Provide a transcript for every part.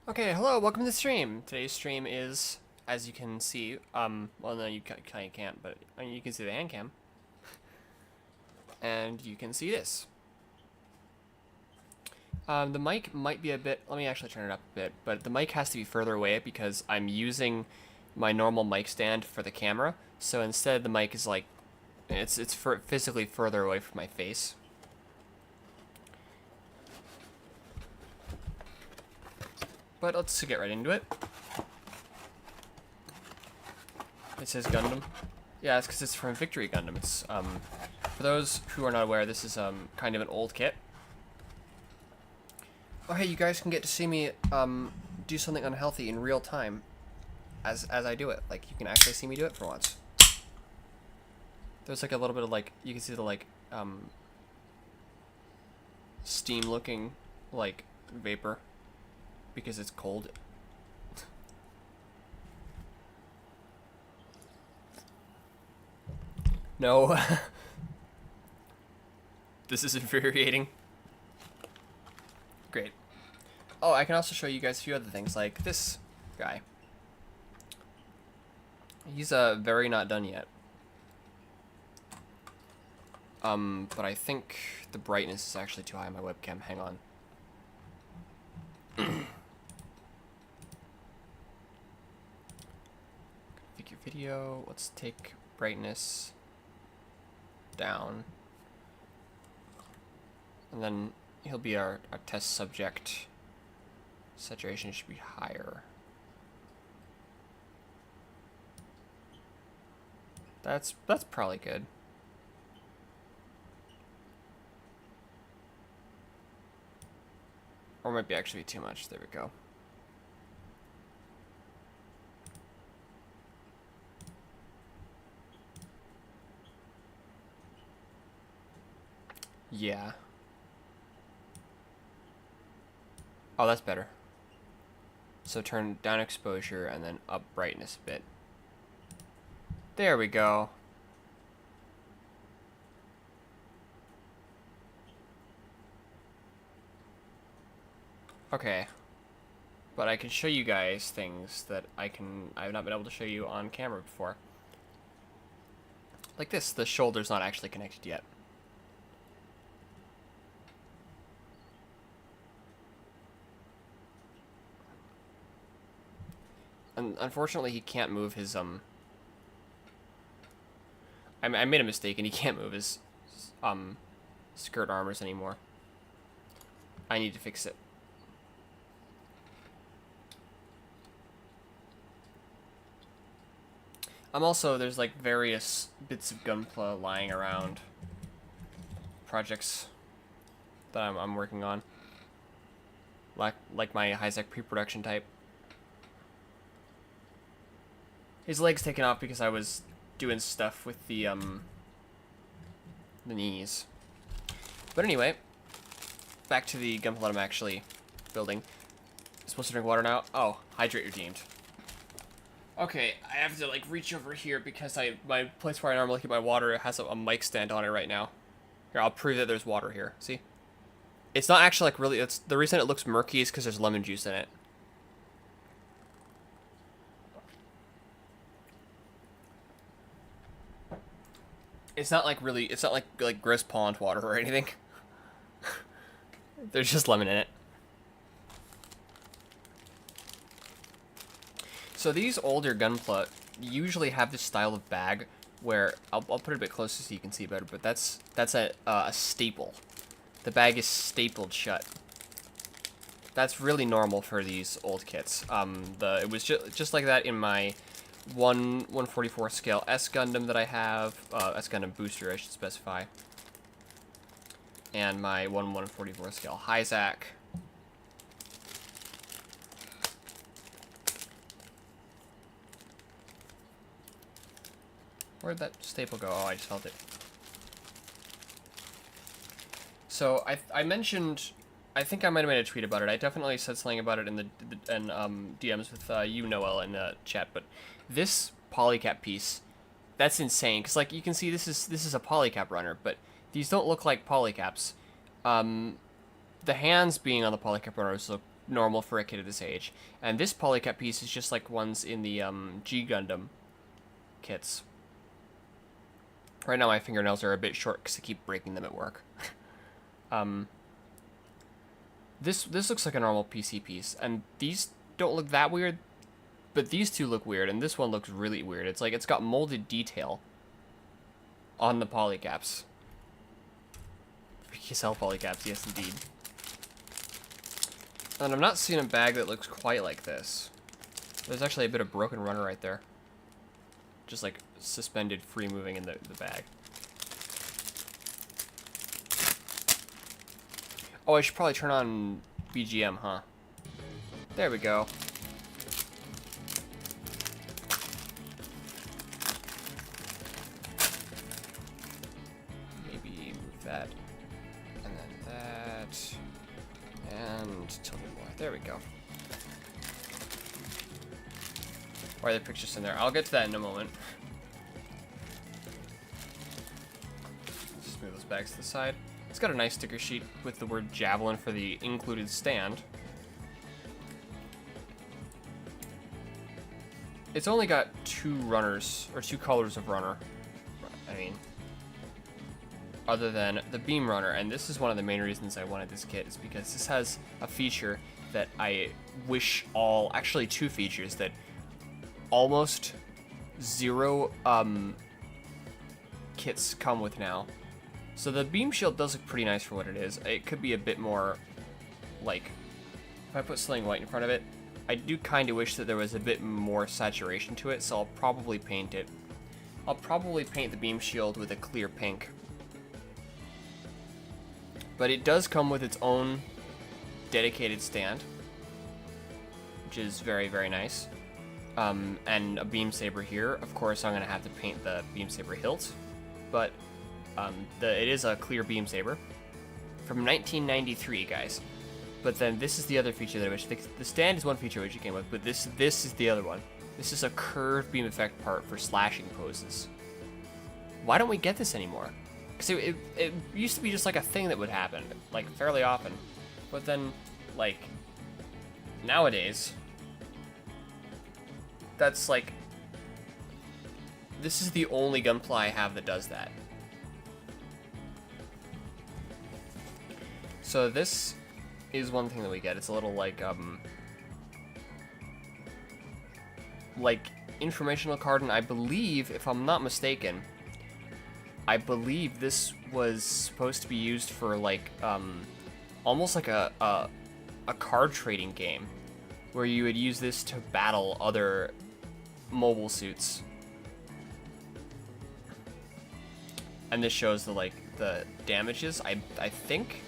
Okay, hello, welcome to the stream. Today's stream is, as you can see, well, no, you kind of can't, but I mean, you can see the hand cam, and you can see this. The mic might be a bit, let me actually turn it up a bit, but the mic has to be further away because I'm using my normal mic stand for the camera, so instead the mic is like, it's physically further away from my face. But let's get right into it. It says Gundam. Yeah, it's because it's from Victory Gundam. It's, for those who are not aware, this is, kind of an old kit. Oh, hey, you guys can get to see me, do something unhealthy in real time as I do it. Like, you can actually see me do it for once. There's, like, a little bit of, like, you can see the, like, steam-looking, like, vapor. Because it's cold. No. This is infuriating. Great. Oh, I can also show you guys a few other things, like this guy. He's very not done yet. But I think the brightness is actually too high on my webcam. Hang on. Configure video. Let's take brightness down. And then he'll be our test subject. Saturation should be higher. That's probably good. Or might be actually too much. There we go. Yeah. Oh, that's better. So turn down exposure and then up brightness a bit. There we go. Okay. But I can show you guys things that I've not been able to show you on camera before. Like this, the shoulder's not actually connected yet. And unfortunately, he can't move his, I made a mistake, and he can't move his, skirt armors anymore. I need to fix it. There's like various bits of Gunpla lying around. Projects that I'm working on. Like my Isaac pre-production type. His leg's taken off because I was doing stuff with the knees. But anyway, back to the Gunpla I'm actually building. Supposed to drink water now? Oh, hydrate redeemed. Okay, I have to like reach over here because my place where I normally keep my water has a mic stand on it right now. Here, I'll prove that there's water here. See? It's not actually like really, it's the reason it looks murky is because there's lemon juice in it. It's not like really, it's not like gross pond water or anything. There's just lemon in it. So these older Gunpla usually have this style of bag where, I'll put it a bit closer so you can see better, but that's a staple. The bag is stapled shut. That's really normal for these old kits. It was just like that in my 1/144 scale S Gundam that I have, S Gundam booster I should specify, and my 1/144 scale Isaac. Where'd that staple go? Oh, I just felt it. So I mentioned, I think I might have made a tweet about it. I definitely said something about it in the DMs with you, Noel, in the chat. But this polycap piece, that's insane. Cause like you can see, this is a polycap runner, but these don't look like polycaps. The hands being on the polycap runners look normal for a kid of this age. And this polycap piece is just like ones in the G Gundam kits. Right now my fingernails are a bit short because I keep breaking them at work. This looks like a normal PC piece, and these don't look that weird, but these two look weird, and this one looks really weird. It's like it's got molded detail on the polycaps. PSL polycaps, yes indeed. And I'm not seeing a bag that looks quite like this. There's actually a bit of broken runner right there. Just like suspended, free moving in the bag. Oh, I should probably turn on BGM, huh? There we go. Maybe move that. And then that. And tilt it more. There we go. Why are the pictures in there? I'll get to that in a moment. Just move those bags to the side. It's got a nice sticker sheet with the word Javelin for the included stand. It's only got 2 runners, or 2 colors of runner. I mean, other than the beam runner, and this is one of the main reasons I wanted this kit, is because this has a feature that I wish actually 2 features that almost 0 kits come with now. So the beam shield does look pretty nice for what it is. It could be a bit more, like, if I put something white in front of it, I do kind of wish that there was a bit more saturation to it, so I'll probably paint it. I'll probably paint the beam shield with a clear pink. But it does come with its own dedicated stand, which is very, very nice. And a beam saber here. Of course, I'm going to have to paint the beam saber hilt, but it is a clear beam saber from 1993, guys. But then this is the other feature that I wish. The stand is one feature which it came with, but this is the other one. This is a curved beam effect part for slashing poses. Why don't we get this anymore? Because it used to be just like a thing that would happen, like fairly often. But then, like, nowadays, that's like, this is the only Gunpla I have that does that. So this is one thing that we get. It's a little like informational card, and I believe, if I'm not mistaken, I believe this was supposed to be used for like almost like a card trading game, where you would use this to battle other mobile suits. And this shows the damages. I think.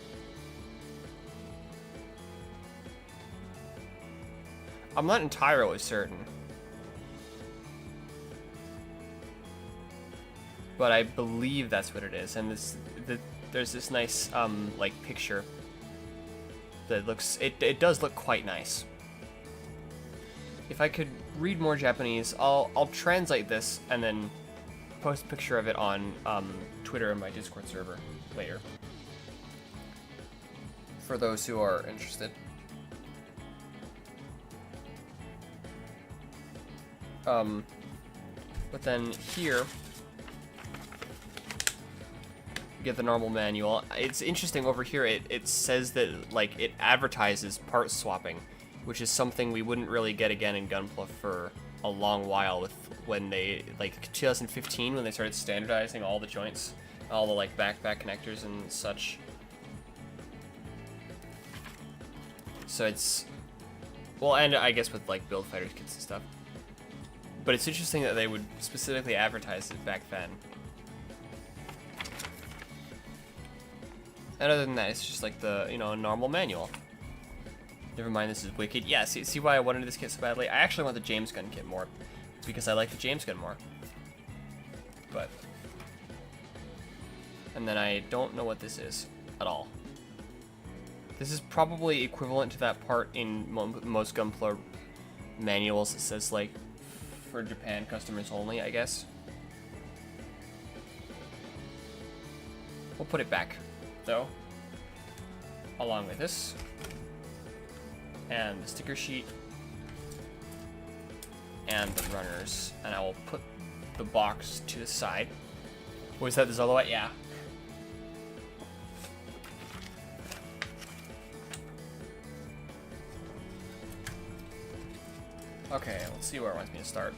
I'm not entirely certain, but I believe that's what it is. And there's this nice like picture that looks. It does look quite nice. If I could read more Japanese, I'll translate this and then post a picture of it on Twitter and my Discord server later, for those who are interested. But then here, you get the normal manual. It's interesting over here, it says that, like, it advertises part swapping, which is something we wouldn't really get again in Gunpla for a long while, with when they, like, 2015, when they started standardizing all the joints, all the, like, back connectors and such. So it's, well, and I guess with, like, Build Fighters kits and stuff. But it's interesting that they would specifically advertise it back then. And other than that, it's just like the, normal manual. Never mind, this is wicked. Yeah, see why I wanted this kit so badly? I actually want the James Gun kit more, because I like the James Gun more. But, and then I don't know what this is at all. This is probably equivalent to that part in most Gunpla manuals that says, like, for Japan customers only, I guess. We'll put it back, though, along with this. and the sticker sheet, and the runners, and I will put the box to the side. Was that this all the way? Yeah. Okay, let's see where it wants me to start.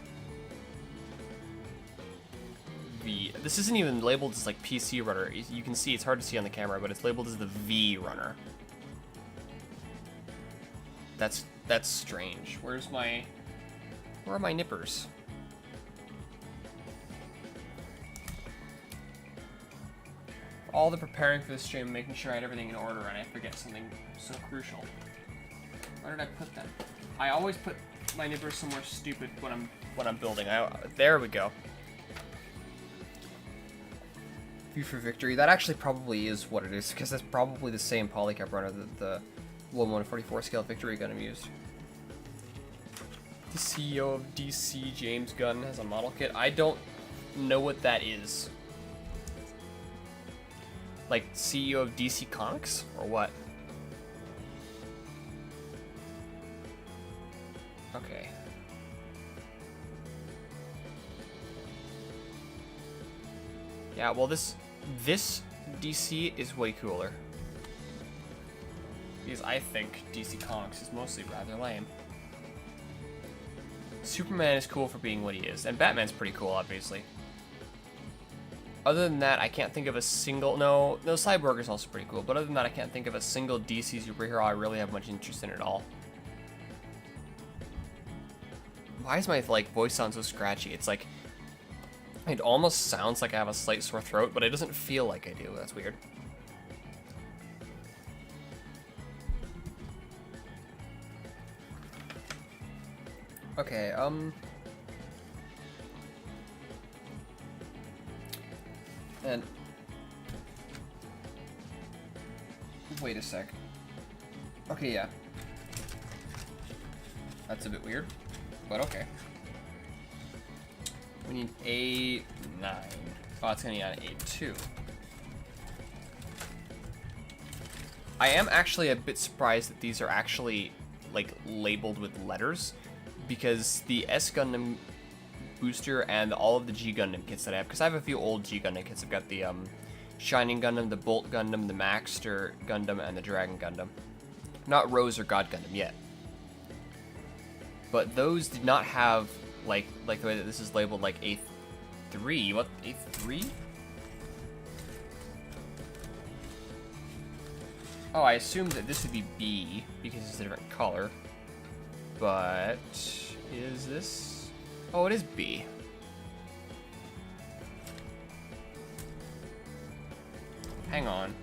V. This isn't even labeled as like PC runner. You can see, it's hard to see on the camera, but it's labeled as the V runner. That's strange. Where are my nippers? All the preparing for this stream, making sure I had everything in order, and I forget something so crucial. Where did I put them? I always put my nippers somewhere stupid when I'm building. There we go. V for victory. That actually probably is what it is, because that's probably the same polycap runner that the 1/144 scale victory gun used. The CEO of DC, James Gunn, has a model kit. I don't know what that is. Like CEO of DC Comics or what? Okay. Yeah, well this DC is way cooler. Because I think DC Comics is mostly rather lame. Superman is cool for being what he is, and Batman's pretty cool, obviously. Other than that, I can't think of a single... No, Cyborg is also pretty cool, but other than that, I can't think of a single DC superhero I really have much interest in at all. Why is my, like, voice sound so scratchy? It's like... It almost sounds like I have a slight sore throat, but it doesn't feel like I do. That's weird. Okay, and wait a sec. Okay, yeah. That's a bit weird, but okay. We need A9. Oh, it's gonna need an A2. I am actually a bit surprised that these are actually like labeled with letters, because the S Gundam booster and all of the G Gundam kits that I have, because I have a few old G Gundam kits. I've got the Shining Gundam, the Bolt Gundam, the Maxter Gundam, and the Dragon Gundam. Not Rose or God Gundam yet. But those did not have like the way that this is labeled, like A3. What, A3? Oh, I assumed that this would be B because it's a different color. But is this? Oh, it is B. Hang on.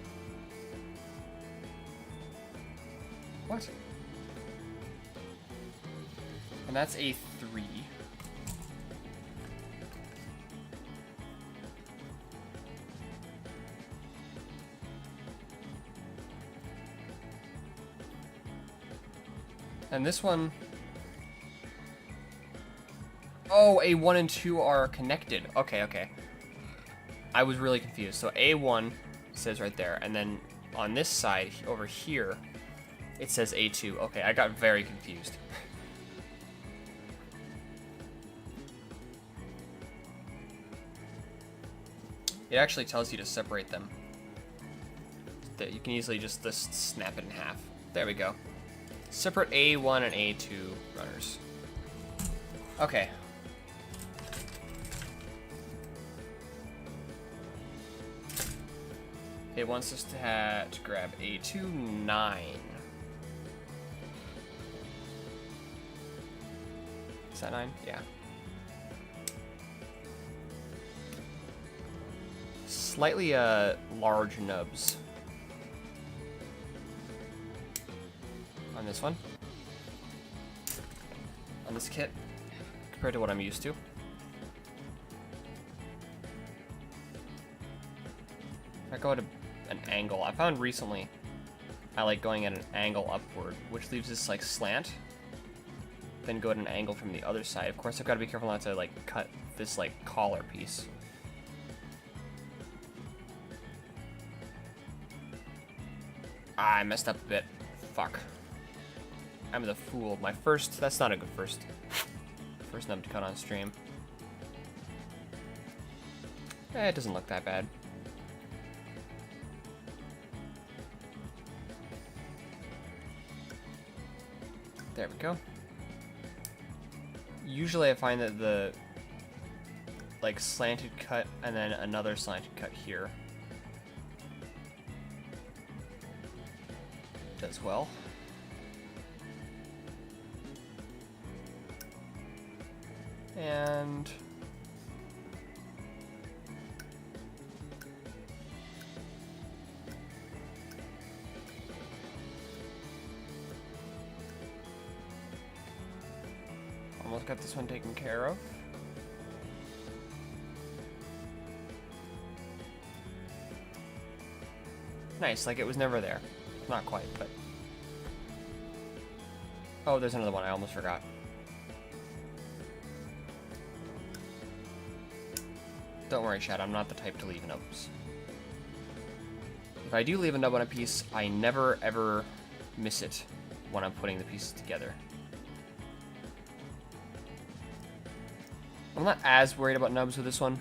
What? And that's A3. And this one... Oh, A1 and 2 are connected. Okay, okay. I was really confused. So A1 says right there, and then on this side, over here, it says A2. Okay, I got very confused. It actually tells you to separate them. That you can easily just snap it in half. There we go. Separate A1 and A2 runners. Okay. It wants us to grab A2, 9. Is that 9? Yeah. Slightly large nubs on this one, on this kit, compared to what I'm used to. I go at an angle. I found recently I like going at an angle upward, which leaves this like slant, then go at an angle from the other side. Of course, I've got to be careful not to like cut this like collar piece. I messed up a bit. Fuck. I'm the fool. My first, that's not a good first nub to cut on stream. It doesn't look that bad. There we go. Usually I find that the like slanted cut and then another slanted cut here does well. And almost got this one taken care of. Nice, like it was never there. Not quite, but... Oh, there's another one, I almost forgot. Don't worry, Chad, I'm not the type to leave nubs. If I do leave a nub on a piece, I never ever miss it when I'm putting the pieces together. I'm not as worried about nubs with this one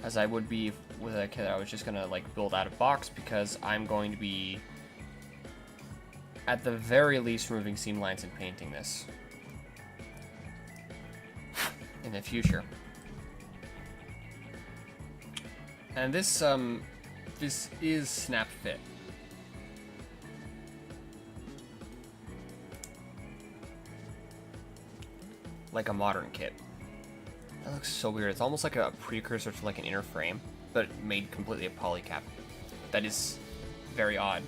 as I would be with a kit that I was just gonna like build out of box, because I'm going to be at the very least removing seam lines and painting this in the future. And this this is snap fit. Like a modern kit. That looks so weird. It's almost like a precursor to like an inner frame, but made completely of polycap. That is very odd.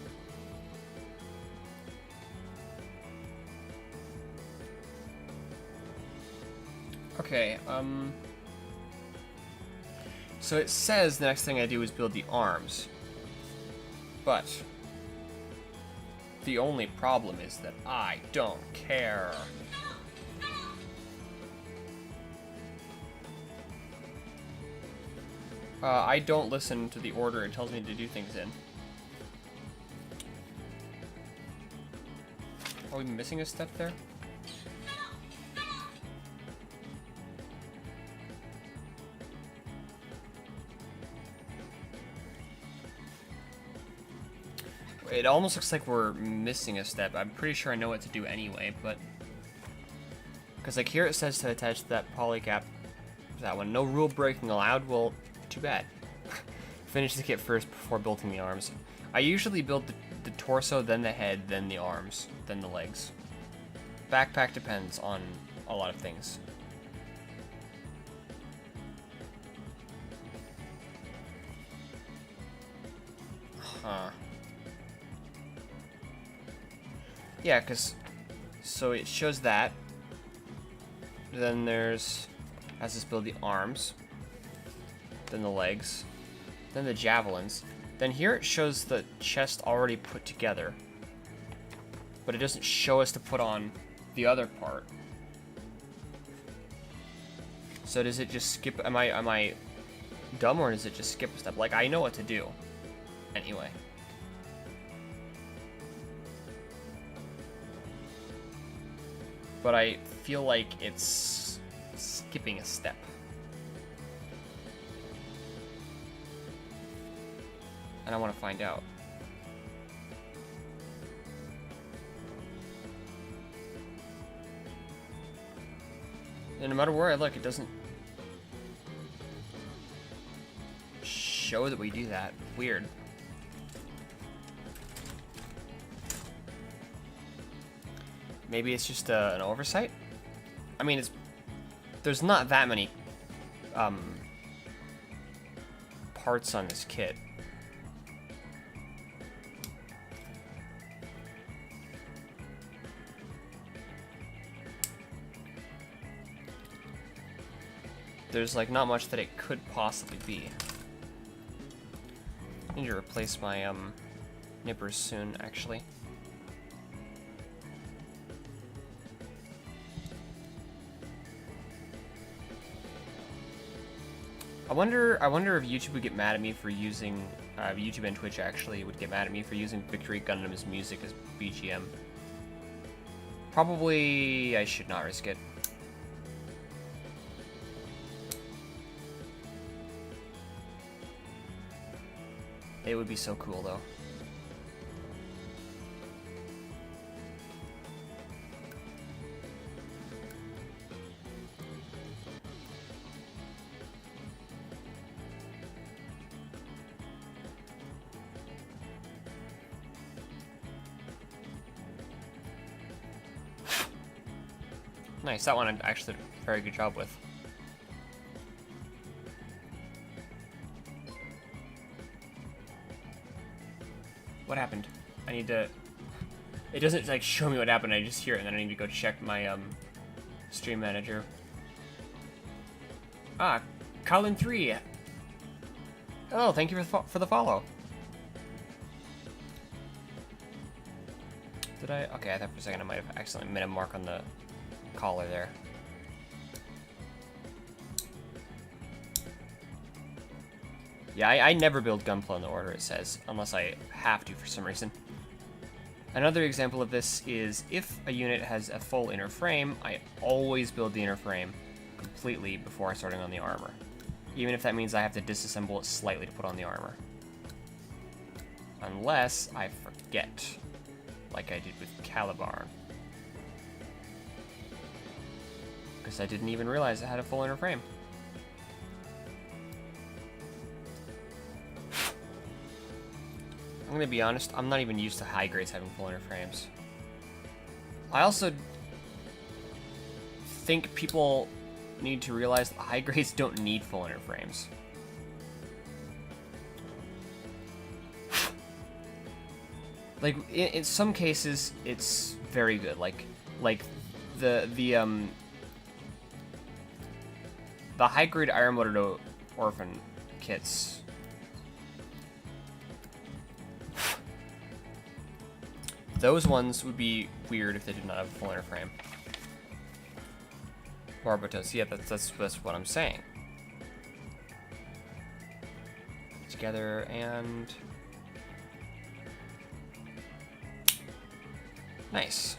Okay, so it says the next thing I do is build the arms. But the only problem is that I don't care. I don't listen to the order it tells me to do things in. Are we missing a step there? It almost looks like we're missing a step. I'm pretty sure I know what to do anyway, but... Because like here it says to attach to that polycap. That one. No rule breaking allowed. Well, too bad. Finish the kit first before building the arms. I usually build the torso, then the head, then the arms, then the legs. Backpack depends on a lot of things. Huh. Yeah, because... So it shows that. Then there's... Has us build the arms. Then the legs. Then the javelins. Then here it shows the chest already put together. But it doesn't show us to put on the other part. So does it just skip... Am I dumb, or does it just skip a step? Like, I know what to do. Anyway. But I feel like it's skipping a step. And I want to find out. And no matter where I look, it doesn't show that we do that. Weird. Maybe it's just an oversight? I mean, there's not that many parts on this kit. There's like not much that it could possibly be. I need to replace my nippers soon, actually. I wonder if YouTube would get mad at me for using YouTube and Twitch actually would get mad at me for using Victory Gundam's music as BGM. Probably I should not risk it. It would be so cool, though. Nice, that one I actually did a very good job with. What happened? I need to... It doesn't like show me what happened, I just hear it, and then I need to go check my stream manager. Ah, Colin3. Hello, thank you for the follow. Did I? Okay, I thought for a second I might have accidentally made a mark on the collar there. Yeah, I never build Gunpla in the order it says, unless I have to for some reason. Another example of this is if a unit has a full inner frame, I always build the inner frame completely before starting on the armor. Even if that means I have to disassemble it slightly to put on the armor. Unless I forget, like I did with Caliban. Because I didn't even realize it had a full inner frame. I'm gonna be honest, I'm not even used to high grades having full inner frames. I also think people need to realize that high grades don't need full inner frames. Like in some cases, it's very good. Like the high grade Iron Motor Orphan kits. Those ones would be weird if they did not have a full inner frame. Barbatos, yeah, that's what I'm saying. Together and nice.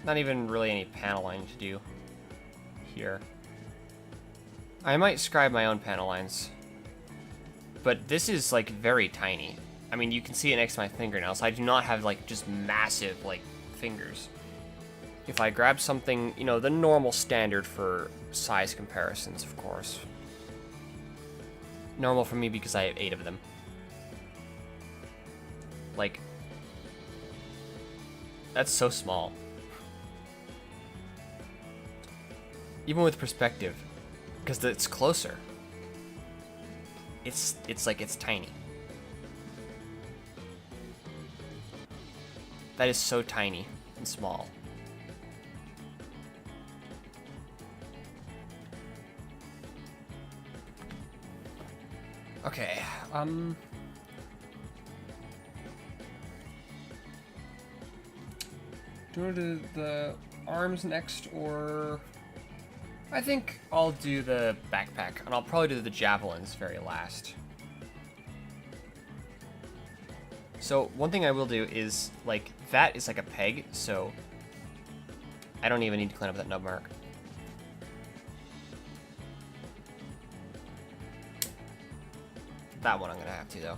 Not even really any panel line to do here. I might scribe my own panel lines, but this is like very tiny. I mean, you can see it next to my fingernails. I do not have like just massive like fingers. If I grab something, you know, the normal standard for size comparisons, of course. Normal for me because I have 8 of them. Like, that's so small. Even with perspective, because it's closer. It's like it's tiny. That is so tiny and small. Okay, do you want to do the arms next, or... I think I'll do the backpack, and I'll probably do the javelins very last. So, one thing I will do is, like, that is like a peg, so I don't even need to clean up that nub mark. That one I'm gonna have to, though.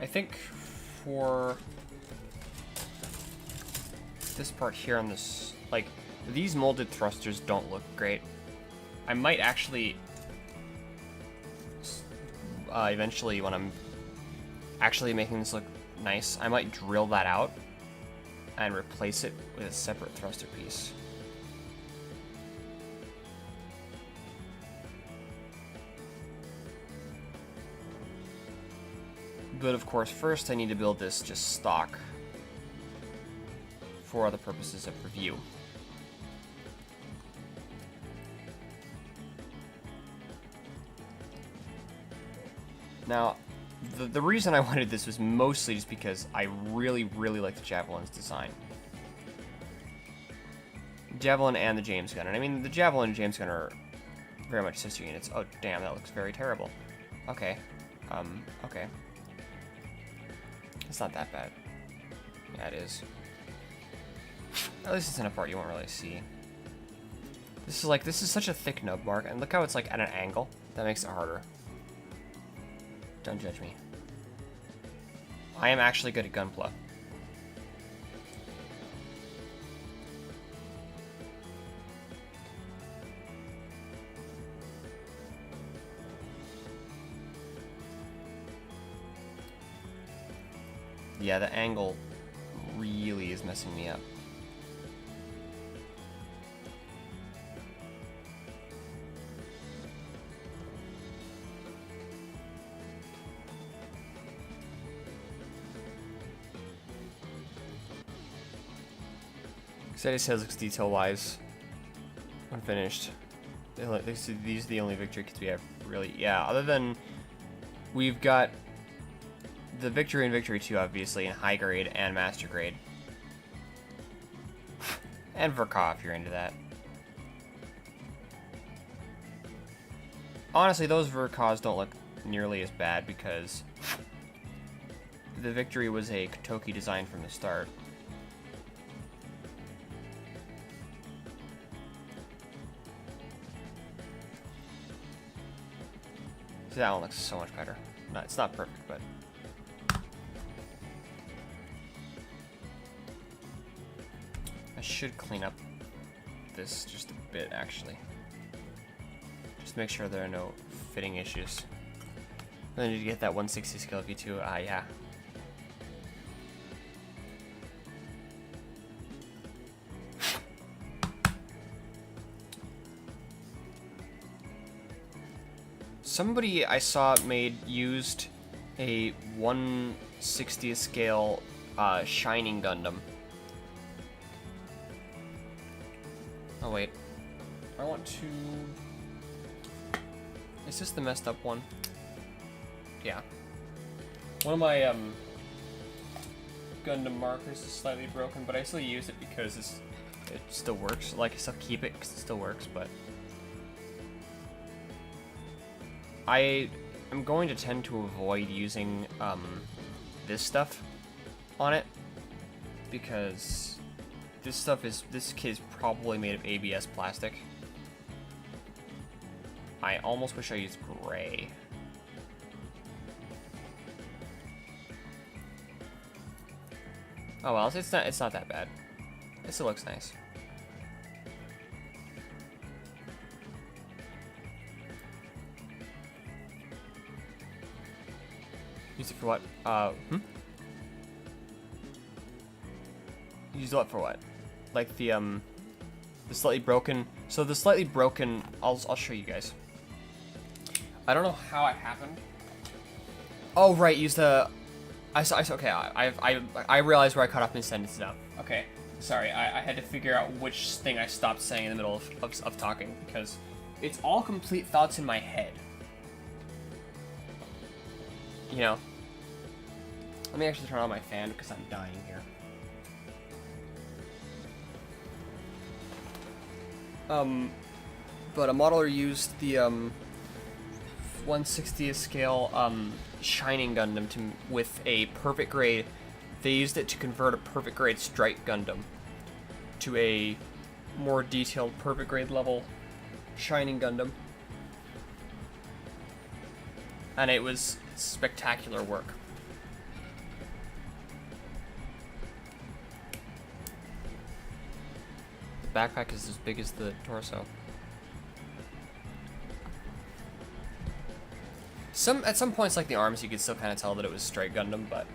I think for this part here on this, like, these molded thrusters don't look great. I might actually, eventually when I'm actually making this look nice, I might drill that out and replace it with a separate thruster piece. But of course, first I need to build this just stock for the purposes of review. Now, the reason I wanted this was mostly just because I really, really like the Javelin's design. Javelin and the James gun. And I mean, the Javelin and James gun are very much sister units. Oh, damn, that looks very terrible. Okay. Okay. It's not that bad. Yeah, it is. At least it's in a part you won't really see. This is such a thick nub mark, and look how it's like at an angle. That makes it harder. Don't judge me. I am actually good at Gunpla. Yeah, the angle really is messing me up. Steady says looks detail-wise unfinished. These are the only victory kits we have, really. Yeah, other than we've got the Victory and Victory 2, obviously, in high grade and master grade. And Verkov, if you're into that. Honestly, those Verkovs don't look nearly as bad because the Victory was a Kotoki design from the start. See, that one looks so much better. No, it's not perfect, but I should clean up this just a bit, actually. Just make sure there are no fitting issues. I need to get that 160 scale V2. Yeah. Somebody I saw used a 1/60th scale Shining Gundam. Oh wait, I want to. Is this the messed up one? Yeah. One of my Gundam markers is slightly broken, but I still use it because it still works. Like, I still keep it because it still works, but I am going to tend to avoid using this stuff on it because this kit is probably made of ABS plastic. I almost wish I used gray. Oh well, it's not that bad. It still looks nice. Use it for what? Use what for what? Like the slightly broken. So the slightly broken. I'll show you guys. I don't know how it happened. Oh right, use the. Okay, I realized where I cut off my sentences now. Okay, sorry, I had to figure out which thing I stopped saying in the middle of talking because it's all complete thoughts in my head. You know. Let me actually turn on my fan because I'm dying here. But a modeler used the 1/60th scale Shining Gundam with a perfect grade. They used it to convert a perfect grade Strike Gundam to a more detailed perfect grade level Shining Gundam, and it was spectacular work. The backpack is as big as the torso. At some points, like the arms, you could still kind of tell that it was Strike Gundam, but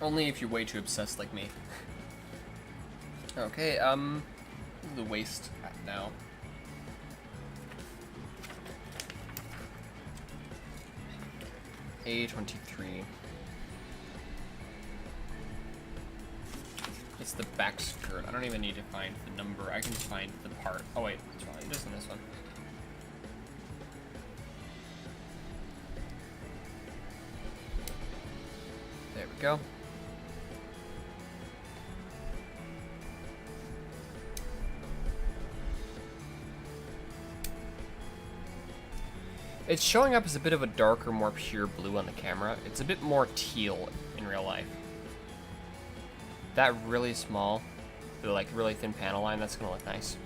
only if you're way too obsessed like me. Okay, the waist now. A23. It's the back skirt. I don't even need to find the number. I can just find the part. Oh wait, it's wrong. It is in this one. There we go. It's showing up as a bit of a darker, more pure blue on the camera. It's a bit more teal in real life. That really small, like really thin panel line, that's gonna look nice.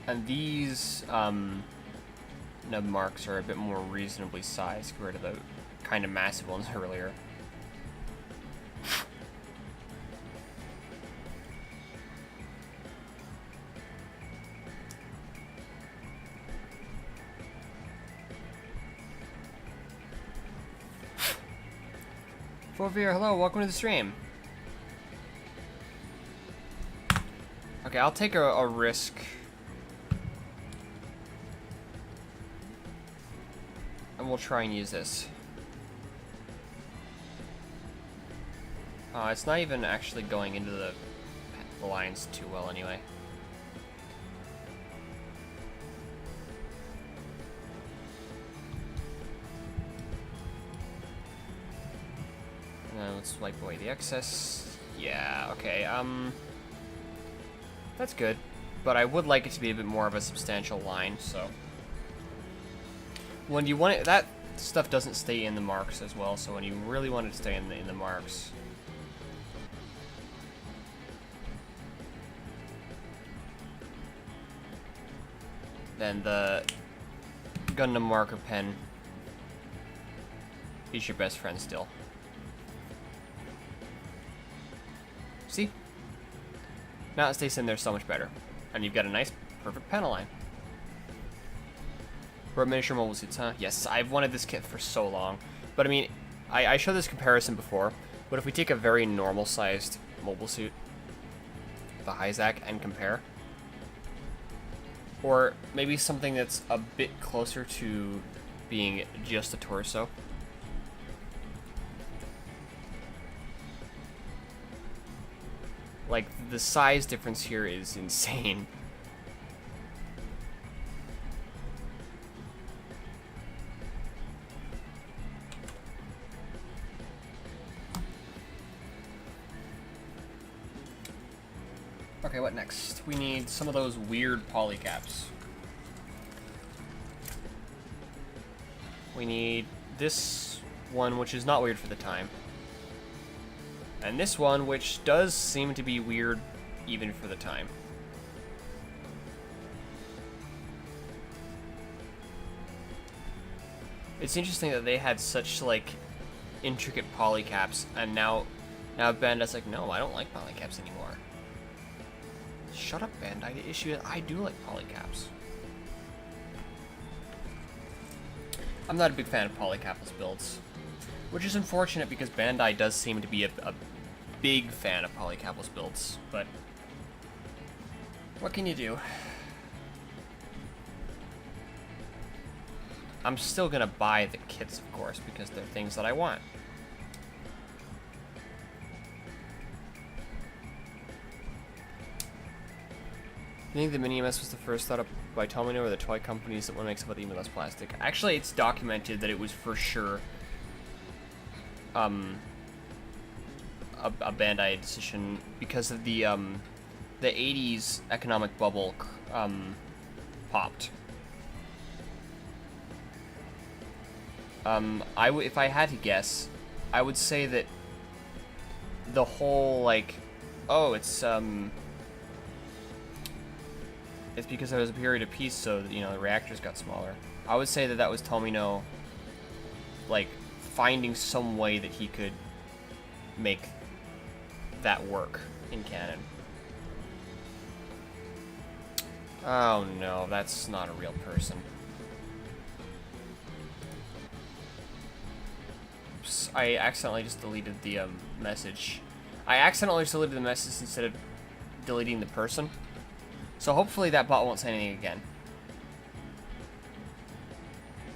And these nub marks are a bit more reasonably sized compared to the kind of massive ones earlier. Forvier, hello, welcome to the stream. Okay, I'll take a risk. And we'll try and use this. It's not even actually going into the lines too well anyway. Let's wipe away the excess. Yeah, okay, that's good. But I would like it to be a bit more of a substantial line, so. When you want it, that stuff doesn't stay in the marks as well, so when you really want it to stay in the marks. Then the Gundam marker pen is your best friend still. See? Now it stays in there so much better. And you've got a nice, perfect panel line. For miniature mobile suits, huh? Yes, I've wanted this kit for so long. But I mean, I showed this comparison before, but if we take a very normal sized mobile suit, the Hyzak, and compare, or maybe something that's a bit closer to being just a torso. Like, the size difference here is insane. Okay, what next? We need some of those weird polycaps. We need this one, which is not weird for the time. And this one, which does seem to be weird even for the time. It's interesting that they had such, like, intricate polycaps, and now Bandai's like, no, I don't like polycaps anymore. Shut up, Bandai. The issue is I do like polycaps. I'm not a big fan of polycapless builds, which is unfortunate because Bandai does seem to be a big fan of polycapless builds, but what can you do? I'm still gonna buy the kits, of course, because they're things that I want. I think the Mini MS was the first thought up by Tomino or the toy companies that one makes about even less plastic. Actually, it's documented that it was for sure a Bandai decision because of the 80s economic bubble popped. If I had to guess, I would say that the whole, like, oh, it's because there was a period of peace, so, you know, the reactors got smaller. I would say that that was Tomino, like, finding some way that he could make that work in canon. Oh no, that's not a real person. Oops, I accidentally just deleted the message. I accidentally just deleted the message instead of deleting the person. So hopefully that bot won't say anything again.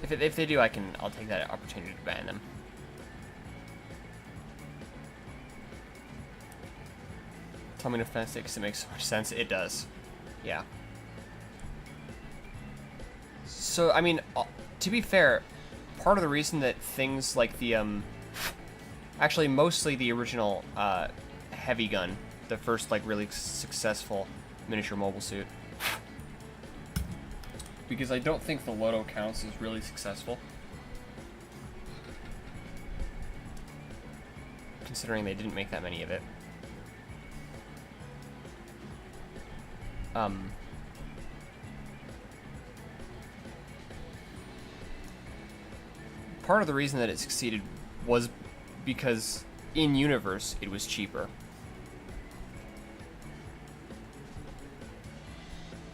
If they do, I'll take that opportunity to ban them. Tell me to fence it because it makes so much sense. It does. Yeah. So, I mean, to be fair, part of the reason that things like the, actually, mostly the original, heavy gun, the first, like, really successful miniature mobile suit, because I don't think the Loto counts as really successful, considering they didn't make that many of it. Part of the reason that it succeeded was because in universe it was cheaper.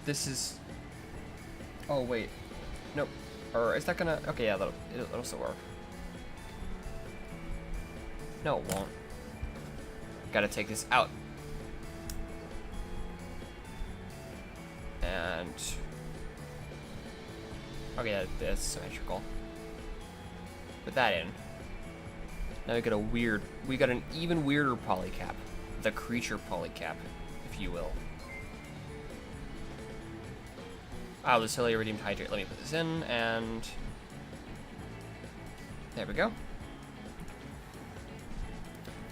This is... Oh wait, nope. Or is that gonna... Okay, yeah, that'll still work. No, it won't. Gotta take this out. And... Okay, that's symmetrical. Put that in. Now we got an even weirder polycap. The creature polycap, if you will. Ah, Lucilia redeemed hydrate. Let me put this in, and... There we go.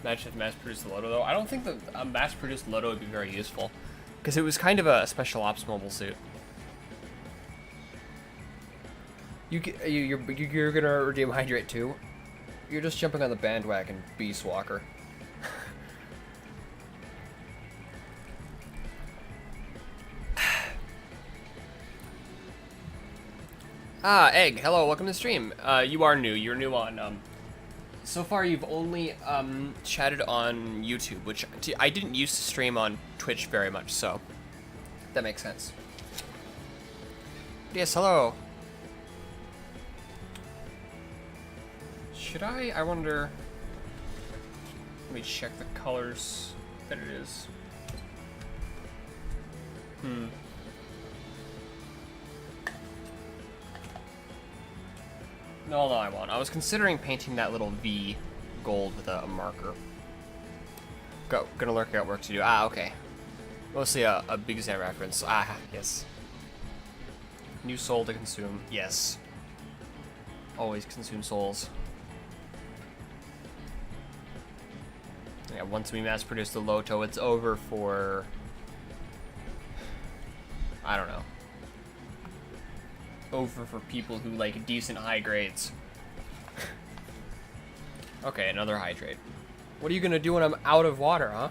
Imagine if mass-produced Loto, though. I don't think that a mass-produced Loto would be very useful, because it was kind of a special ops mobile suit. You're gonna redeem hydrate too? You're just jumping on the bandwagon, Beast Walker. Ah, Egg, hello, welcome to the stream. You are new. You're new on, so far you've only, chatted on YouTube, which I didn't used to stream on Twitch very much, so that makes sense. Yes, hello. Should I wonder... Let me check the colors that it is. No, I won't. I was considering painting that little V gold with a marker. Gonna work out work to do. Ah, okay. Mostly a Big Zan reference. Ah, yes. New soul to consume. Yes. Always consume souls. Yeah, once we mass produce the Loto, it's over for... I don't know. Over for people who like decent high grades. Okay, another hydrate. What are you gonna do when I'm out of water, huh?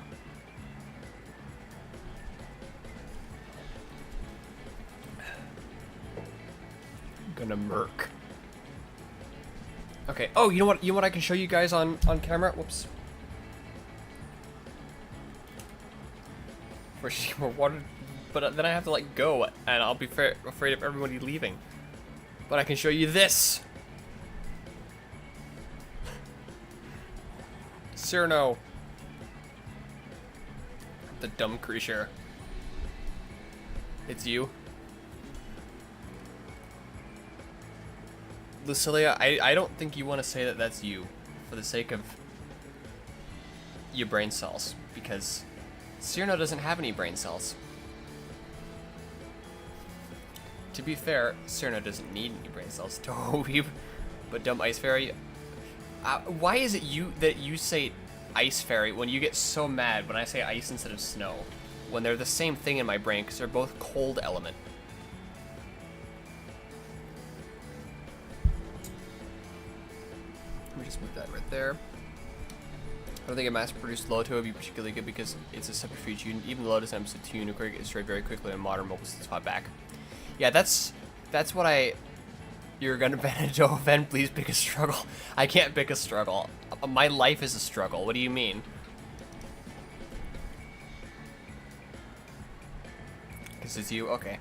I'm gonna murk. Okay. Oh, you know what? You know what I can show you guys on camera? Whoops. More water, but then I have to like go, and I'll be afraid of everybody leaving. But I can show you this. Cyrano. The dumb creature. It's you. Lucilia, I don't think you want to say that that's you, for the sake of your brain cells, because Cyrano doesn't have any brain cells. To be fair, Cyrano doesn't need any brain cells to weep, but dumb ice fairy. Why is it that you say ice fairy when you get so mad when I say ice instead of snow, when they're the same thing in my brain because they're both cold element? Let me just move that right there. I don't think a mass-produced Loto would be particularly good because it's a subterfuge. Even the Lotus M2 Unicorn gets destroyed very quickly and modern mobile suits fought back. Yeah, that's what I... You're gonna ban a Joven, please pick a struggle. I can't pick a struggle. My life is a struggle. What do you mean? Because it's you? Okay.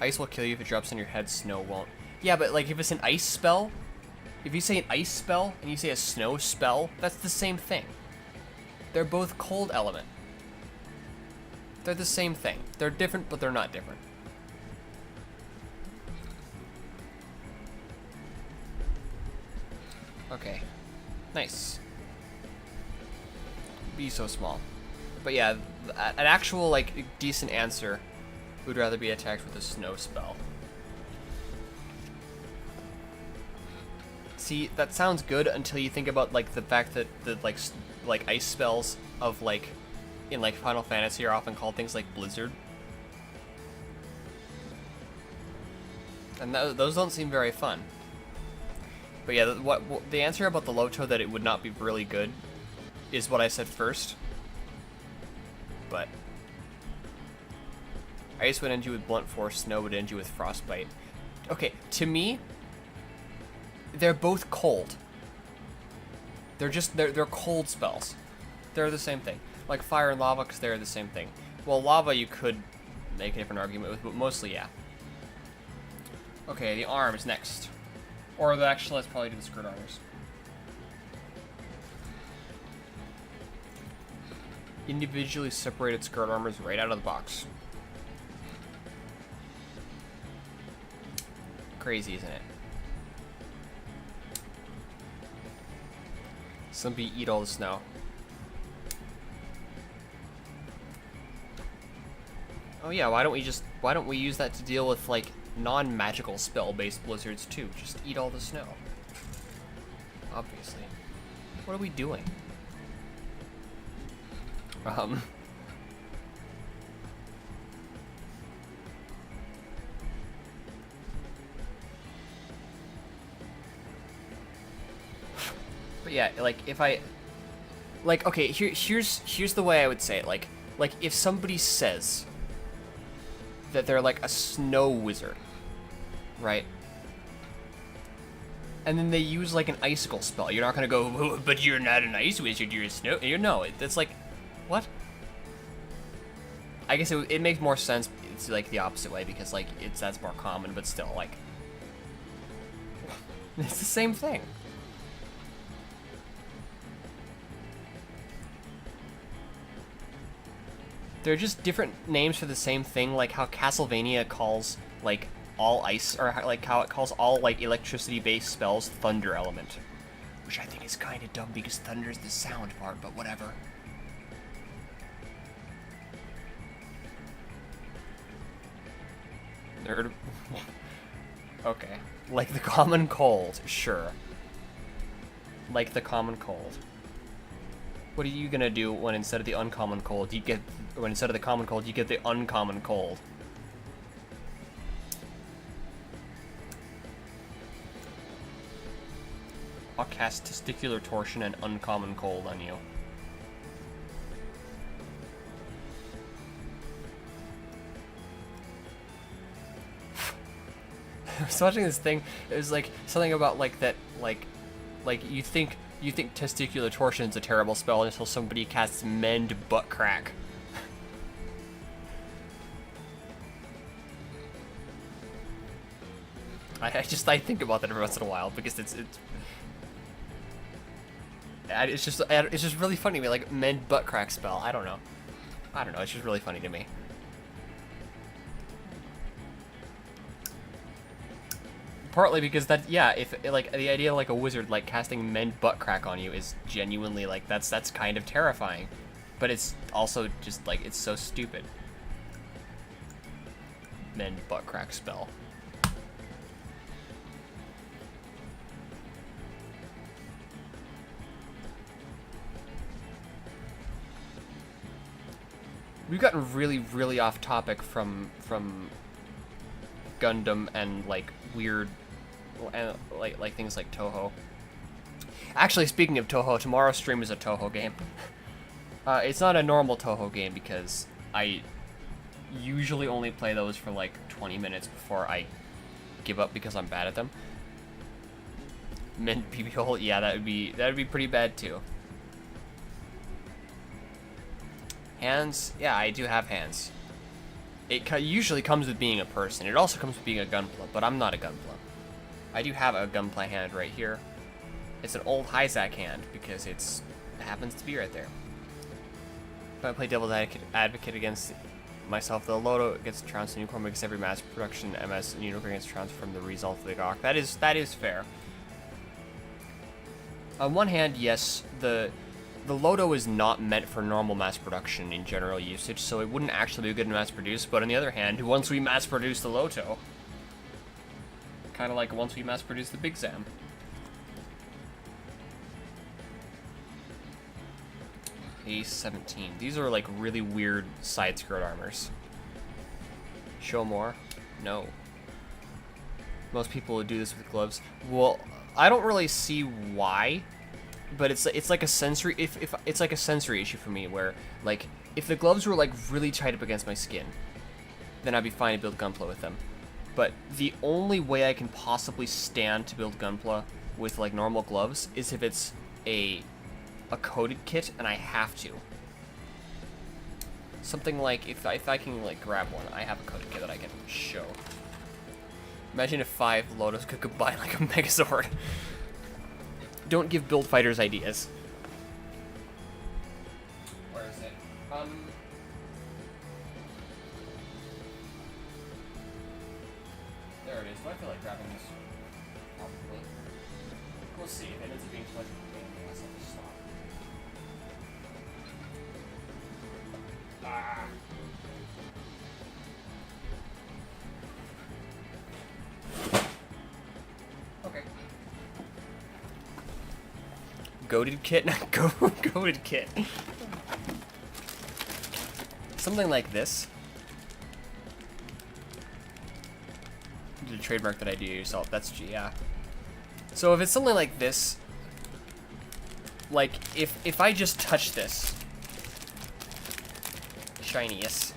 Ice will kill you if it drops on your head, snow won't. Yeah, but like if it's an ice spell, if you say an ice spell and you say a snow spell, that's the same thing. They're both cold element. They're the same thing. They're different, but they're not different. Okay. Nice. Be so small. But yeah, an actual, like, decent answer would rather be attacked with a snow spell. See, that sounds good until you think about, like, the fact that the, like ice spells of, like, in, like, Final Fantasy are often called things like Blizzard. And those don't seem very fun. But yeah, what the answer about the Loto that it would not be really good is what I said first. But ice would end you with blunt force, snow would end you with frostbite. Okay, to me, they're both cold. They're cold spells. They're the same thing. Like fire and lava, because they're the same thing. Well, lava you could make a different argument with, but mostly, yeah. Okay, the arms next. Or actually, let's probably do the skirt armors. Individually separated skirt armors right out of the box. Crazy, isn't it? Somebody eat all the snow. Oh yeah, why don't we use that to deal with, like, non-magical spell-based blizzards too? Just eat all the snow. Obviously. What are we doing? But yeah, like, if I, like, okay, here's the way I would say it. Like if somebody says that they're like a snow wizard, right? And then they use like an icicle spell. You're not gonna go, oh, but you're not an ice wizard. You're a snow. No, it's like, what? I guess it makes more sense. It's like the opposite way because like that's more common, but still, like, it's the same thing. They're just different names for the same thing, like how Castlevania calls, like, all ice, or like how it calls all, like, electricity-based spells Thunder Element. Which I think is kind of dumb because thunder's the sound part, but whatever. Nerd. Okay. Like the common cold, sure. Like the common cold. What are you gonna do when instead of the uncommon cold, when instead of the common cold, you get the uncommon cold? I'll cast Testicular Torsion and Uncommon Cold on you. I was watching this thing, it was like something about like that, like you think Testicular Torsion's a terrible spell until somebody casts Mend Butt Crack. I think about that every once in a while because it's just really funny to me, like Mend Butt Crack spell. I don't know, it's just really funny to me. Partly because that, yeah, if like the idea of like a wizard like casting Mend Butt Crack on you is genuinely like that's kind of terrifying, but it's also just like it's so stupid. Mend Butt Crack spell. We've gotten really off topic from Gundam and like weird and like things like Toho. Actually, speaking of Toho, tomorrow's stream is a Toho game. It's not a normal Toho game because I usually only play those for like 20 minutes before I give up because I'm bad at them. Mint BB hole, yeah, that would be pretty bad too. Hands, yeah, I do have hands. It usually comes with being a person. It also comes with being a Gunpla, but I'm not a Gunpla. I do have a Gunpla hand right here. It's an old Hyzak hand because it happens to be right there. If I play Devil's Advocate against myself, the Loto gets trounced and Unicorn makes every mass production MS and Unicorn gets trounced from the result of the Gawk. That is fair. On one hand, yes, the Loto is not meant for normal mass production in general usage, so it wouldn't actually be good to mass produce, but on the other hand, once we mass produce the Loto, kind of like once we mass produce the Big Zam. A17. These are like really weird side skirt armors. Show more? No. Most people would do this with gloves. Well, I don't really see why, but it's like a sensory if it's like a sensory issue for me where like if the gloves were like really tight up against my skin, then I'd be fine to build Gunpla with them. But the only way I can possibly stand to build Gunpla with like normal gloves is if it's a coated kit and I have to. Something like if I can like grab one, I have a coated kit that I can show. Imagine if 5 Lotos could combine like a Megazord. Don't give build fighters ideas. Where is it? There it is. Do I feel like grabbing this? Probably. We'll see. If it ends up being too much of a pain, I'll just stop. Ah. Okay. Goated kit? Goated kit. Something like this. The trademark that I do yourself. That's G, yeah. So if it's something like this, like if I just touch this, shiny, yes.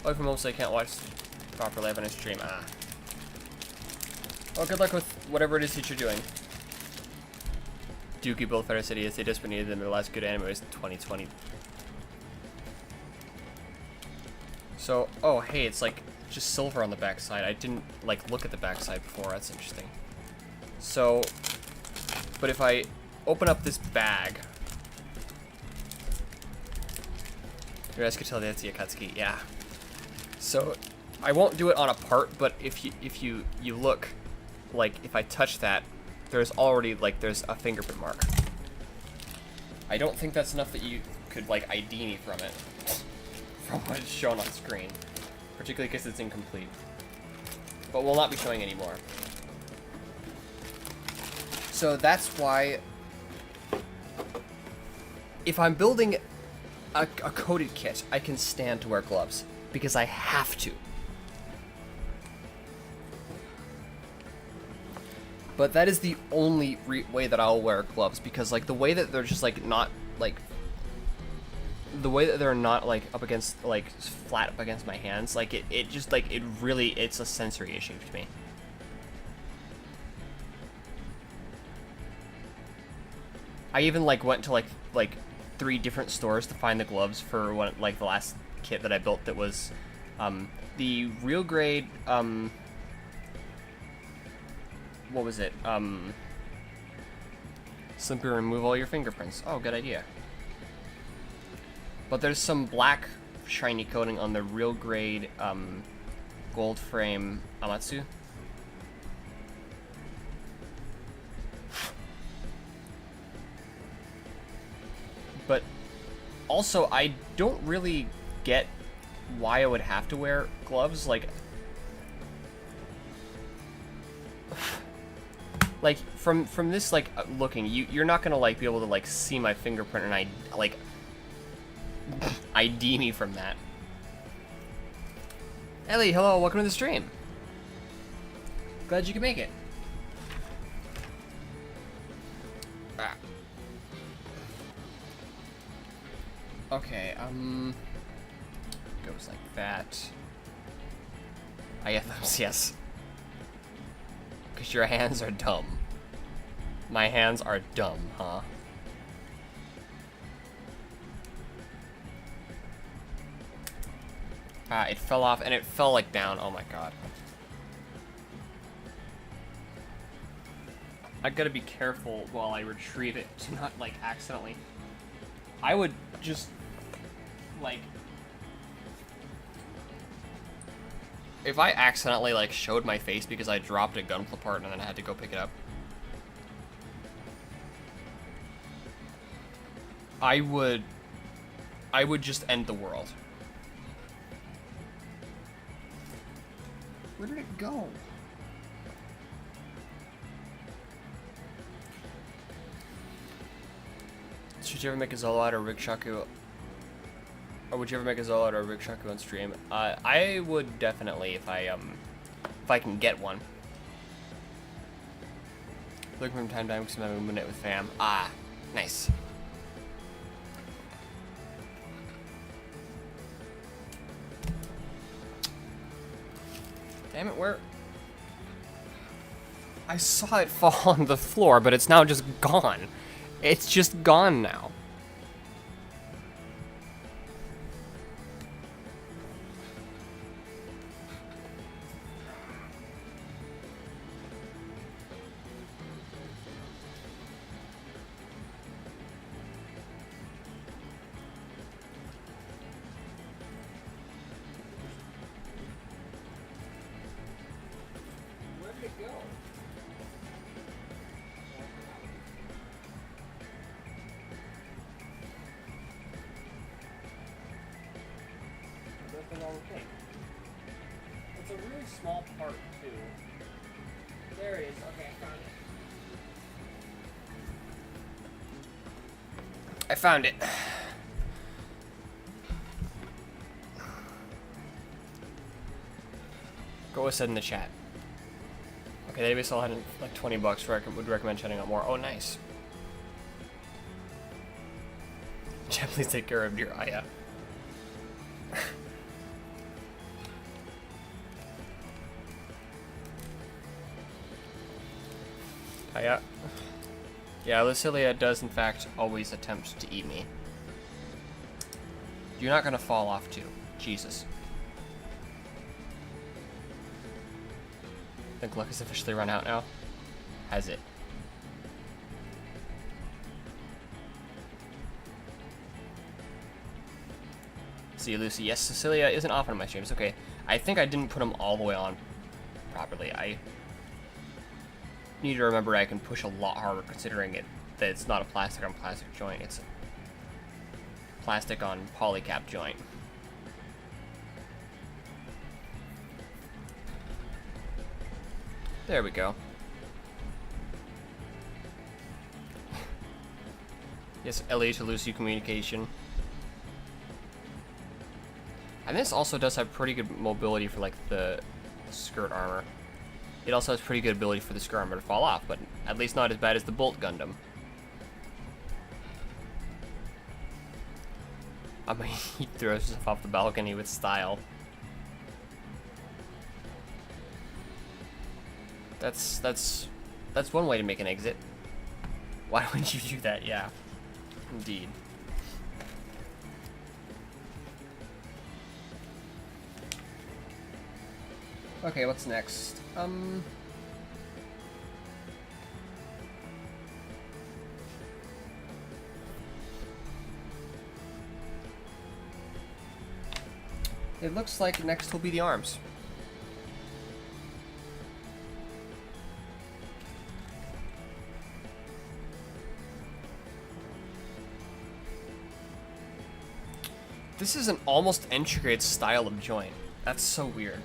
Oh, from home so I can't watch properly live on a stream. Ah. Well, good luck with whatever it is that you're doing. Dookie build Fighter City as they just needed them. The last good anime was 2020. So, oh hey, it's like just silver on the backside. I didn't like look at the backside before. That's interesting. So, but if I open up this bag, you guys could tell that's the Akatsuki. Yeah. So, I won't do it on a part, but if you look, like if I touch that, there's already like there's a fingerprint mark. I don't think that's enough that you could like ID me from it, from what is shown on screen, particularly because it's incomplete. But we'll not be showing anymore. So that's why, if I'm building a coated kit, I can stand to wear gloves because I have to. But that is the only way that I'll wear gloves, because like the way that they're just like not like the way that they're not like up against like flat up against my hands, like it just like it really it's a sensory issue to me. I even like went to like 3 different stores to find the gloves for one, like the last kit that I built that was the real grade what was it? Simply remove all your fingerprints. Oh, good idea. But there's some black shiny coating on the real grade gold frame Amatsu. But also, I don't really get why I would have to wear gloves. Like from this like looking, you're not gonna like be able to like see my fingerprint and I like ID me from that. Ellie, hello, welcome to the stream. Glad you could make it. Ah. Okay, goes like that. I get those, yes. Because your hands are dumb. My hands are dumb, huh? Ah, it fell off, and it fell, like, down. Oh my god. I gotta be careful while I retrieve it to not, like, accidentally... I would just, like... If I accidentally, like, showed my face because I dropped a Gunpla part and then I had to go pick it up. I would just end the world. Where did it go? Should you ever make a Zolo out of Rikshaku? Or would you ever make a Zolo out of Rikshaku on stream? I would definitely if I can get one. Looking from time to time because I'm having a minute with fam. Ah, nice. Damn it, where? I saw it fall on the floor, but it's now just gone. It's just gone now. It's a really small part, too. There it is. Okay, I found it. Go said in the chat. Okay, they basically had like 20 bucks. Would recommend chatting out more. Oh, nice. Chat, please take care of your Aya. Yeah, Lucilia does in fact always attempt to eat me. You're not gonna fall off too. Jesus. I think luck has officially run out now. Has it? See you, Lucy. Yes, Cecilia isn't often on my streams. Okay, I think I didn't put them all the way on properly. I need to remember I can push a lot harder considering that it's not a plastic on plastic joint, it's a plastic on polycap joint. There we go. Yes, LA to Lucy communication. And this also does have pretty good mobility for like the skirt armor. It also has pretty good ability for the skirt armor to fall off, but at least not as bad as the Bolt Gundam. I mean, he throws himself off the balcony with style. That's one way to make an exit. Why would you do that? Yeah, indeed. Okay, what's next? It looks like next will be the arms. This is an almost intricate style of joint. That's so weird.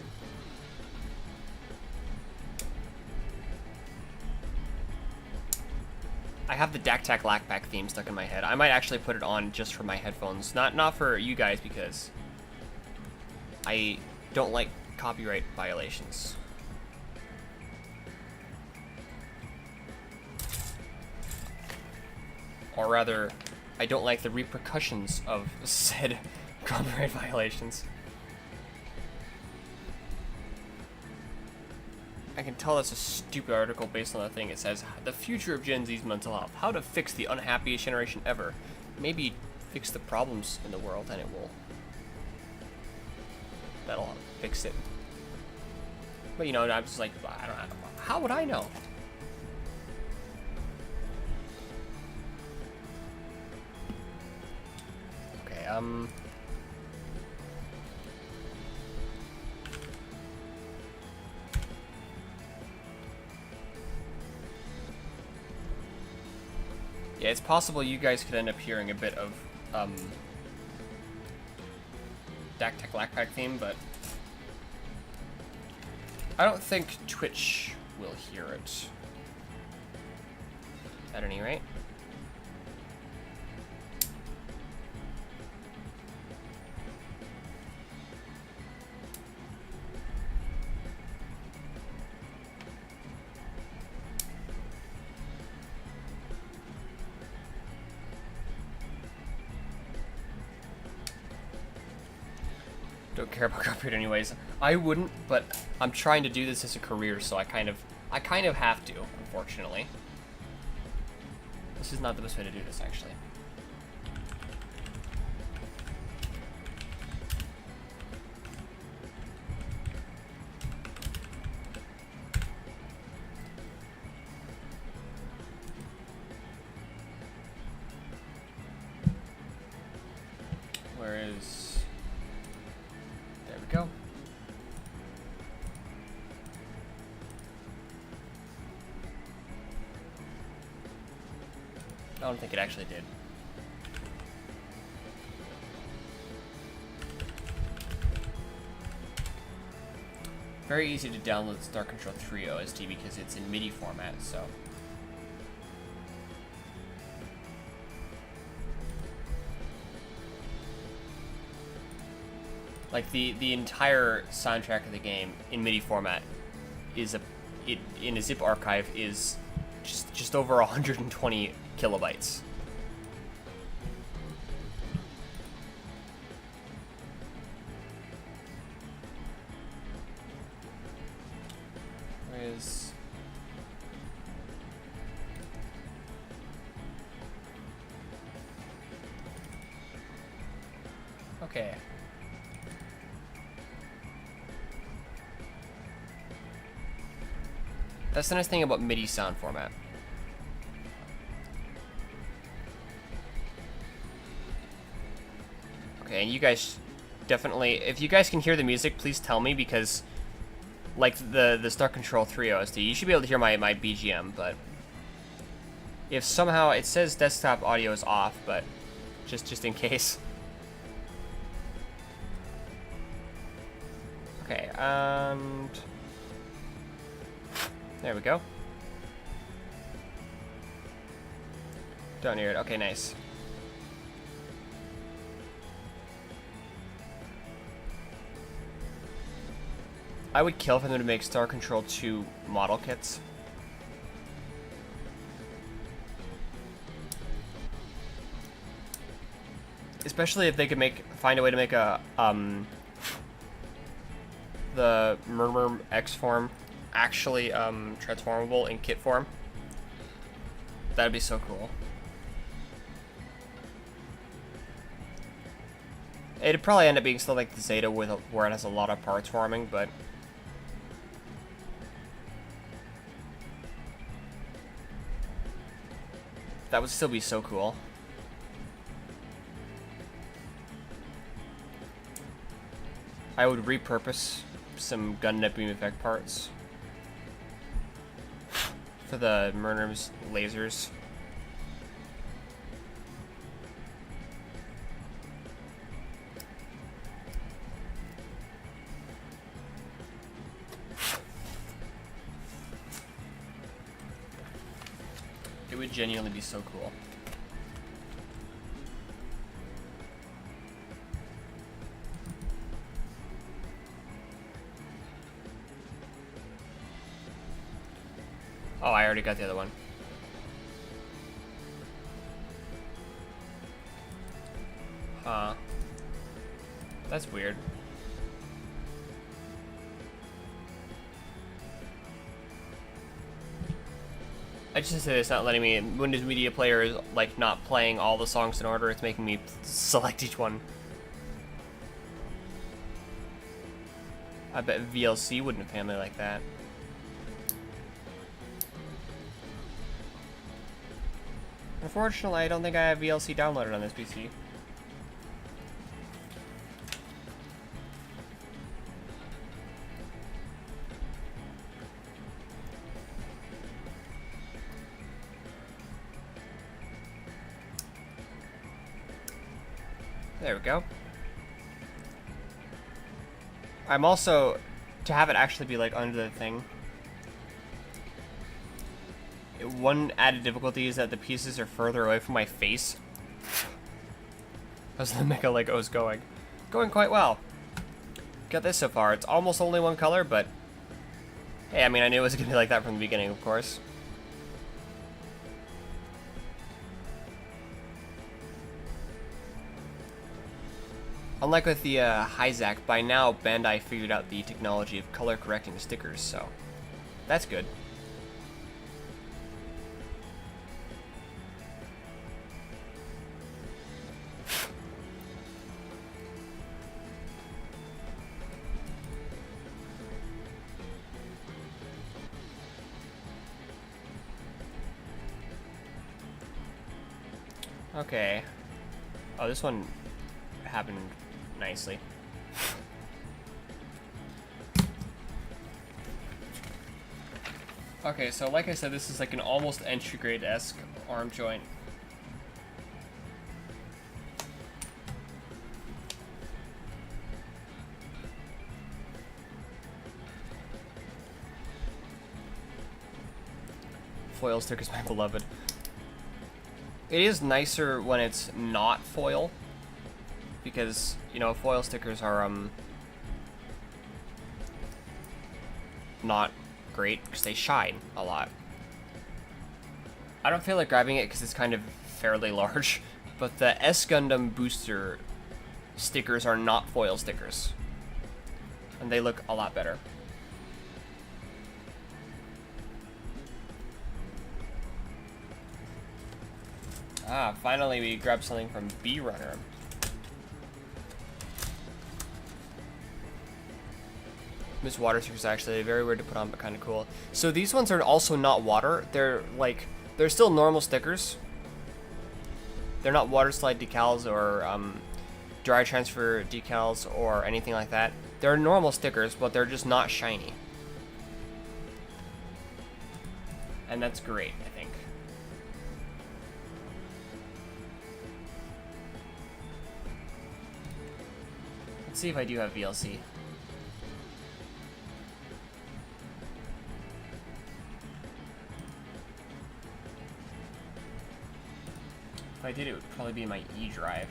I have the Dak Tak Lack Pack theme stuck in my head. I might actually put it on just for my headphones. Not for you guys because I don't like copyright violations. Or rather, I don't like the repercussions of said copyright violations. I can tell that's a stupid article based on the thing. It says, the future of Gen Z's mental health. How to fix the unhappiest generation ever. Maybe fix the problems in the world and it will. That'll fix it. But you know, I'm just like, I don't know. How would I know? Okay, Yeah, it's possible you guys could end up hearing a bit of Dak Tech Lack Pack theme, but I don't think Twitch will hear it. At any rate. Don't care about copyright anyways. I wouldn't, but I'm trying to do this as a career, so I kind of have to, unfortunately. This is not the best way to do this, actually. Where is... There we go. I don't think it actually did. Very easy to download the Star Control 3 OSD because it's in MIDI format, so. Like the entire soundtrack of the game in MIDI format is in a zip archive is just over 120 kilobytes. Where is... Okay. That's the nice thing about MIDI sound format. Okay, and you guys definitely, if you guys can hear the music, please tell me, because like the Star Control 3 OSD, you should be able to hear my BGM, but if somehow it says desktop audio is off, but just in case. Okay, and there we go. Don't hear it. Okay, nice. I would kill for them to make Star Control 2 model kits. Especially if they could find a way to make a the Murmur X form actually transformable in kit form. That'd be so cool. It'd probably end up being still like the Zeta where it has a lot of parts forming, but that would still be so cool. I would repurpose some gun net beam effect parts for the Murnum's lasers. It would genuinely be so cool. Oh, I already got the other one. Huh. That's weird. I just say it's not letting me. Windows Media Player is like not playing all the songs in order. It's making me select each one. I bet VLC wouldn't have family like that. Unfortunately, I don't think I have VLC downloaded on this PC. There we go. I'm also, to have it actually be like under the thing, one added difficulty is that the pieces are further away from my face. How's the Mecha Legos going? Going quite well. Got this so far. It's almost only one color, but hey, I mean, I knew it was going to be like that from the beginning, of course. Unlike with the Hyzak, by now Bandai figured out the technology of color correcting stickers, so that's good. Okay. Oh, this one happened nicely. Okay, so like I said, this is like an almost entry grade-esque arm joint. Foil stickers, my beloved. It is nicer when it's not foil, because, you know, foil stickers are, not great, because they shine a lot. I don't feel like grabbing it because it's kind of fairly large, but the S Gundam booster stickers are not foil stickers, and they look a lot better. Ah, finally we grabbed something from B Runner. This water stickers actually very weird to put on, but kind of cool. So these ones are also not water. They're like, they're still normal stickers. They're not water slide decals or dry transfer decals or anything like that. They're normal stickers, but they're just not shiny. And that's great, I think. Let's see if I do have VLC. If I did, it would probably be my E drive.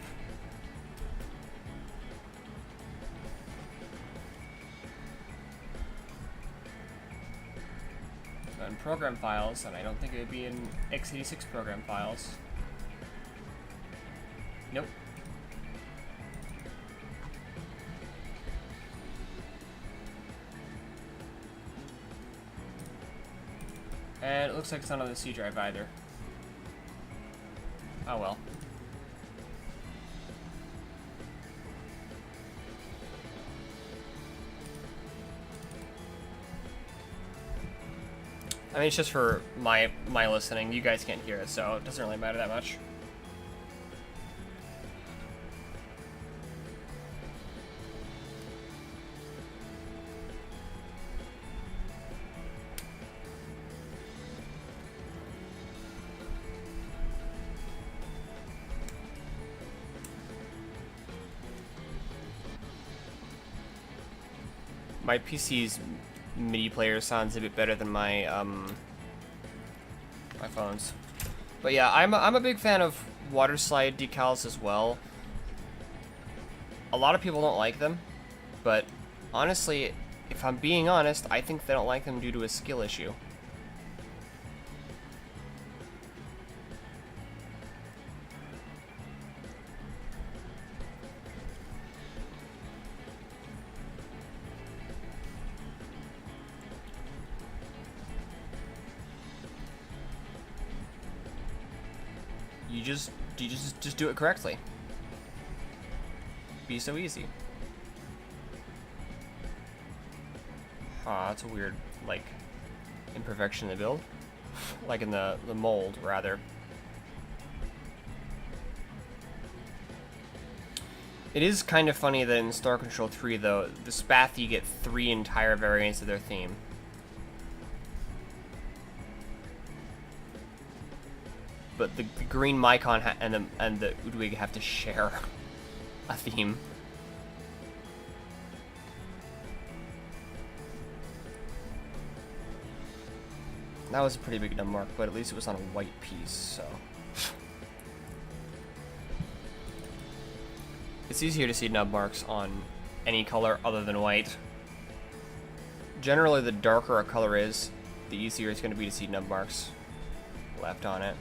So in program files, and I don't think it would be in x86 program files. Nope. And it looks like it's not on the C drive either. Oh well. I mean, it's just for my listening. You guys can't hear it, so it doesn't really matter that much. My PC's MIDI player sounds a bit better than my my phone's. But yeah, I'm a big fan of water slide decals as well. A lot of people don't like them, but honestly, if I'm being honest, I think they don't like them due to a skill issue. You just do it correctly. Be so easy. That's a weird, like, imperfection in the build. Like in the mold, rather. It is kind of funny that in Star Control 3, though, the Spath, you get 3 entire variants of their theme. But the green Micon and the Udwig have to share. a theme. That was a pretty big nub mark, but at least it was on a white piece, so. It's easier to see nub marks on any color other than white. Generally, the darker a color is, the easier it's going to be to see nub marks left on it.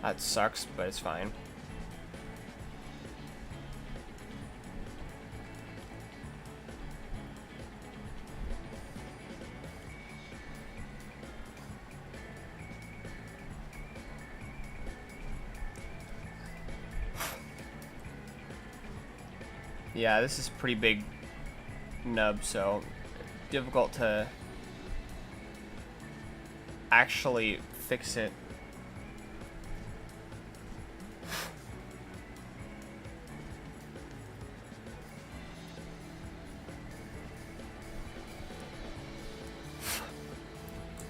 That sucks, but it's fine. Yeah, this is pretty big nub, so difficult to actually fix it.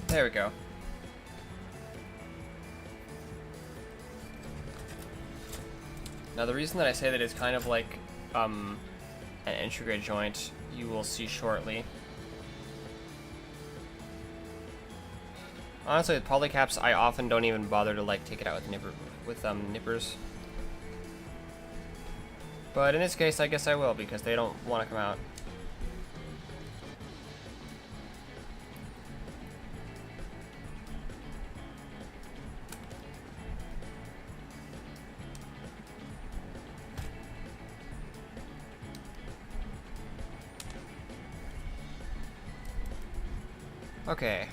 There we go. Now the reason that I say that it's kind of like an entry grade joint, you will see shortly. Honestly, with polycaps, I often don't even bother to like take it out with nippers. But in this case, I guess I will, because they don't want to come out. Okay.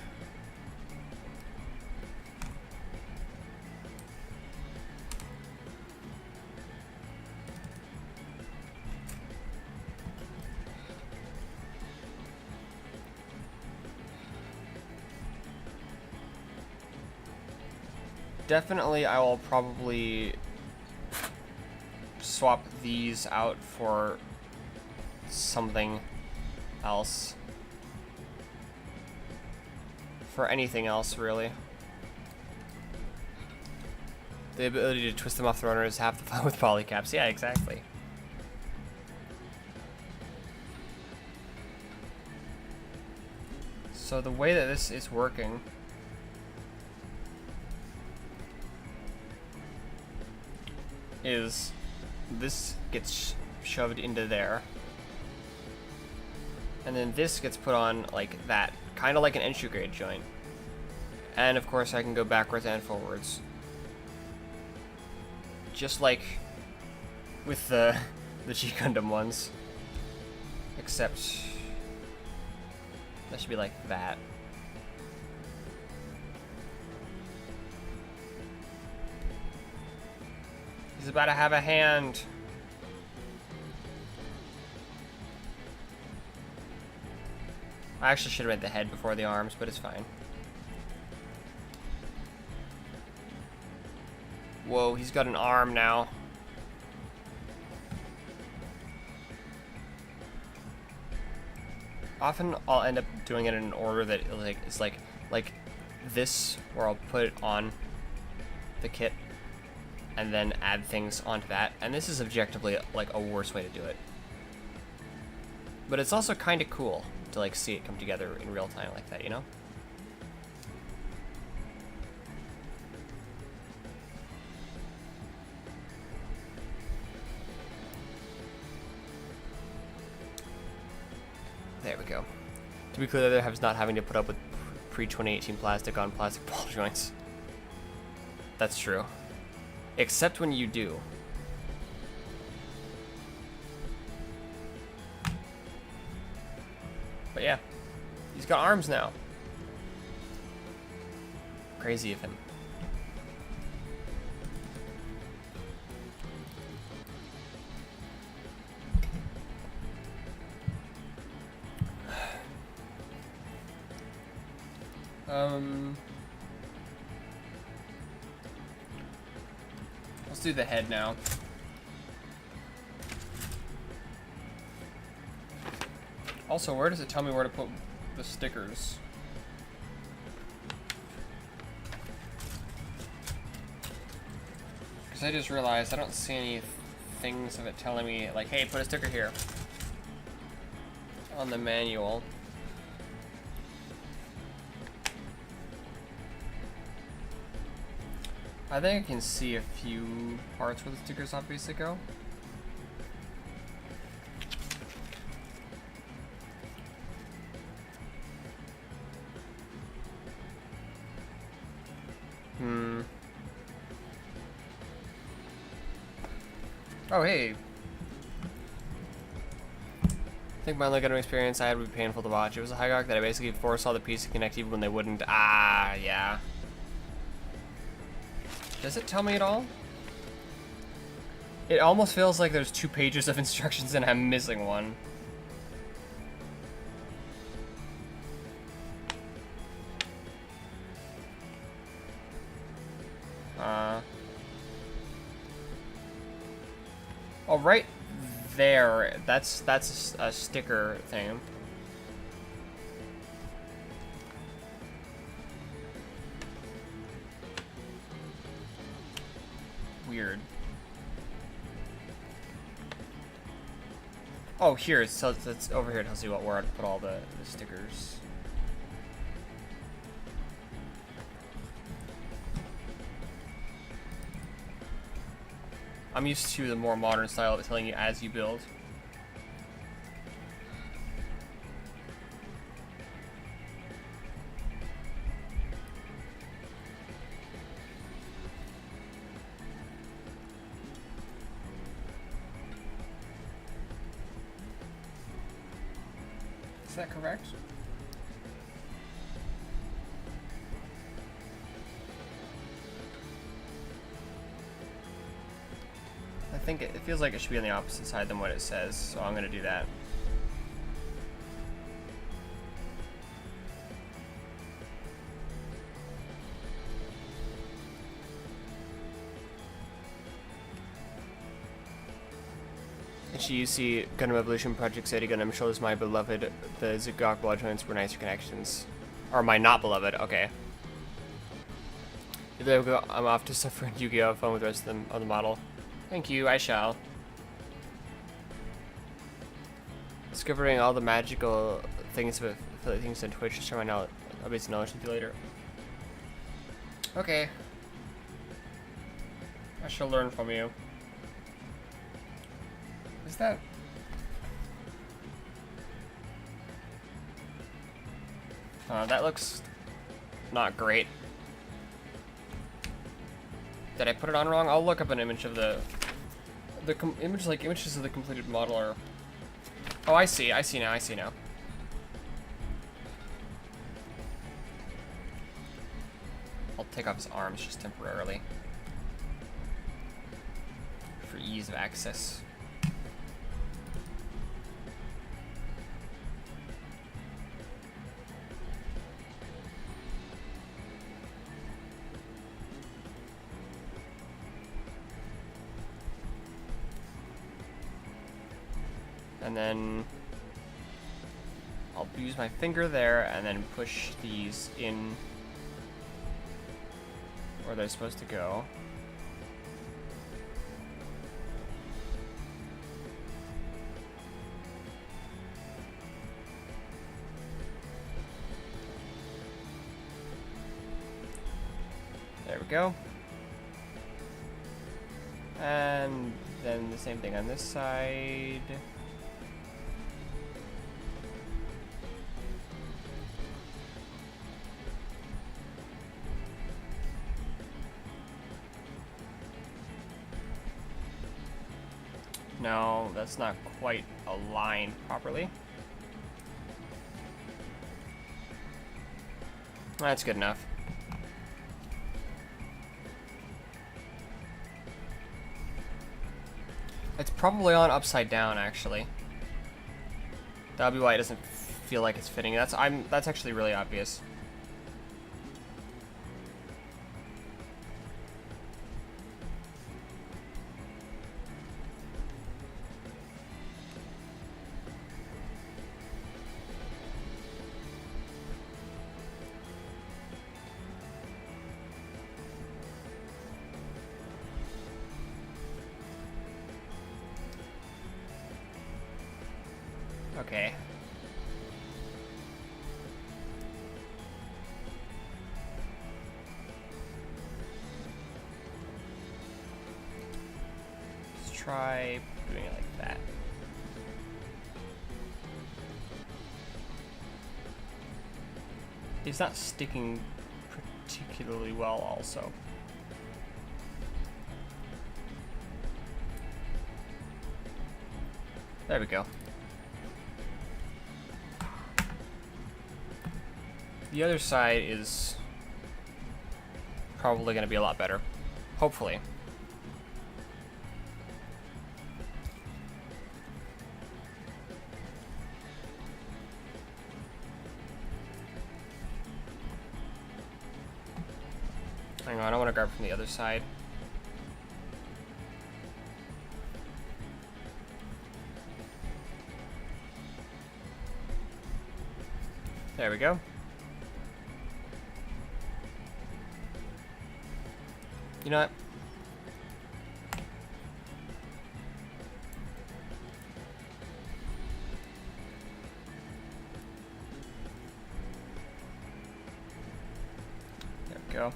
Definitely, I will probably swap these out for something else. For anything else, really. The ability to twist them off the runner is half the fun with polycaps. Yeah, exactly. So the way that this is working is this gets shoved into there, and then this gets put on like that, kind of like an entry grade joint. And of course I can go backwards and forwards, just like with the G Gundam ones, except that should be like that. He's about to have a hand. I actually should have made the head before the arms, but it's fine. Whoa, he's got an arm now. Often I'll end up doing it in an order that is like this, where I'll put it on the kit and then add things onto that. And this is objectively like a worse way to do it. But it's also kind of cool to like see it come together in real time like that, you know? There we go. To be clear, the other half is not having to put up with pre-2018 plastic on plastic ball joints. That's true. Except when you do. But yeah, he's got arms now. Crazy of him. Let's do the head now. Also, where does it tell me where to put the stickers? I just realized I don't see any things of it telling me, like, hey, put a sticker here on the manual. I think I can see a few parts where the stickers obviously go. Oh, hey. I think my only good experience I had would be painful to watch. It was a hierarch that I basically foresaw the piece to connect even when they wouldn't. Ah, yeah. Does it tell me at all? It almost feels like there's 2 pages of instructions and I'm missing one. Oh, right there. That's a sticker thing. Weird. Oh, here. So it's over here. It tells you where to put all the stickers. I'm used to the more modern style of it telling you as you build. Is that correct? I think it feels like it should be on the opposite side than what it says, so I'm gonna do that. HUC Gundam Evolution Project Sadie Gundam shows my beloved the Zigok blood joints were nicer connections. Or my not beloved, okay. There we go. I'm off to suffer in Yu-Gi-Oh! Fun with the rest of them on the model. Thank you, I shall. Discovering all the magical things with things on Twitch. Share my knowledge. I'll be knowledge with you later. Okay. I shall learn from you. Is that? That looks not great. Did I put it on wrong? I'll look up an image of the images of the completed model are. Oh, I see now. I'll take off his arms just temporarily for ease of access. And then I'll use my finger there and then push these in where they're supposed to go. There we go. And then the same thing on this side. No, that's not quite aligned properly. That's good enough. It's probably on upside down, actually. That'll be why it doesn't feel like it's fitting. That's actually really obvious. Okay. Let's try doing it like that. It's not sticking particularly well also. There we go. The other side is probably going to be a lot better. Hopefully. Hang on, I want to grab from the other side. There we go. You know what? There we go.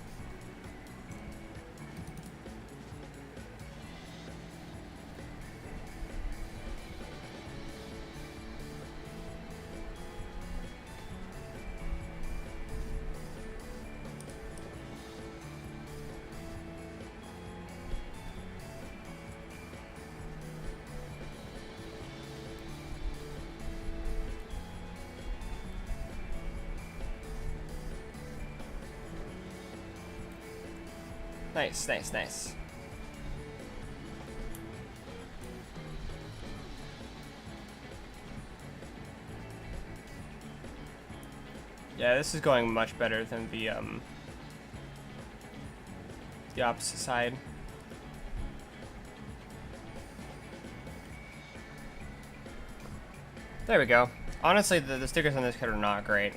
Nice, nice, nice. Yeah, this is going much better than the opposite side. There we go. Honestly, the stickers on this kit are not great.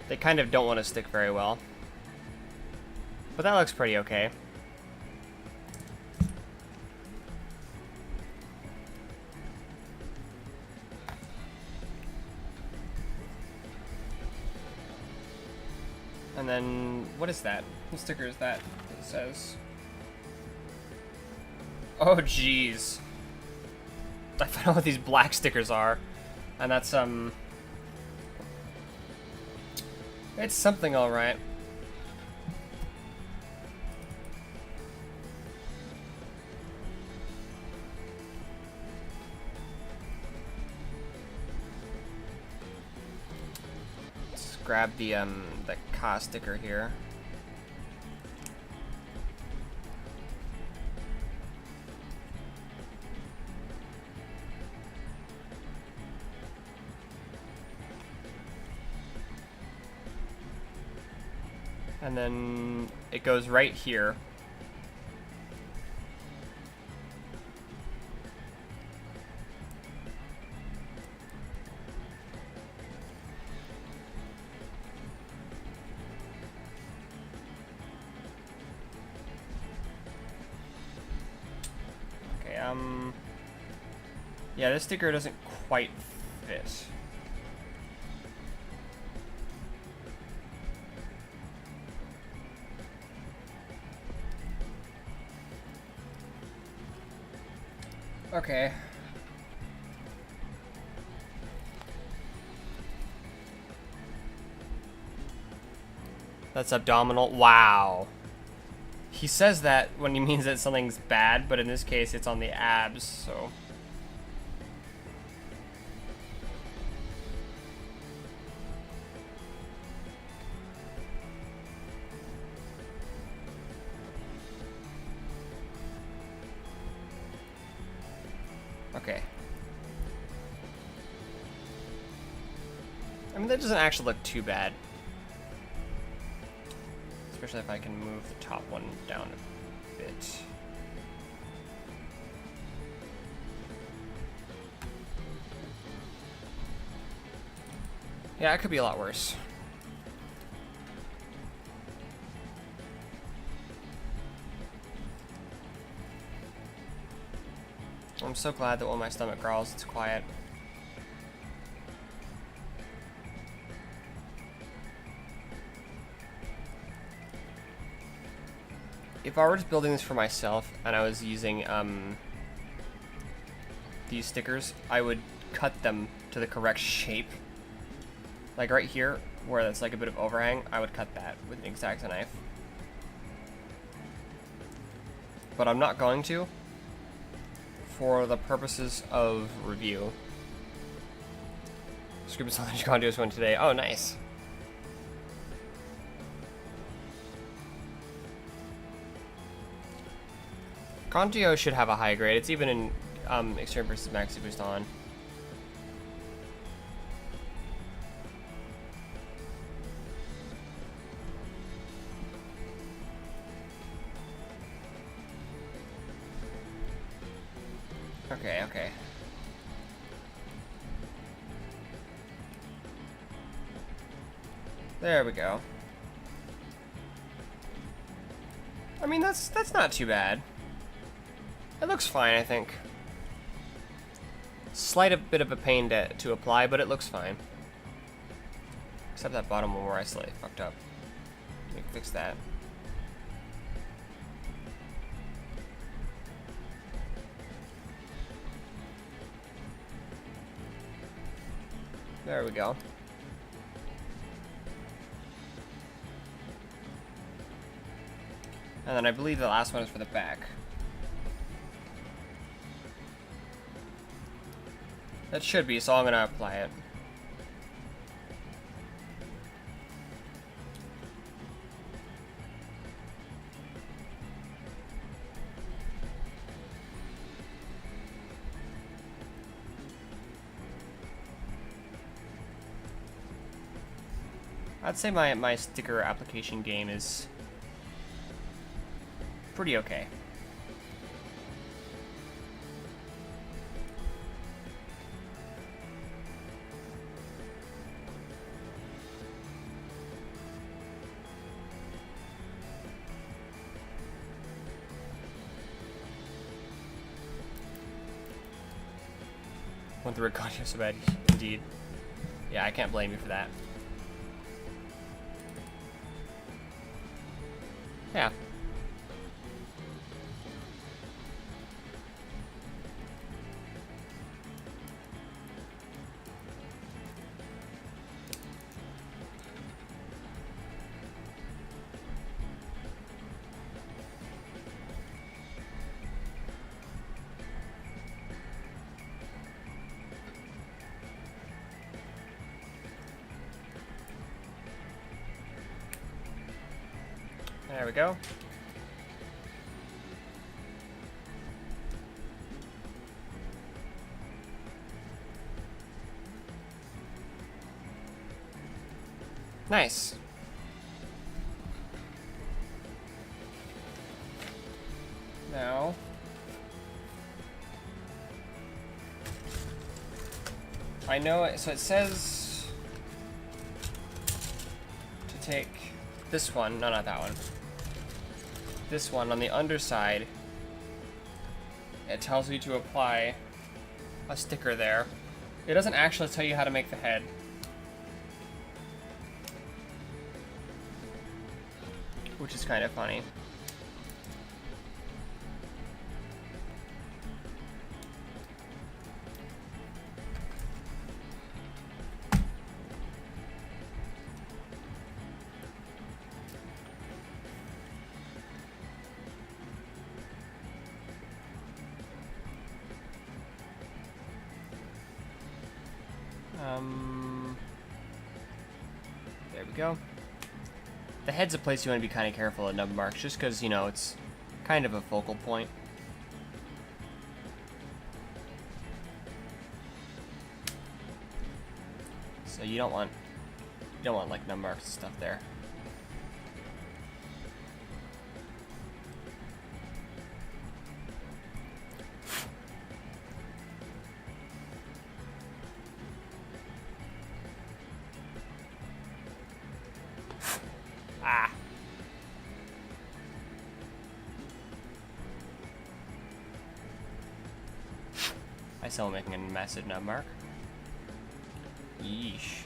They kind of don't want to stick very well. But that looks pretty okay. And then, what is that? What sticker is that? It says... Oh, jeez. I found out what these black stickers are. And that's, it's something alright. Let's grab the Ka sticker here. And then it goes right here. Okay, yeah, this sticker doesn't quite fit. Okay. That's abdominal. Wow. He says that when he means that something's bad, but in this case it's on the abs, so... Okay. I mean, that doesn't actually look too bad. Especially if I can move the top one down a bit. Yeah, it could be a lot worse. I'm so glad that when my stomach growls, it's quiet. If I were just building this for myself and I was using these stickers, I would cut them to the correct shape. Like right here, where that's like a bit of overhang, I would cut that with an X-Acto knife. But I'm not going to, for the purposes of review. Script something you can't do this one today. Oh, nice. Conjo should have a high grade. It's even in Extreme vs. Maxi Boost on. Okay, okay. There we go. I mean, that's not too bad. It looks fine, I think. Slight a bit of a pain to apply, but it looks fine. Except that bottom one where I slightly fucked up. Let me fix that. There we go. And then I believe the last one is for the back. That should be, so I'm gonna apply it. I'd say my sticker application game is pretty okay. Want the red content so bad, indeed. Yeah, I can't blame you for that. Yeah. There we go. Nice. Now, I know it, so it says to take this one, no, not that one. This one on the underside, it tells you to apply a sticker there. It doesn't actually tell you how to make the head. Which is kind of funny. There we go. The head's a place you want to be kind of careful at number marks, just because, you know, it's kind of a focal point. So you don't want like number marks and stuff there. Ah. still making a massive nub mark. Yeesh.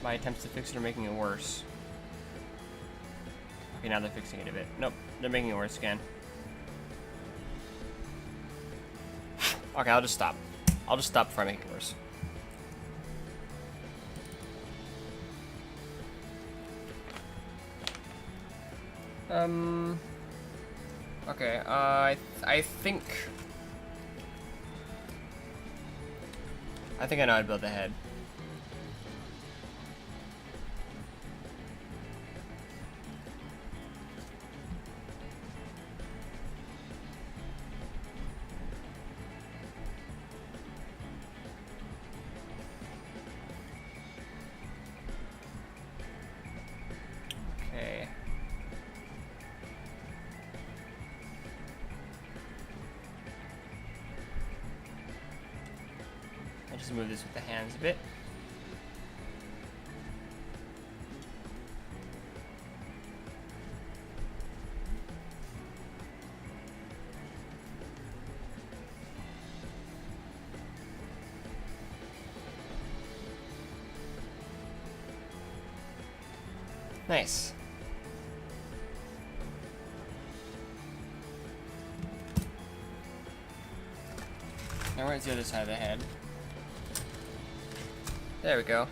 My attempts to fix it are making it worse. Okay, now they're fixing it a bit. Nope, they're making it worse again. Okay, I'll just stop. I'll just stop before I make it worse. Okay, I think I know how to build the head. Okay. I just move this with the hands a bit. Nice. Now where's the other side of the head? There we go.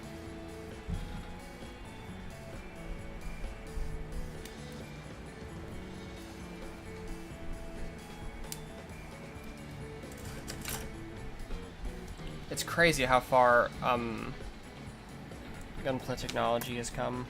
It's crazy how far Gunpla technology has come.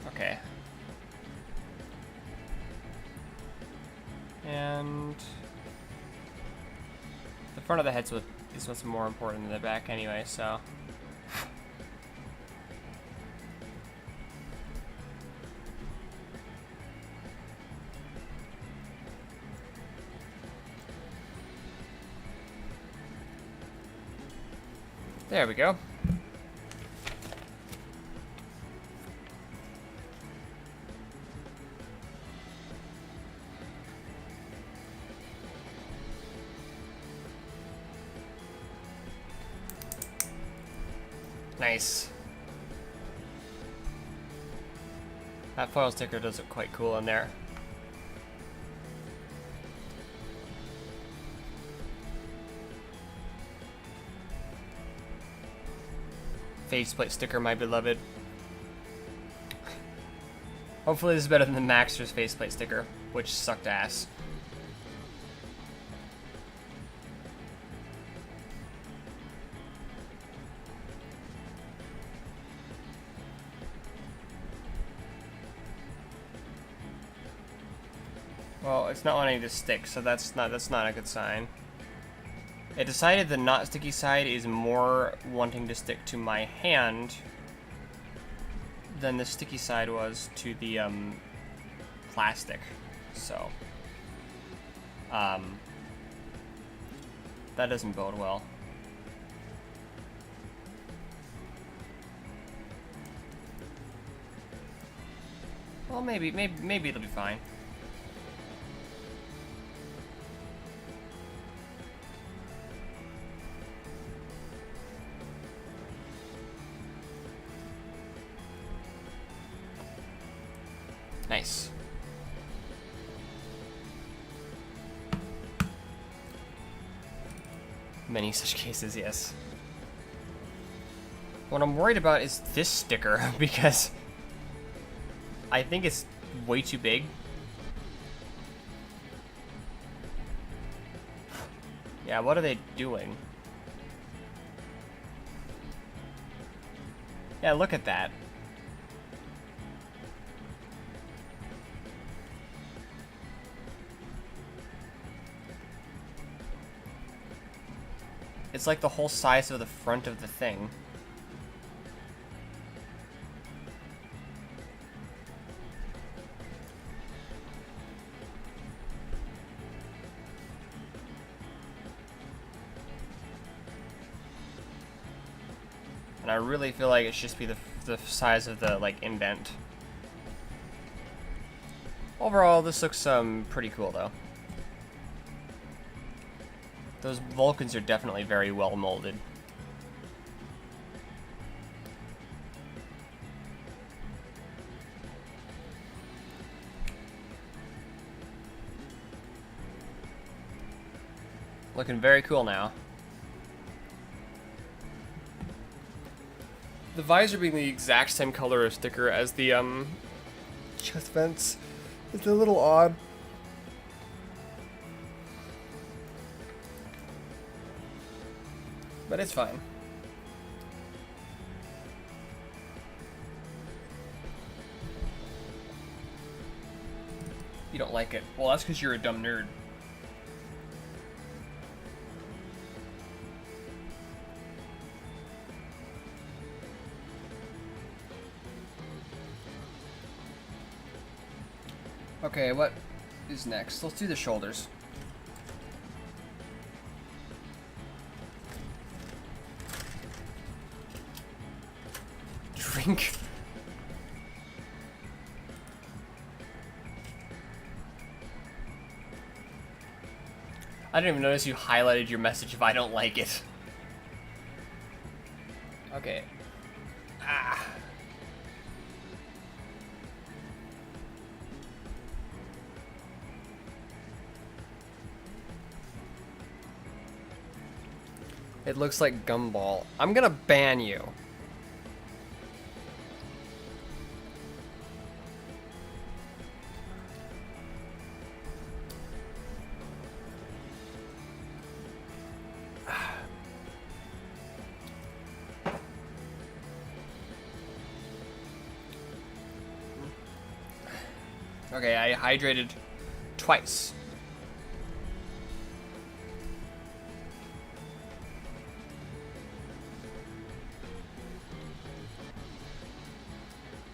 Okay. And the front of the head's is what's more important than the back anyway, so. There we go. Nice. That foil sticker does look quite cool in there. Faceplate sticker, my beloved. Hopefully this is better than the Maxter's faceplate sticker, which sucked ass. Well, it's not wanting to stick, so that's not a good sign. It decided the not sticky side is more wanting to stick to my hand than the sticky side was to the plastic. So that doesn't bode well. Well, maybe it'll be fine. Nice. Many such cases, yes. What I'm worried about is this sticker, because I think it's way too big. Yeah, what are they doing? Yeah, look at that. It's like the whole size of the front of the thing. And I really feel like it should just be the size of the, like, indent. Overall, this looks pretty cool, though. Those Vulcans are definitely very well molded. Looking very cool now. The visor being the exact same color of sticker as the chest vents is a little odd. But it's fine. You don't like it. Well, that's because you're a dumb nerd. Okay, what is next? Let's do the shoulders. Drink. I didn't even notice you highlighted your message if I don't like it. Okay. Ah. It looks like Gumball. I'm gonna ban you. Okay, I hydrated twice.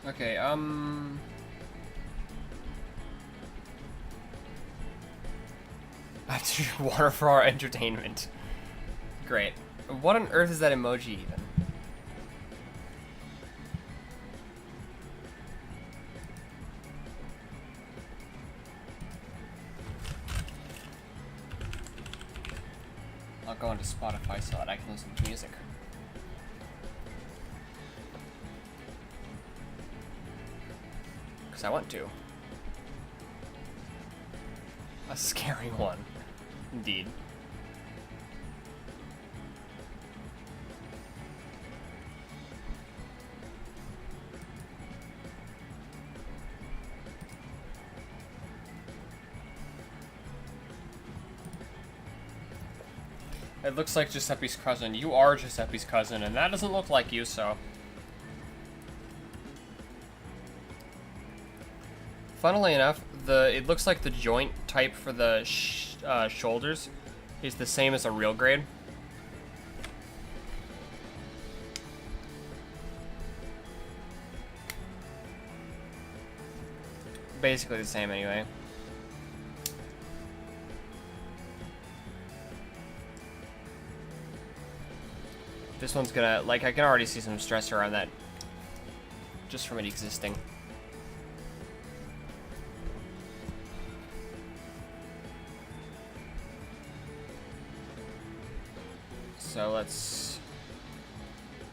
Okay, I have to drink water for our entertainment. Great. What on earth is that emoji even? I'll go into Spotify so that I can listen to music. Because I want to. A scary one. Indeed. It looks like Giuseppe's cousin. You are Giuseppe's cousin, and that doesn't look like you, so... Funnily enough, it looks like the joint type for the shoulders is the same as a real grade. Basically the same anyway. This one's gonna, like, I can already see some stress around that just from it existing. So let's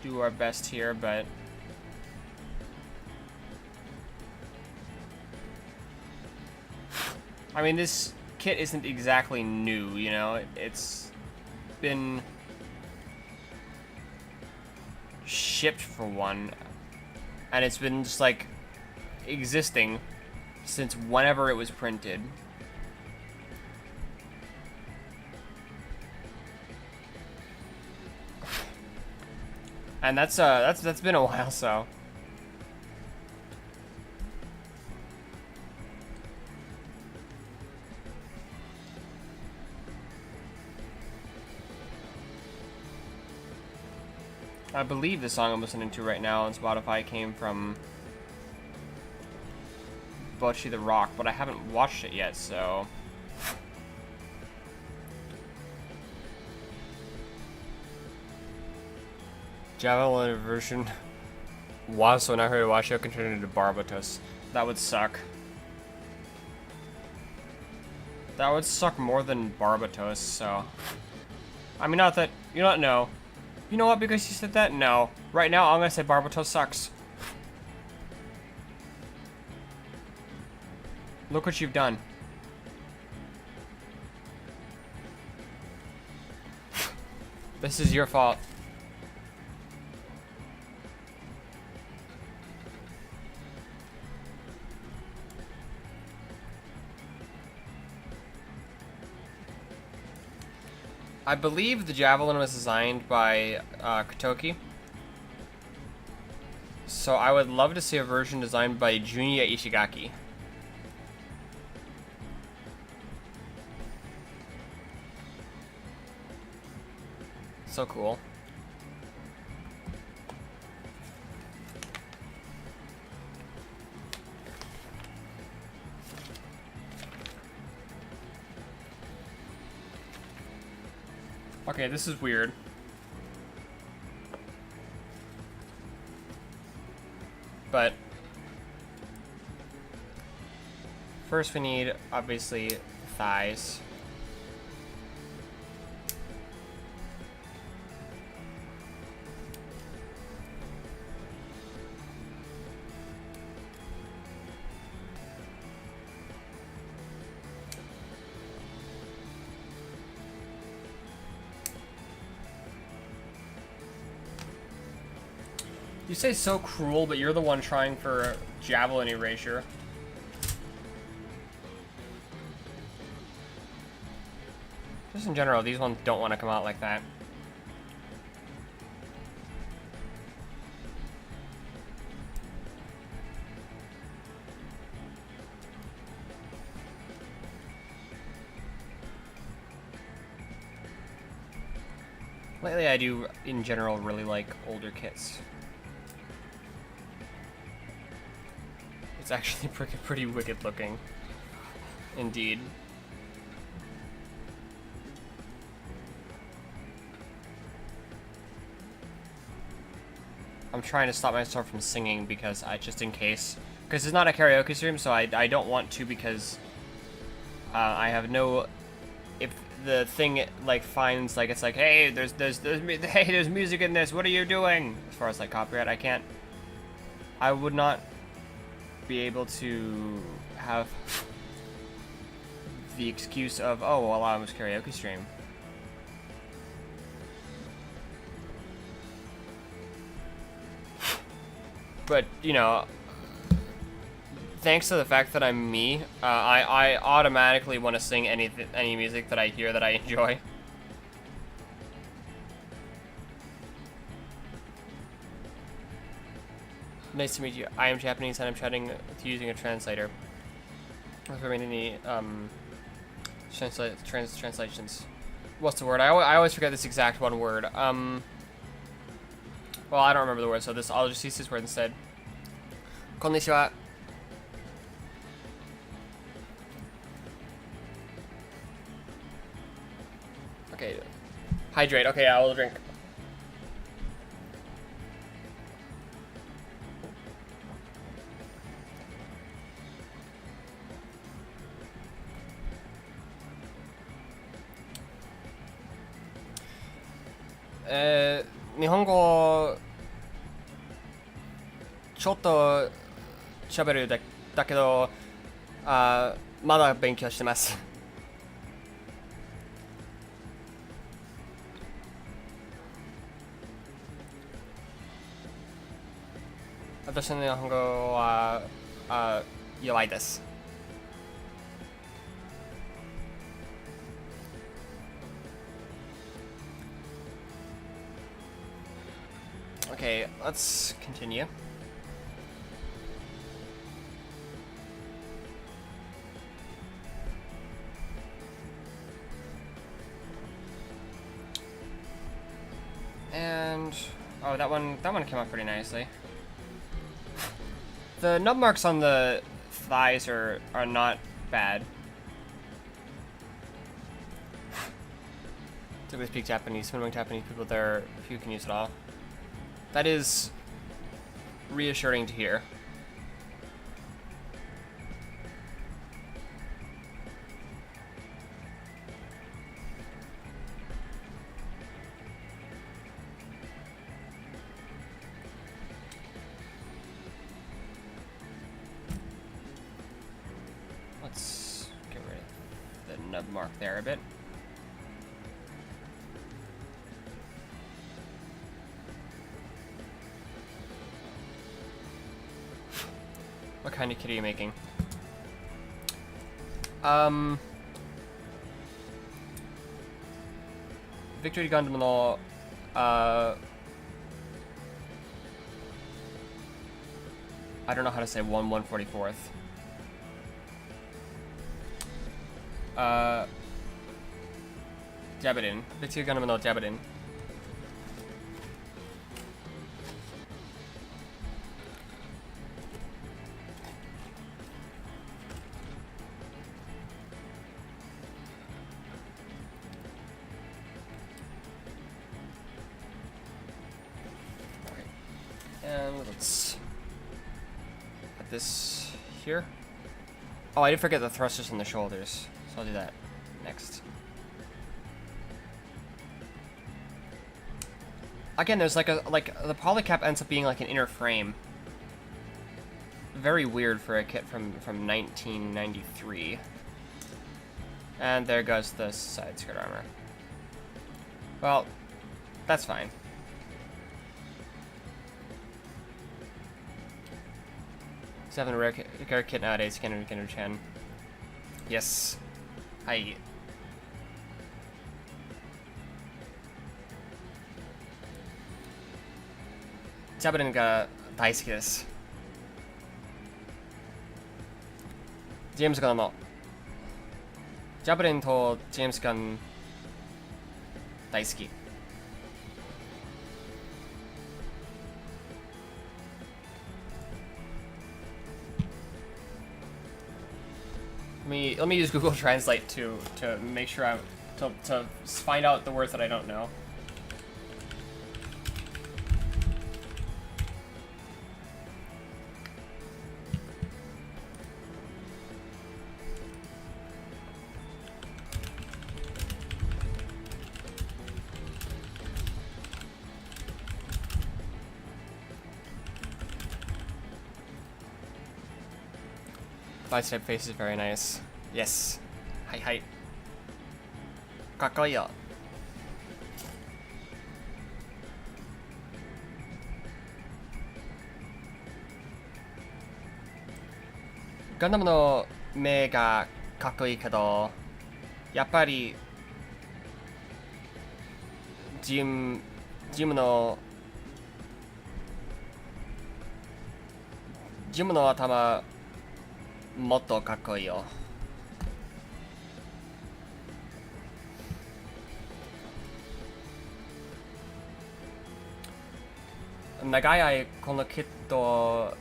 do our best here, but I mean, this kit isn't exactly new, you know? It's been shipped for one, and it's been just like existing since whenever it was printed. And that's been a while, so. I believe the song I'm listening to right now on Spotify came from Bocce the Rock, but I haven't watched it yet, so... Javelin version. Was when I heard Washo can turn into Barbatos. That would suck. That would suck more than Barbatos, so... I mean, not that... You know what? No. You know what? Because you said that? No. Right now, I'm gonna say Barbatos sucks. Look what you've done. This is your fault. I believe the Javelin was designed by Kotoki. So I would love to see a version designed by Junya Ishigaki. So cool. Okay, this is weird. But first we need, obviously, thighs. You say so cruel, but you're the one trying for Javelin erasure. Just in general, these ones don't want to come out like that. Lately, I do, in general, really like older kits. It's actually pretty wicked looking. Indeed. I'm trying to stop myself from singing because just in case. Because it's not a karaoke stream, so I don't want to because I have no... If the thing like finds like it's like, hey, there's music in this, what are you doing? As far as like copyright, I would not be able to have the excuse of, oh, well, I was karaoke stream. But, you know, thanks to the fact that I'm me, I automatically want to sing any music that I hear that I enjoy. Nice to meet you. I am Japanese and I'm chatting with using a translator. If there are any translations. What's the word? I always forget this exact one word. Well, I don't remember the word, so I'll just use this word instead. Konnichiwa. Okay. Hydrate. Okay, I will drink. Nihongo ちょっと喋るだけど、まだ勉強してます。私の日本語は弱いです。Okay, let's continue. And Oh, that one came out pretty nicely. The nub marks on the thighs are not bad. Typically speak Japanese. When among Japanese people, there are few can use it all. That is reassuring to hear. Let's get rid of the nub mark there a bit. What kind of kit are you making? Victory Gundam no, I don't know how to say 1/144th. Javelin. Victory Gundam no Javelin. And let's put this here. Oh, I did forget the thrusters on the shoulders, so I'll do that next. Again, there's like the polycap ends up being like an inner frame. Very weird for a kit from 1993. And there goes the side skirt armor. Well, that's fine. Having a rare kit nowadays, Kenner Chen. Yes. Hi. Javelin が大好きです。ジェームズガンのジャベリンとジェームズガン大好き。Let me use Google Translate to make sure I'm to find out the words that I don't know. Bicep face is very nice. Yes. Hi hi. かっこいいよ。ガンダムの目がかっこいいけど、やっぱりジムの頭もっとかっこいいよ。長い間このキットを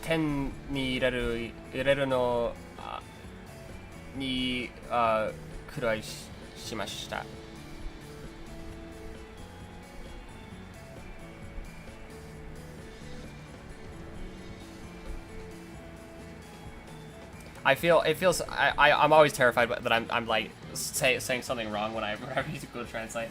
点に入れるのに苦労しました。I'm always terrified that I'm like saying something wrong when I use Google Translate.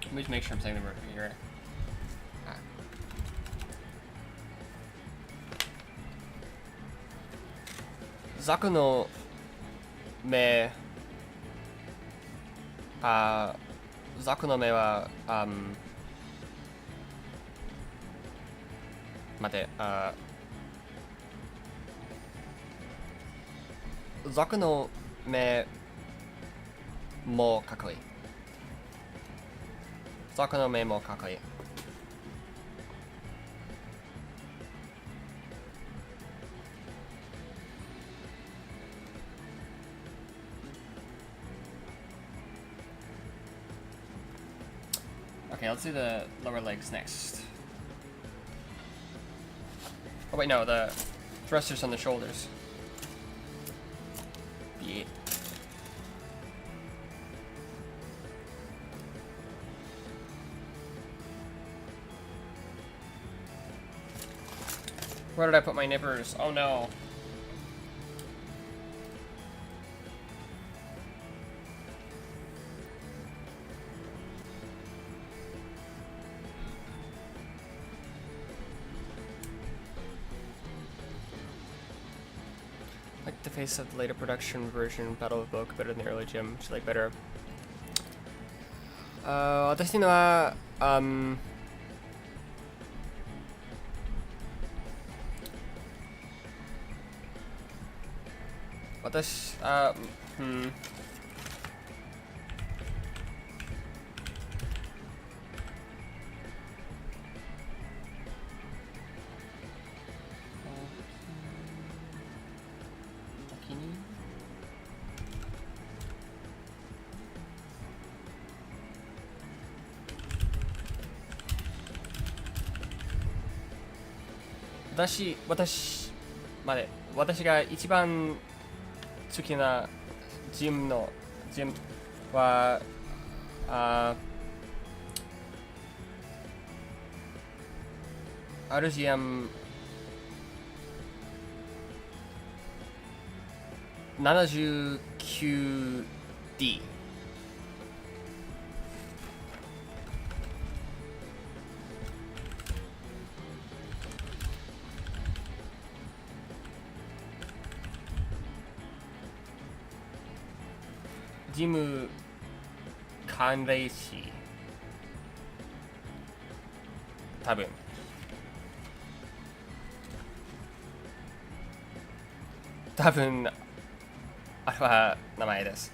Let me just make sure I'm saying the word here. Zaku no me wa mate Zaku no me mo kakoi. Soko no me mo kakai. Okay, let's do the lower legs next. Oh wait, no, the thrusters on the shoulders. B8. Where did I put my nippers? Oh no. Like the face of the later production version Battle of Book better than the early gym. Which like better. 私のは、私、私が一番好きなジムは、アルジアン 79D。ジム関連士多分あれは名前です。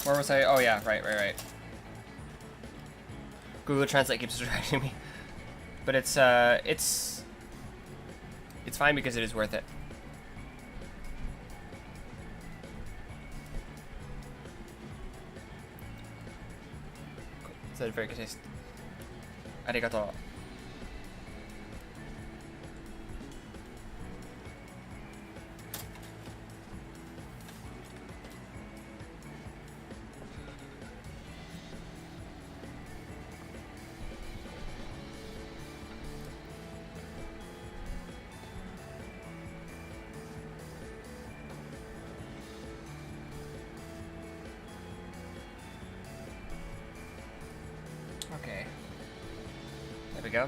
Where was I? Oh yeah, right. Google Translate keeps distracting me, but it's fine because it is worth it. It's a very good taste. Arigato. Okay. There we go.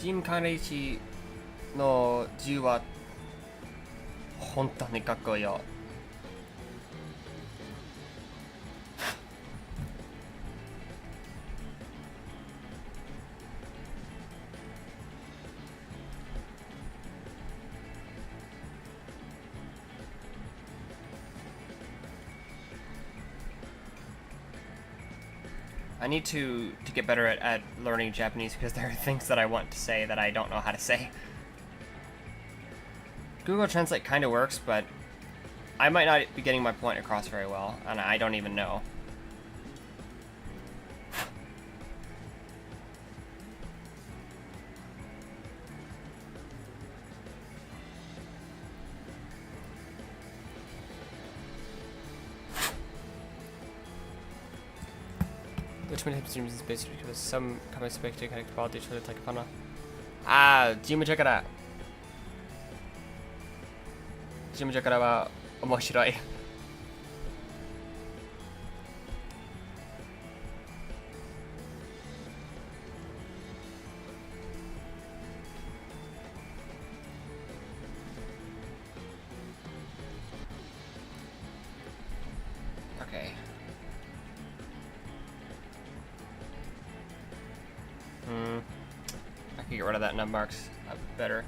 Jim Kaneichi の銃は本当にかっこいいよ。I need to get better at learning Japanese because there are things that I want to say that I don't know how to say. Google Translate kind of works, but I might not be getting my point across very well, and I don't even know. Which one of is basically because some comments make to connect ball to each other like a funnel. Ah, Jimu Jakara. Jimu Jakara wa omoshiroi. Okay. I can get rid of that nub marks better.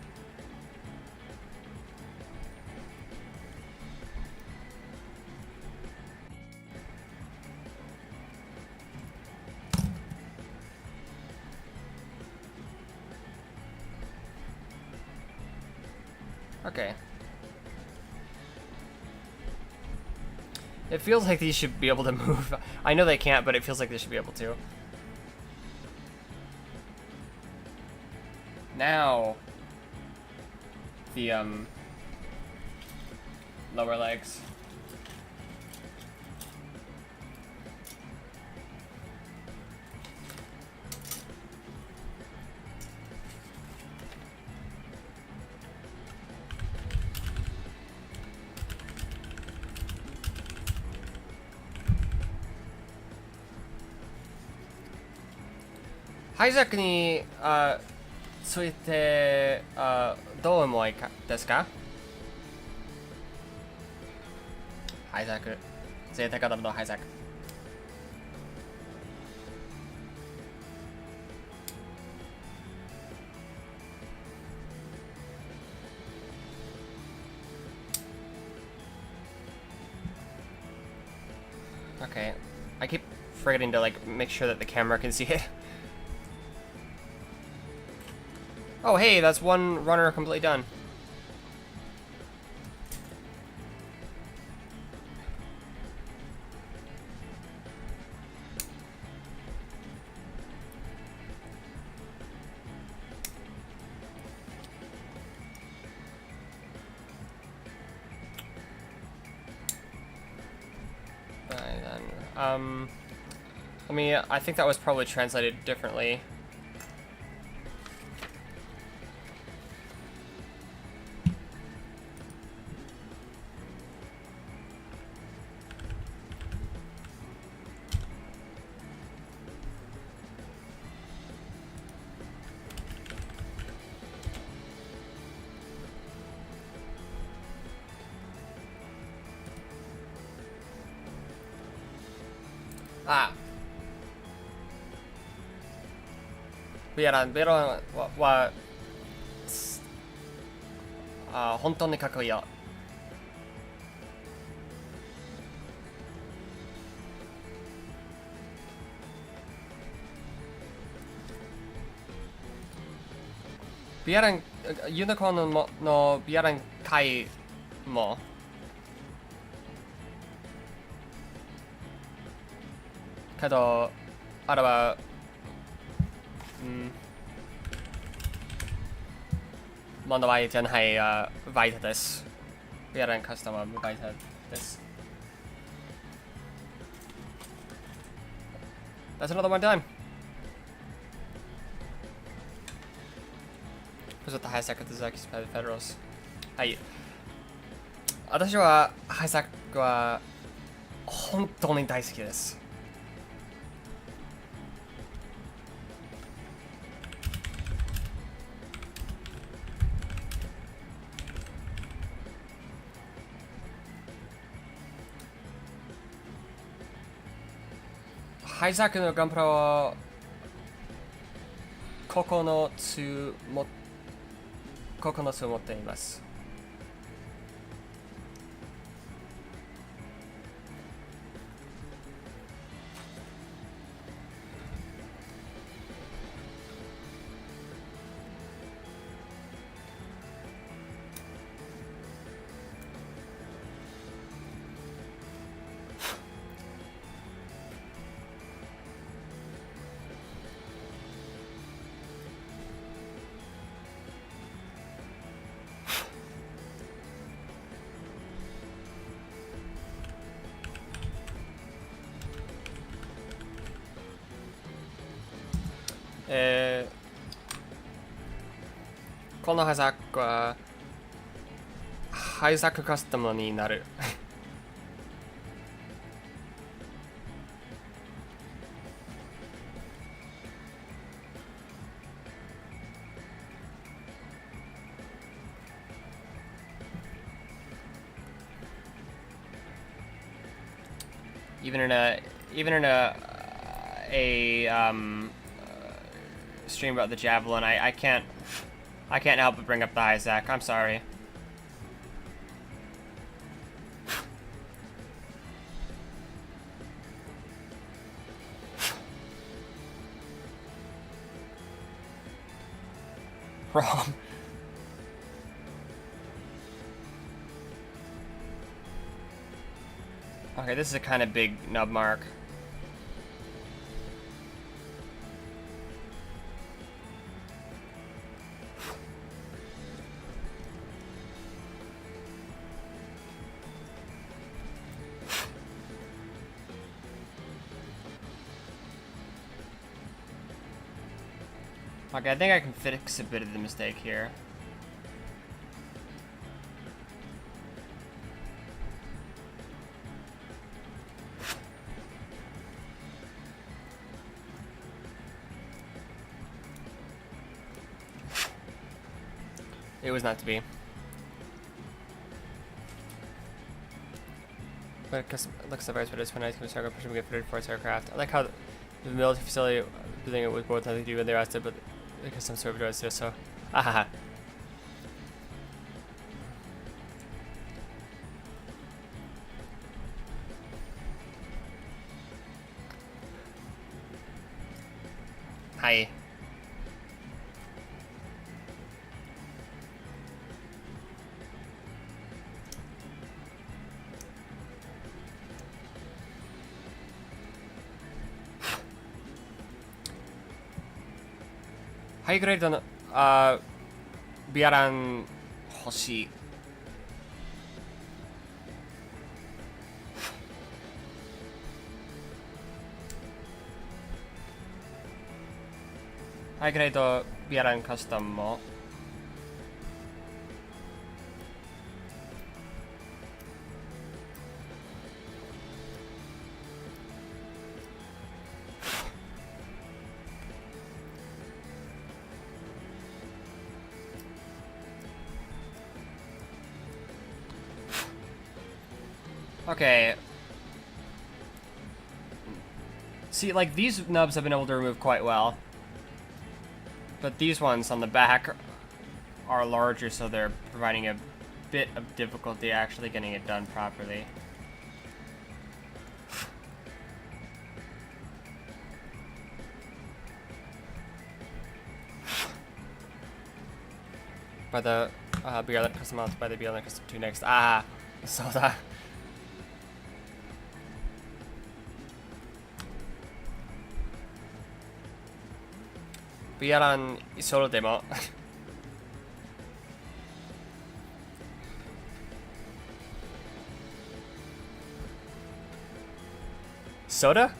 Okay. It feels like these should be able to move. I know they can't, but it feels like they should be able to. Now, the lower legs.ハイジャックについてどう思いですか？ハイジャック、贅沢なのハイジャック。Okay, I keep forgetting to like make sure that the camera can see it. Oh, hey, that's one runner completely done. I mean, I think that was probably translated differently. Ah. ベロンは本当にかっこいいよ。ビアランユニコーンのビアラン会もけどあれは問題真係weiterです。ビアランカスタマーweiterです。That's another one done. Was it the high sack of the Zakis by the Federals? はい。私はハイサックは本当に大好きです。ハイサックのガンプラは9つ持っています。このハイサックはハイサックカスタムになる。Even in a stream about the Javelin, I can't help but bring up the Isaac. I'm sorry. Wrong. Okay, this is a kind of big nub mark. Okay, I think I can fix a bit of the mistake here. It was not to be. But it looks like it's when I can start pushing get fitted for its aircraft. I like how the military facility building it with both nothing to do when they arrested, but because some sort of doors there, so ahaha. Hi.ハイグレードのビアラン欲しい。ハイグレードビアランカスタムもOkay. See, like, these nubs have been able to remove quite well. But these ones on the back are larger, so they're providing a bit of difficulty actually getting it done properly. By the BRLet custom mounts by the BRLet custom 2 next. Ah, so that. BRLan solo demo. Soda?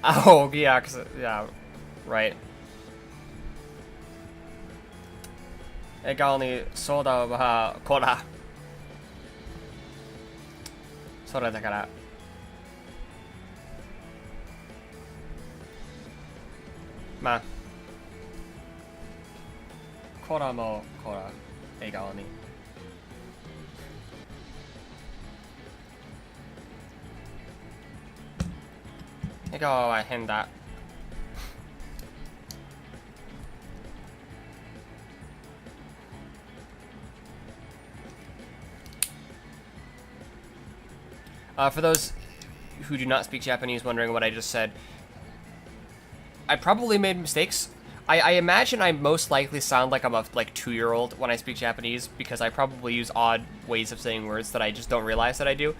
Oh, yeah, yeah, right. 笑顔にソーダはコーラ。それだから。まあ、コーラもコーラ、笑顔に。笑顔は変だ。For those who do not speak Japanese wondering what I just said, I probably made mistakes. I imagine I most likely sound like I'm a 2-year-old when I speak Japanese because I probably use odd ways of saying words that I just don't realize that I do.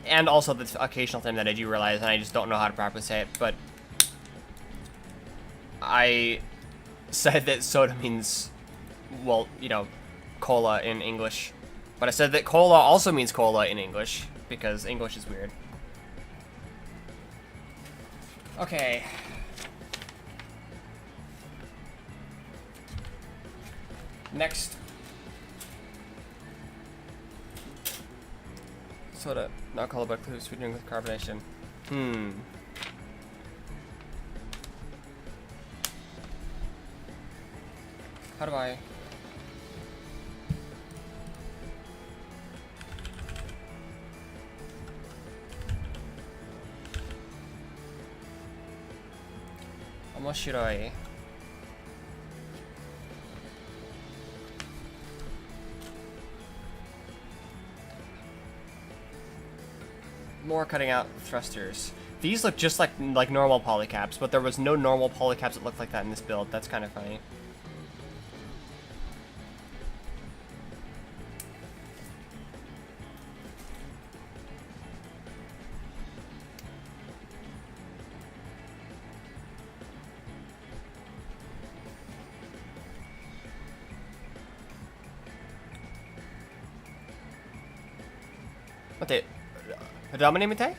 And also the occasional time that I do realize and I just don't know how to properly say it, but I said that soda means, well, you know, cola in English. But I said that cola also means cola in English, because English is weird. Okay. Next. Soda, not cola, but clue sweetening with carbonation. How do I... 面白い。More cutting out thrusters. These look just like normal polycaps, but there was no normal polycaps that looked like that in this build. That's kind of funny. Wait, Domine みたい?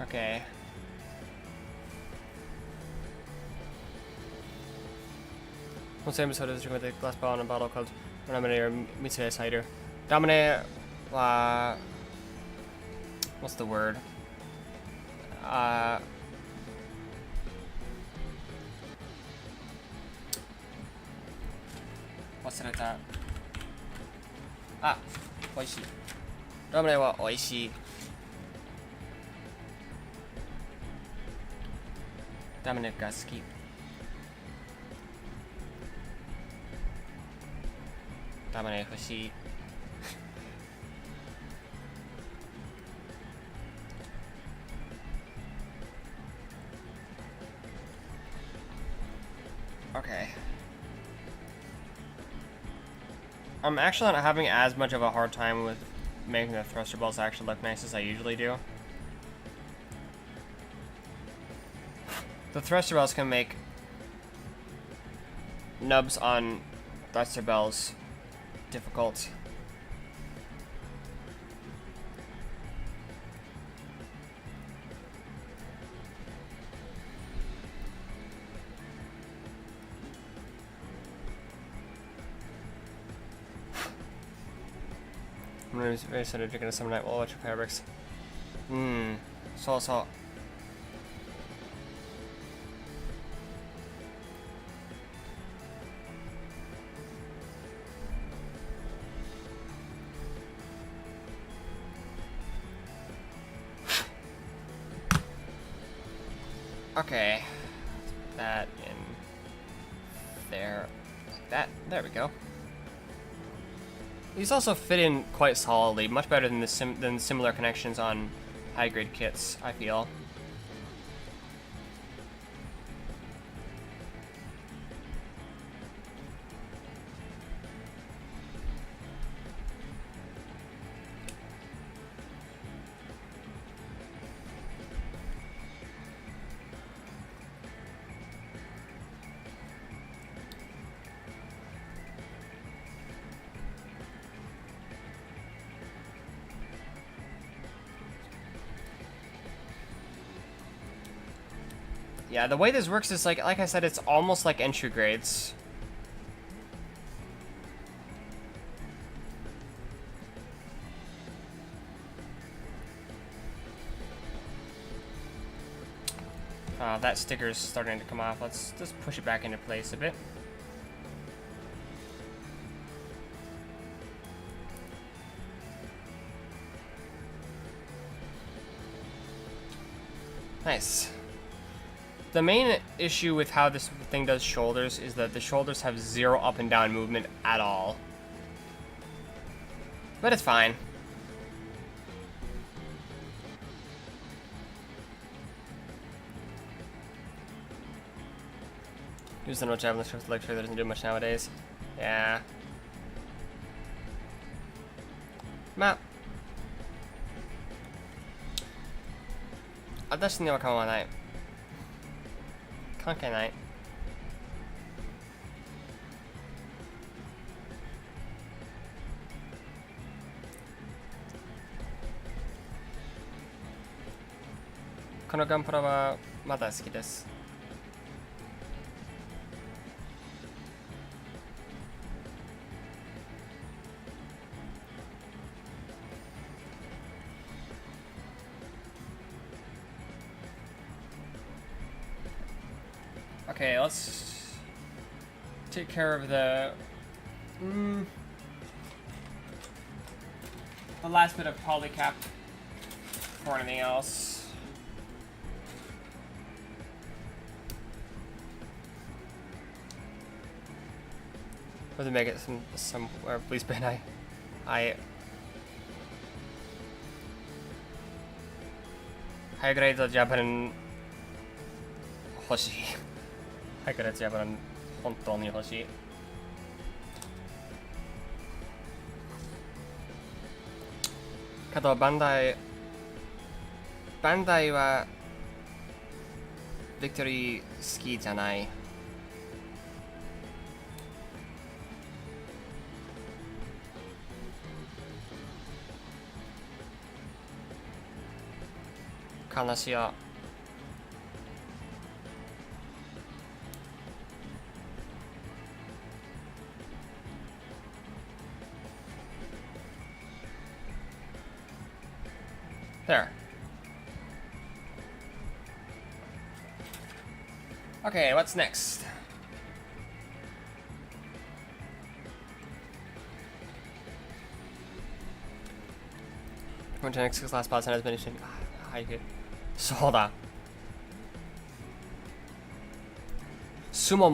Okay. One same episode is with the glass ball and a bottle called Domine or Mitsue cider. Domine, what's the word? What's it that? Ah, 美味しい。Domine は美味しい。ダムネが好き。ダムネ欲しい。Okay. I'm actually not having as much of a hard time with making the thruster balls actually look nice as I usually do. The thruster bells can make nubs on thruster bells difficult. I'm very excited to drink a summer night while watching fabrics. So. Okay, that in there, like that. There we go. These also fit in quite solidly, much better than the similar connections on high-grade kits, I feel. Yeah, the way this works is like I said, it's almost like entry grades. That sticker's starting to come off. Let's just push it back into place a bit. Nice. The main issue with how this thing does shoulders is that the shoulders have zero up and down movement at all. But it's fine. Use the no Javelin strokes the leg trigger that doesn't do much nowadays. Yeah. Map. 私には構わない。関係ない。このガンプラはまだ好きです。Okay, let's take care of the last bit of polycap before anything else. Let's make it somewhere, please, Ben. High grade Javelin 欲しい。ハイグレードJavelin本当に欲しい。けどバンダイはビクトリー好きじゃない。悲しいよ。There. Okay, what's next? Going to next class pass and has been interesting. Hi, good. そうだ。スモ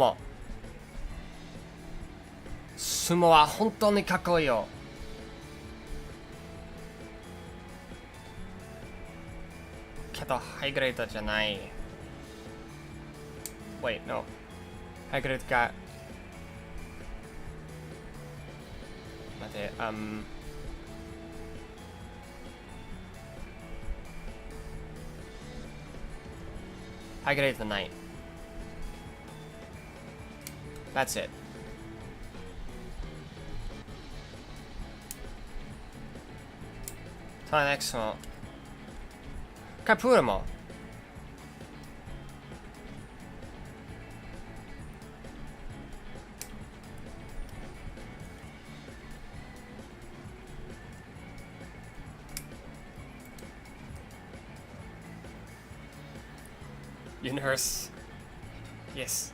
は本当にかっこいいよ。けどハイグレードじゃない。Wait, no. ハイグレードが待って、ハイグレードない。That's it. So next one. カプールも。Universe. Yes.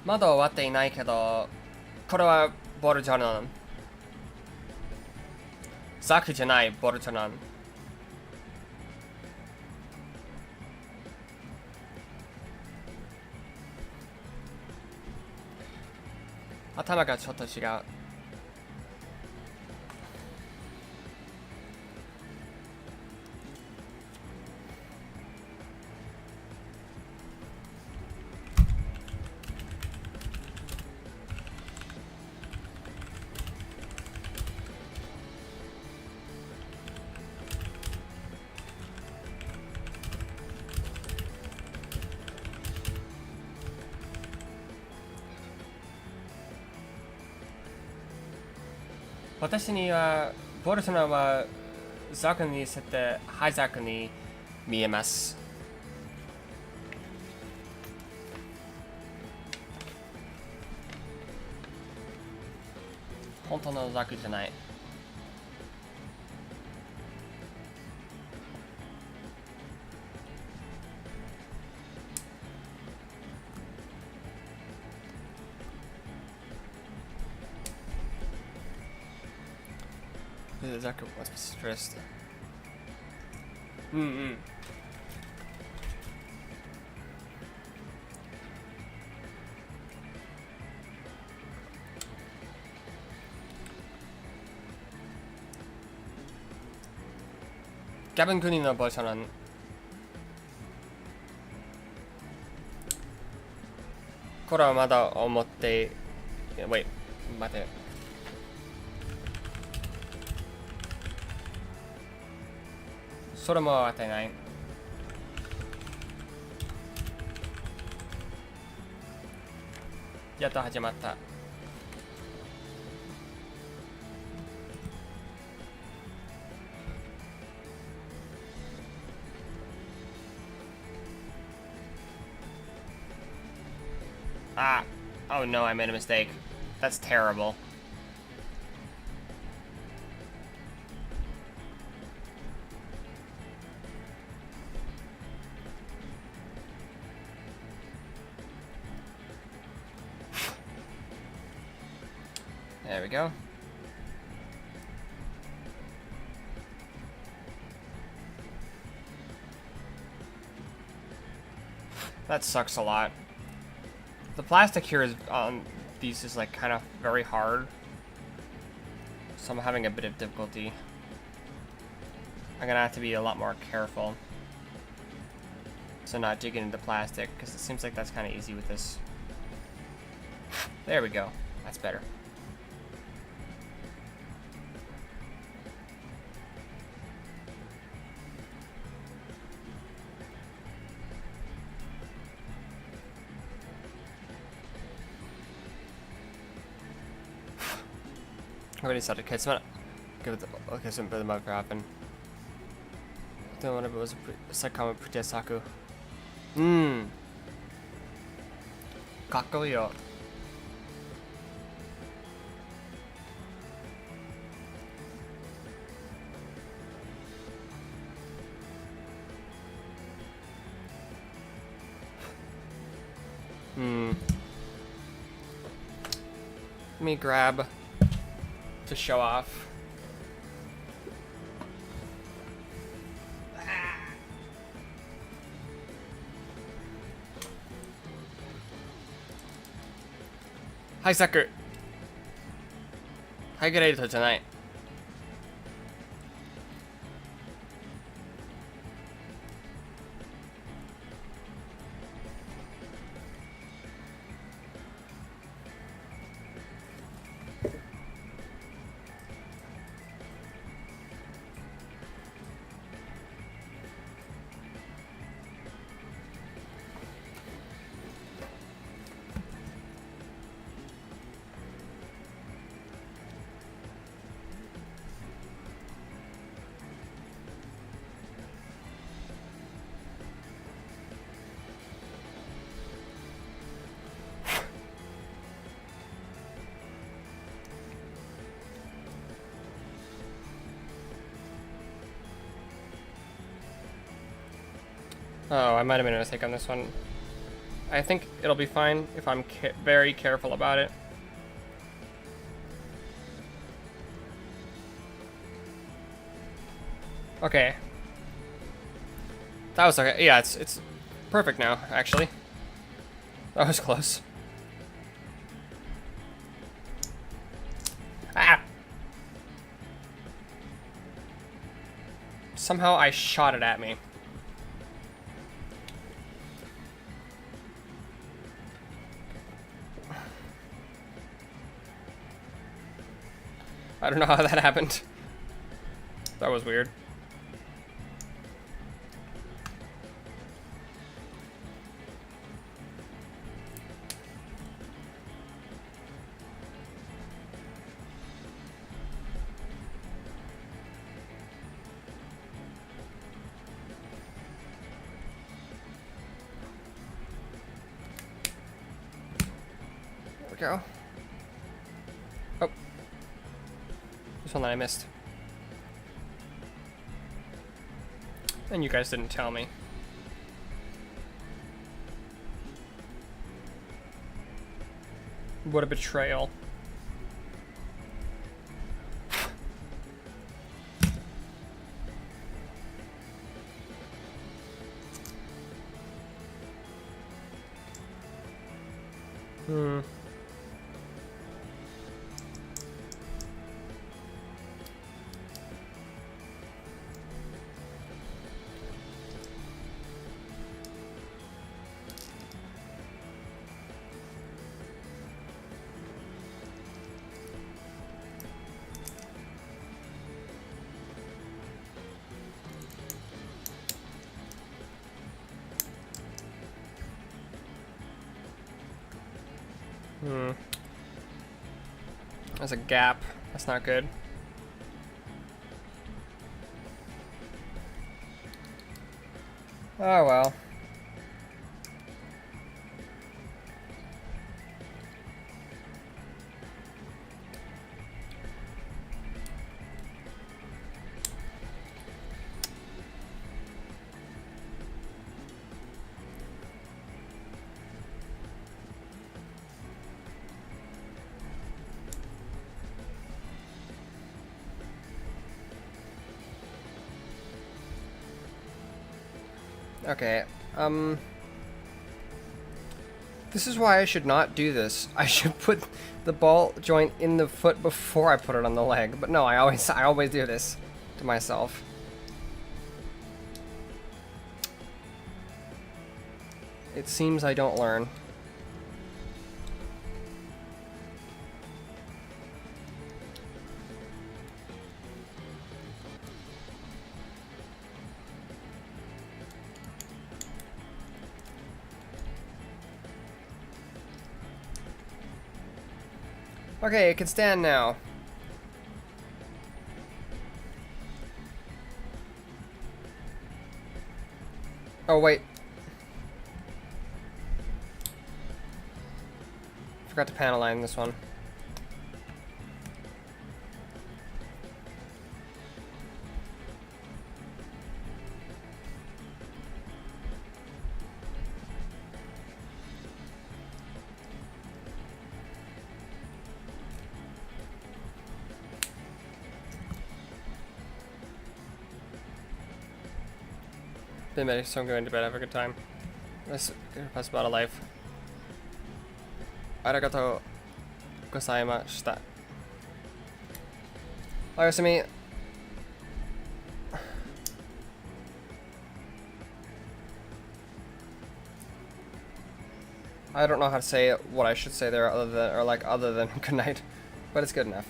まだ終わっていないけど、これはボルトナン。ザクじゃないボルトナン。頭がちょっと違う。私にはボルトナンはザクに設定ハイザクに見えます。本当のザクじゃない。ザクwas stressed. うんうん。ギャビン君のボルトナン。これはまだ思って。Wait、待て。それも当てない。やっと始まった。Ah, oh no, I made a mistake. That's terrible. There we go. That sucks a lot. The plastic here is on these is like kind of very hard, so I'm having a bit of difficulty. I'm gonna have to be a lot more careful, so not digging into plastic, because it seems like that's kind of easy with this. There we go. That's better. Already started. Okay, so okay, so the mug happen. Don't want to be a Sakama Pritesaku. Kakkoyo. Let me grab to show off. Hi, sucker. Hi, good day tonight. Oh, I might have made a mistake on this one. I think it'll be fine if I'm very careful about it. Okay. That was okay. Yeah, it's perfect now, actually. That was close. Ah! Somehow I shot it at me. I don't know how that happened. That was weird. There we go. Oh. This one that I missed. And you guys didn't tell me. What a betrayal. There's a gap. That's not good. Oh well. Okay, this is why I should not do this. I should put the ball joint in the foot before I put it on the leg. But no, I always do this to myself. It seems I don't learn. Okay, it can stand now. Oh, wait. Forgot to panel line this one. Been ready, so I'm going to bed. Have a good time. Let's pass about a life. Arigatou gozaimashita. Oyasumi. I don't know how to say what I should say there other than good night, but it's good enough.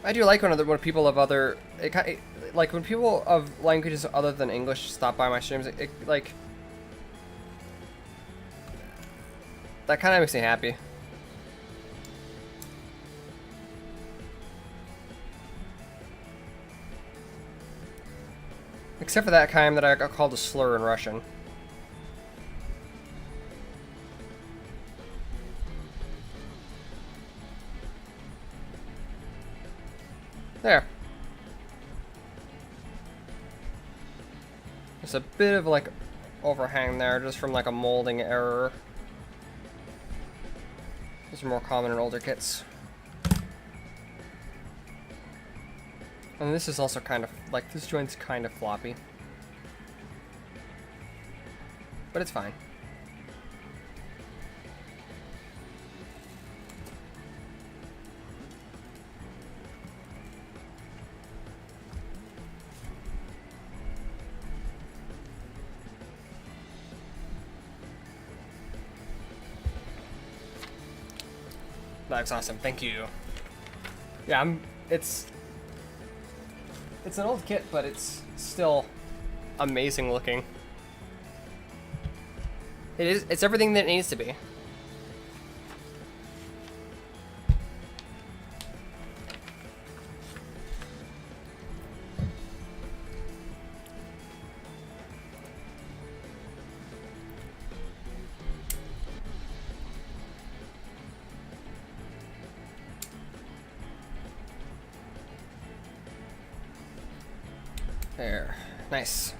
I do like when people of other like when people of languages other than English stop by my streams. It like that kind of makes me happy. Except for that kind that I got called a slur in Russian. There. There's a bit of like overhang there just from like a molding error. These are more common in older kits. And this is also kind of like, this joint's kind of floppy. But it's fine. That's awesome, thank you. Yeah, it's an old kit, but it's still amazing looking. It's everything that it needs to be. There. Nice.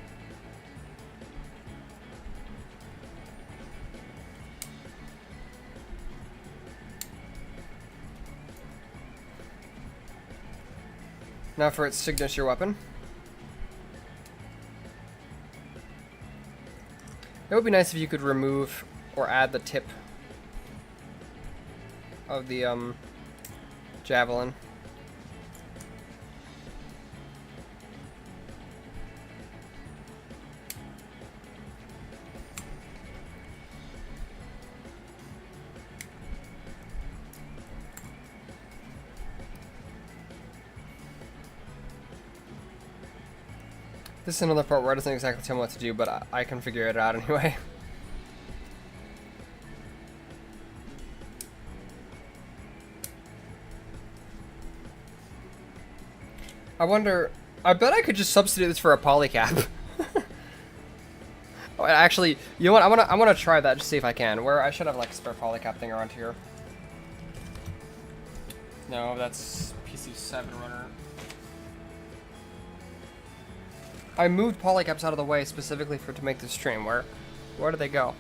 Now for its signature weapon. It would be nice if you could remove or add the tip of the javelin. This is another part where it doesn't exactly tell me what to do, but I can figure it out anyway. I wonder, I bet I could just substitute this for a polycap. Oh, actually, you know what, I'm gonna try that, just see if I can. Where I should have like a spare polycap thing around here. No, that's PC7 runner. I moved polycaps out of the way specifically to make this stream. Where did they go?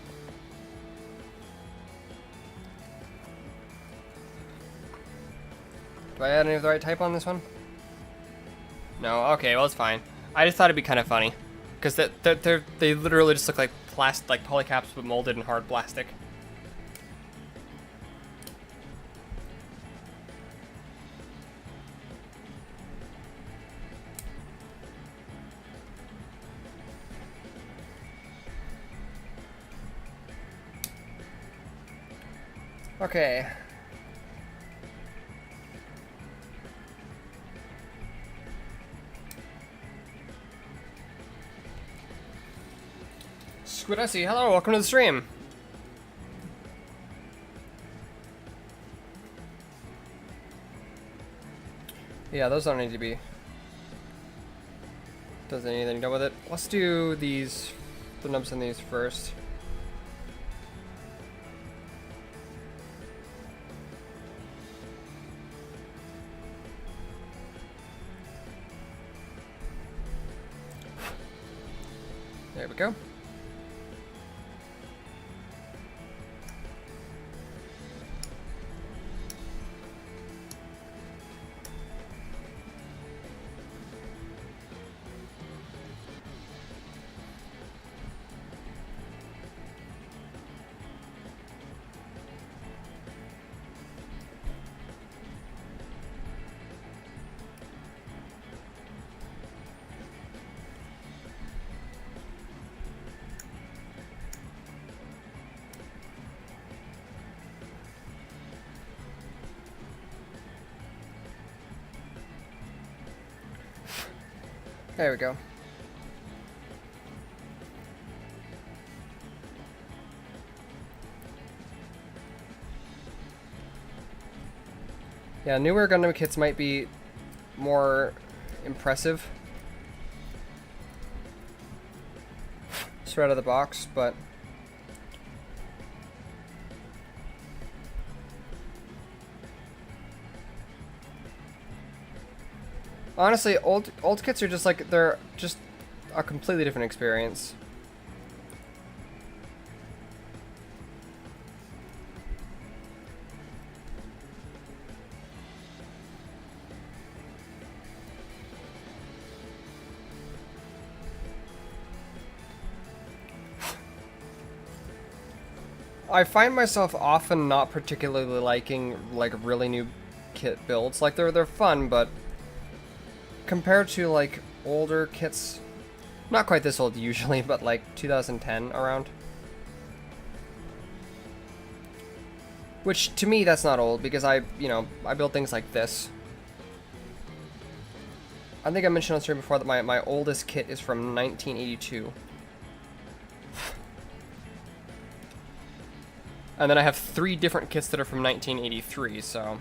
Do I add any of the right type on this one? No, okay, well it's fine. I just thought it'd be kind of funny, because they literally just look like plastic, like polycaps but molded in hard plastic. Okay. Squidessy, hello, welcome to the stream. Yeah, those don't need to be. Doesn't need anything done with it. Let's do these, the nubs on these first. There we go. There we go. Yeah, newer Gundam kits might be more impressive straight out of the box, but honestly, old kits are just like, they're just a completely different experience. I find myself often not particularly liking like really new kit builds. Like they're fun, but compared to like older kits, not quite this old usually, but like 2010 around. Which to me that's not old because I build things like this. I think I mentioned on stream before that my oldest kit is from 1982. And then I have 3 different kits that are from 1983, so...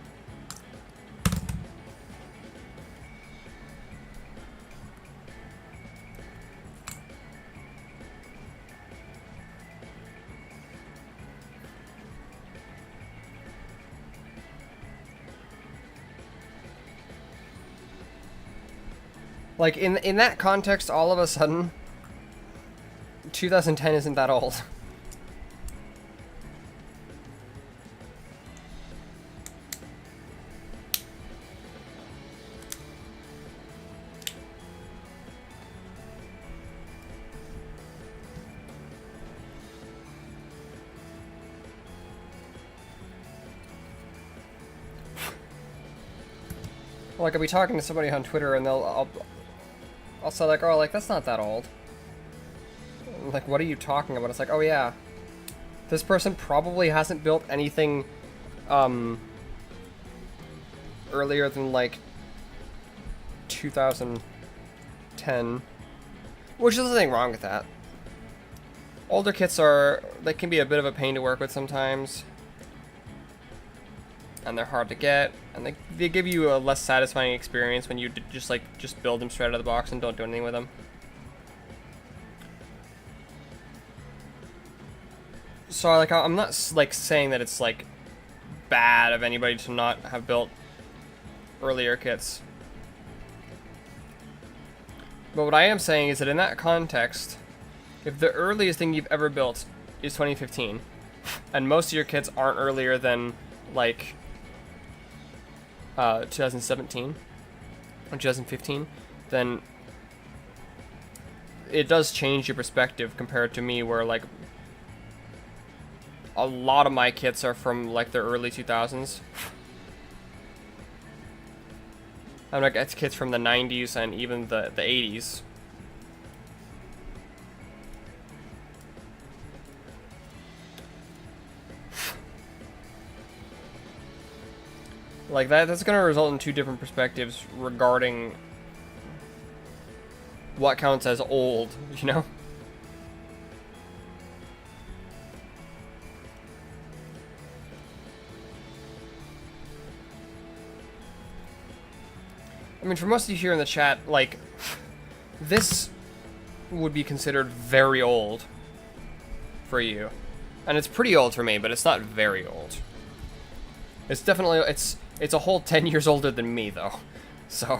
Like, in that context, all of a sudden, 2010 isn't that old. Like, I'll be talking to somebody on Twitter and I'll say like, oh, like, that's not that old. Like, what are you talking about? It's like, oh yeah. This person probably hasn't built anything, earlier than, like, 2010. Which is nothing wrong with that. Older kits they can be a bit of a pain to work with sometimes. And they're hard to get, and they give you a less satisfying experience when you just build them straight out of the box and don't do anything with them. So like I'm not like saying that it's like bad of anybody to not have built earlier kits. But what I am saying is that in that context, if the earliest thing you've ever built is 2015, and most of your kits aren't earlier than like 2017 or 2015, then it does change your perspective compared to me, where like a lot of my kits are from like the early 2000s. I'm like, it's kits from the 90s and even the 80s. Like that's gonna result in two different perspectives regarding what counts as old, you know? I mean, for most of you here in the chat, like, this would be considered very old for you. And it's pretty old for me, but it's not very old. It's definitely, it's a whole 10 years older than me, though. So...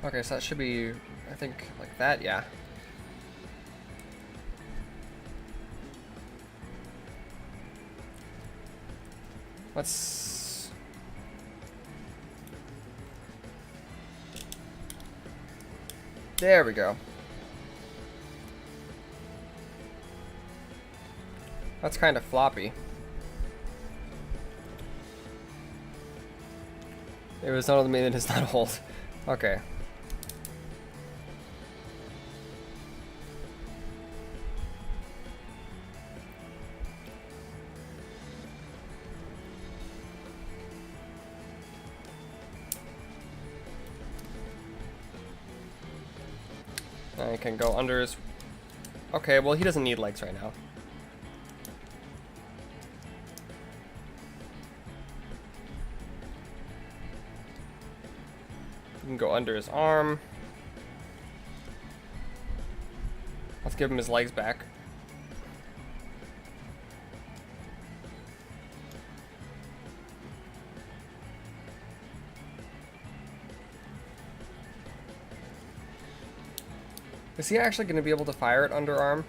Okay, so that should be, I think, like that, yeah. Let's... There we go. That's kind of floppy. It was not me that is not old. Okay. I can go under his... Okay, well, he doesn't need legs right now. You can go under his arm. Let's give him his legs back. Is he actually going to be able to fire it underarm?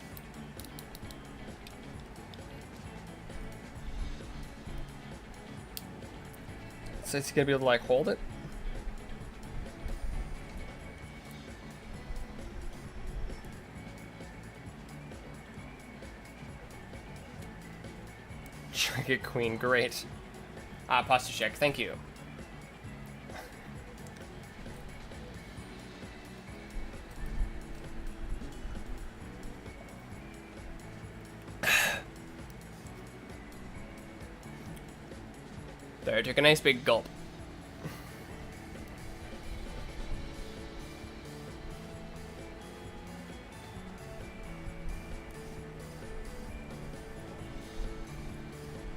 So he's going to be able to, like, hold it? Trinket Queen, great. Posture check, thank you. There, took a nice big gulp.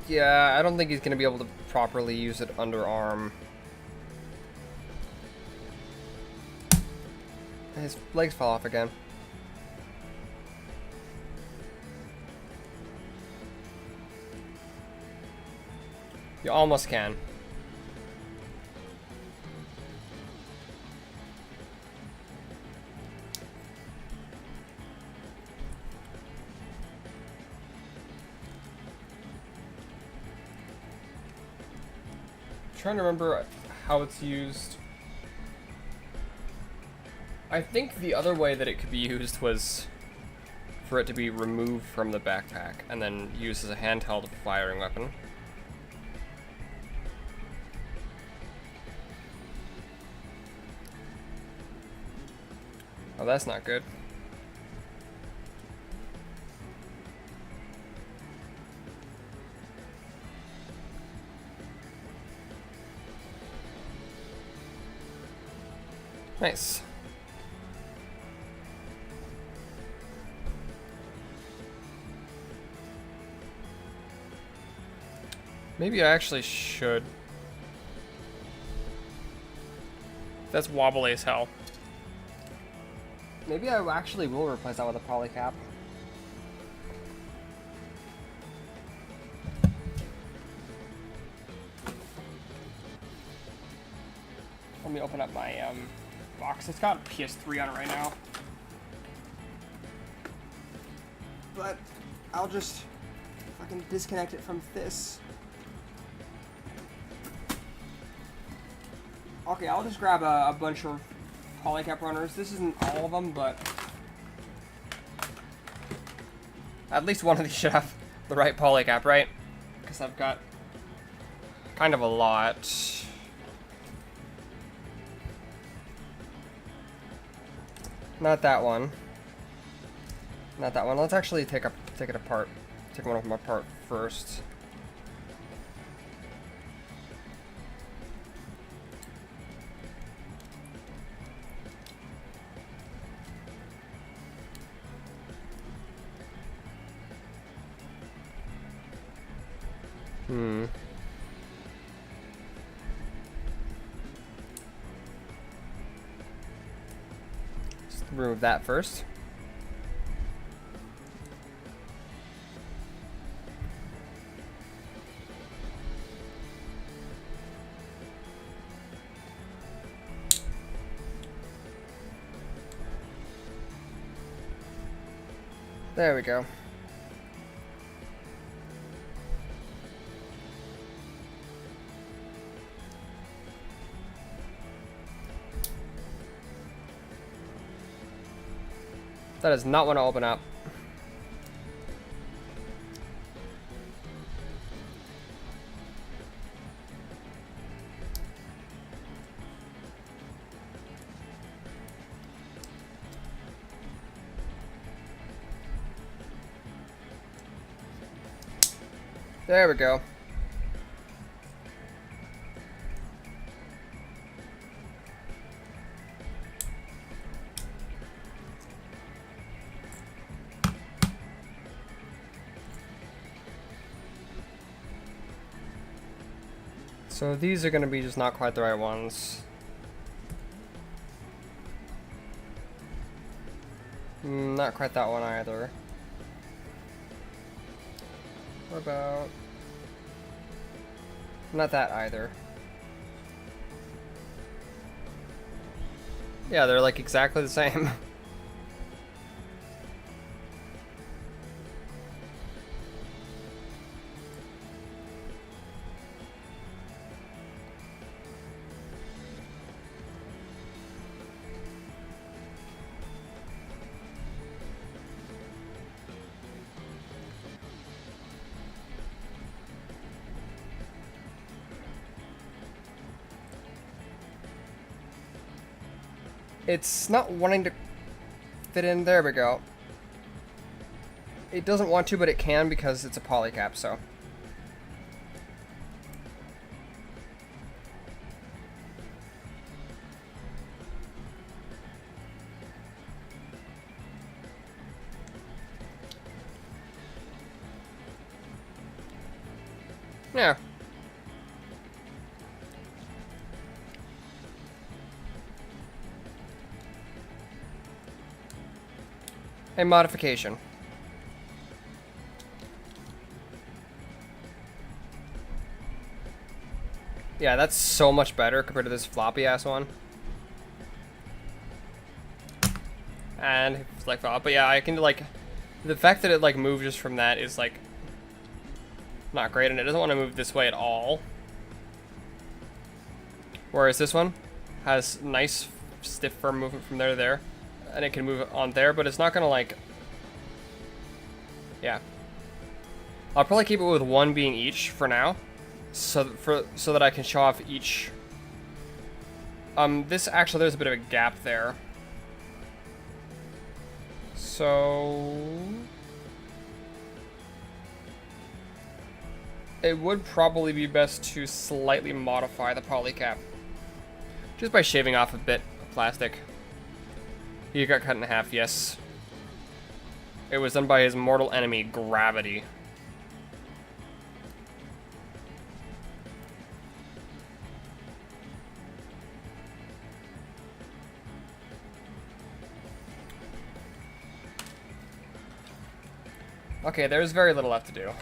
Yeah, I don't think he's going to be able to properly use it underarm. His legs fall off again. You almost can. I'm trying to remember how it's used. I think the other way that it could be used was for it to be removed from the backpack and then used as a handheld firing weapon. Oh, that's not good. Nice. Maybe I actually should. That's wobbly as hell. Maybe I actually will replace that with a polycap. Let me open up my box. It's got PS3 on it right now. But I'll just fucking disconnect it from this. Okay, I'll just grab a bunch of polycap runners. This isn't all of them, but at least one of these should have the right polycap, right? Because I've got kind of a lot. Not that one. Not that one. Let's actually take it apart. Take one of them apart first. Just remove that first. There we go. That does not want to open up. There we go. So these are going to be just not quite the right ones. Not quite that one either. What about... Not that either. Yeah, they're like exactly the same. It's not wanting to fit in. There we go. It doesn't want to, but it can because it's a polycap, so. Yeah. A modification. Yeah, that's so much better compared to this floppy ass one. And it's like, but yeah, I can like, the fact that it like moves just from that is like not great, and it doesn't want to move this way at all. Whereas this one has nice stiff firm movement from there to there. And it can move on there, but it's not gonna like, yeah. I'll probably keep it with one being each for now, so that I can show off each. This actually, there's a bit of a gap there, so it would probably be best to slightly modify the polycap, just by shaving off a bit of plastic. He got cut in half, yes. It was done by his mortal enemy, gravity. Okay, there's very little left to do.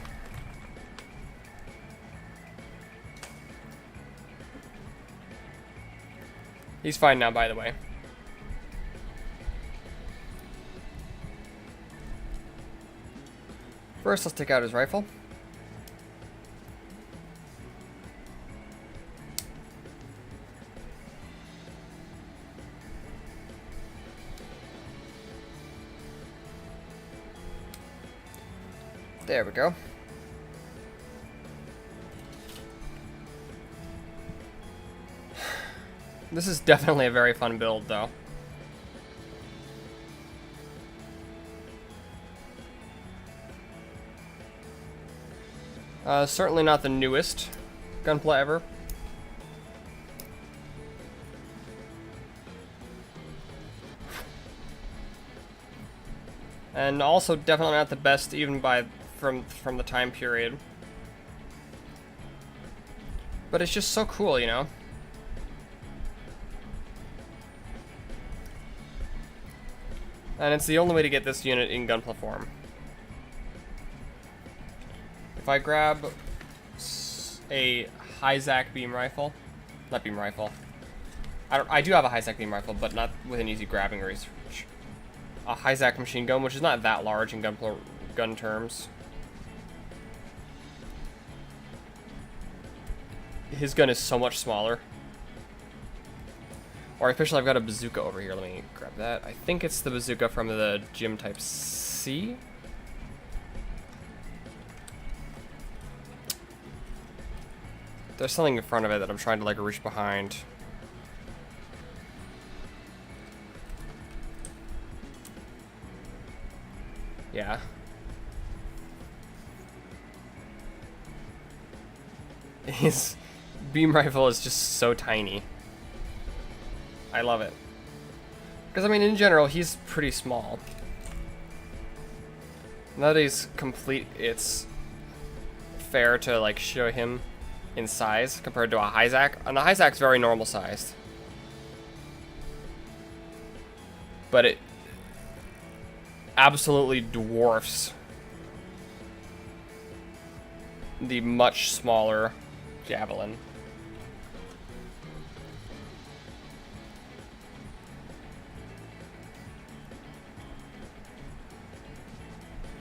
He's fine now, by the way. First, let's take out his rifle. There we go. This is definitely a very fun build, though. Certainly not the newest Gunpla ever. And also definitely not the best even from the time period. But it's just so cool, you know? And it's the only way to get this unit in Gunpla form. If I grab a high-zac beam rifle, not beam rifle, I do have a high-zac beam rifle, but not with an easy grabbing range. A high-zac machine gun, which is not that large in Gunpla gun terms. His gun is so much smaller. Or officially, I've got a bazooka over here. Let me grab that. I think it's the bazooka from the Gym Type C. There's something in front of it that I'm trying to like reach behind. Yeah. His beam rifle is just so tiny. I love it. Because, I mean, in general, he's pretty small. Now that he's complete, it's fair to, like, show him in size compared to a high-zac. And the high-zac's very normal-sized. But it absolutely dwarfs the much smaller Javelin.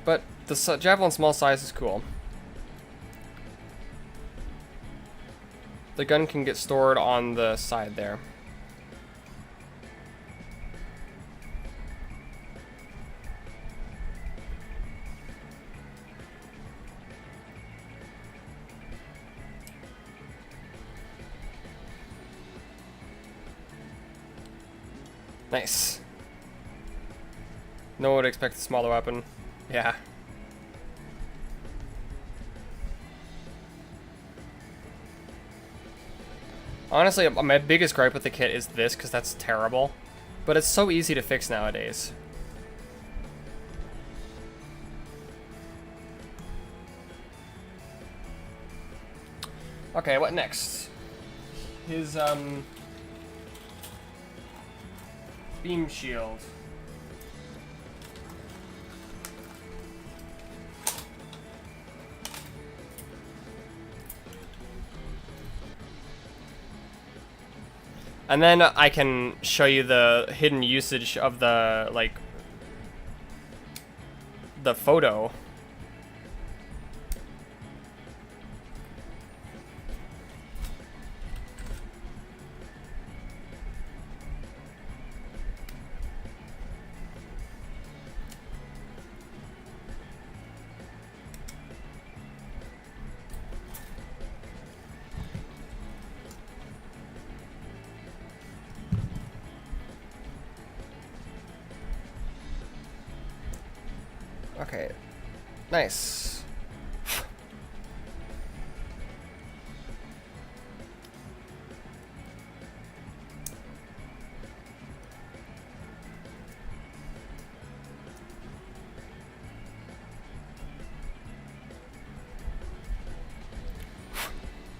But the Javelin small size is cool. The gun can get stored on the side there. Nice. No one would expect a smaller weapon. Yeah. Honestly, my biggest gripe with the kit is this, because that's terrible. But it's so easy to fix nowadays. Okay, what next? His, beam shield. And then I can show you the hidden usage of the, like, the photo. Okay, nice.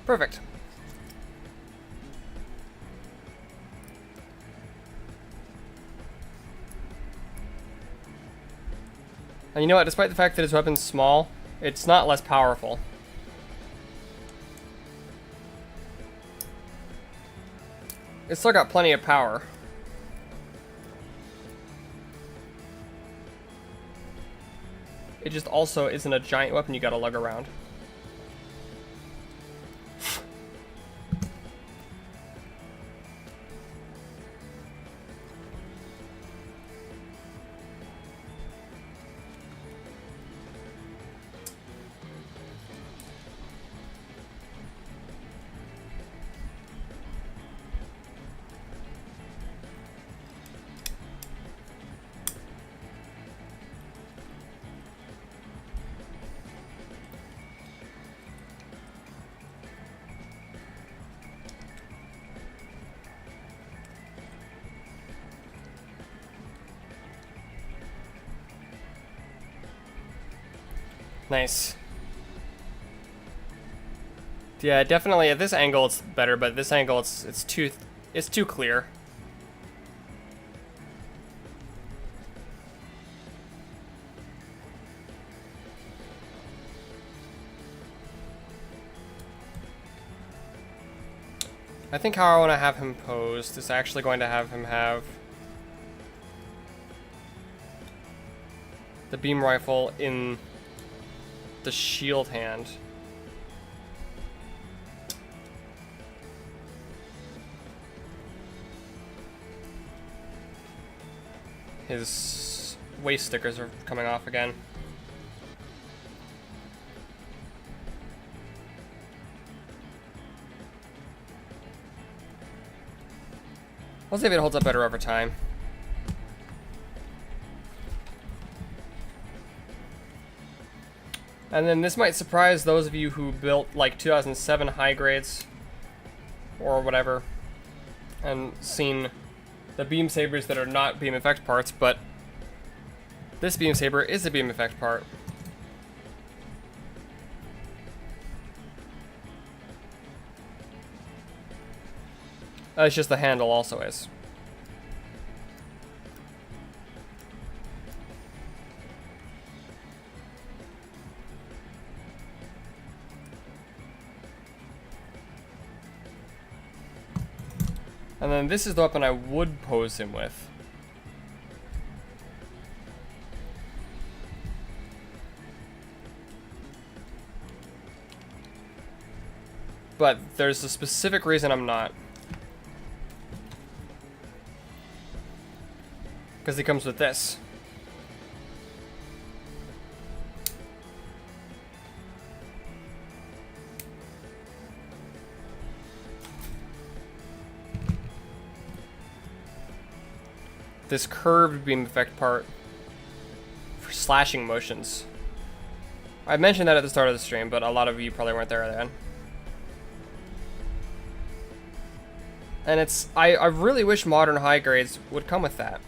Perfect. And you know what, despite the fact that his weapon's small, it's not less powerful. It's still got plenty of power. It just also isn't a giant weapon you gotta lug around. Nice. Yeah, definitely at this angle it's better, but at this angle it's too clear. I think how I want to have him posed is actually going to have him have the beam rifle in the shield hand. His waist stickers are coming off again. We'll see if it holds up better over time. And then this might surprise those of you who built like 2007 high grades or whatever and seen the beam sabers that are not beam effect parts, but this beam saber is a beam effect part. It's just the handle also is. And then this is the weapon I would pose him with. But there's a specific reason I'm not. Because he comes with this. This curved beam effect part for slashing motions. I mentioned that at the start of the stream, but a lot of you probably weren't there then. And it's, I really wish modern high grades would come with that.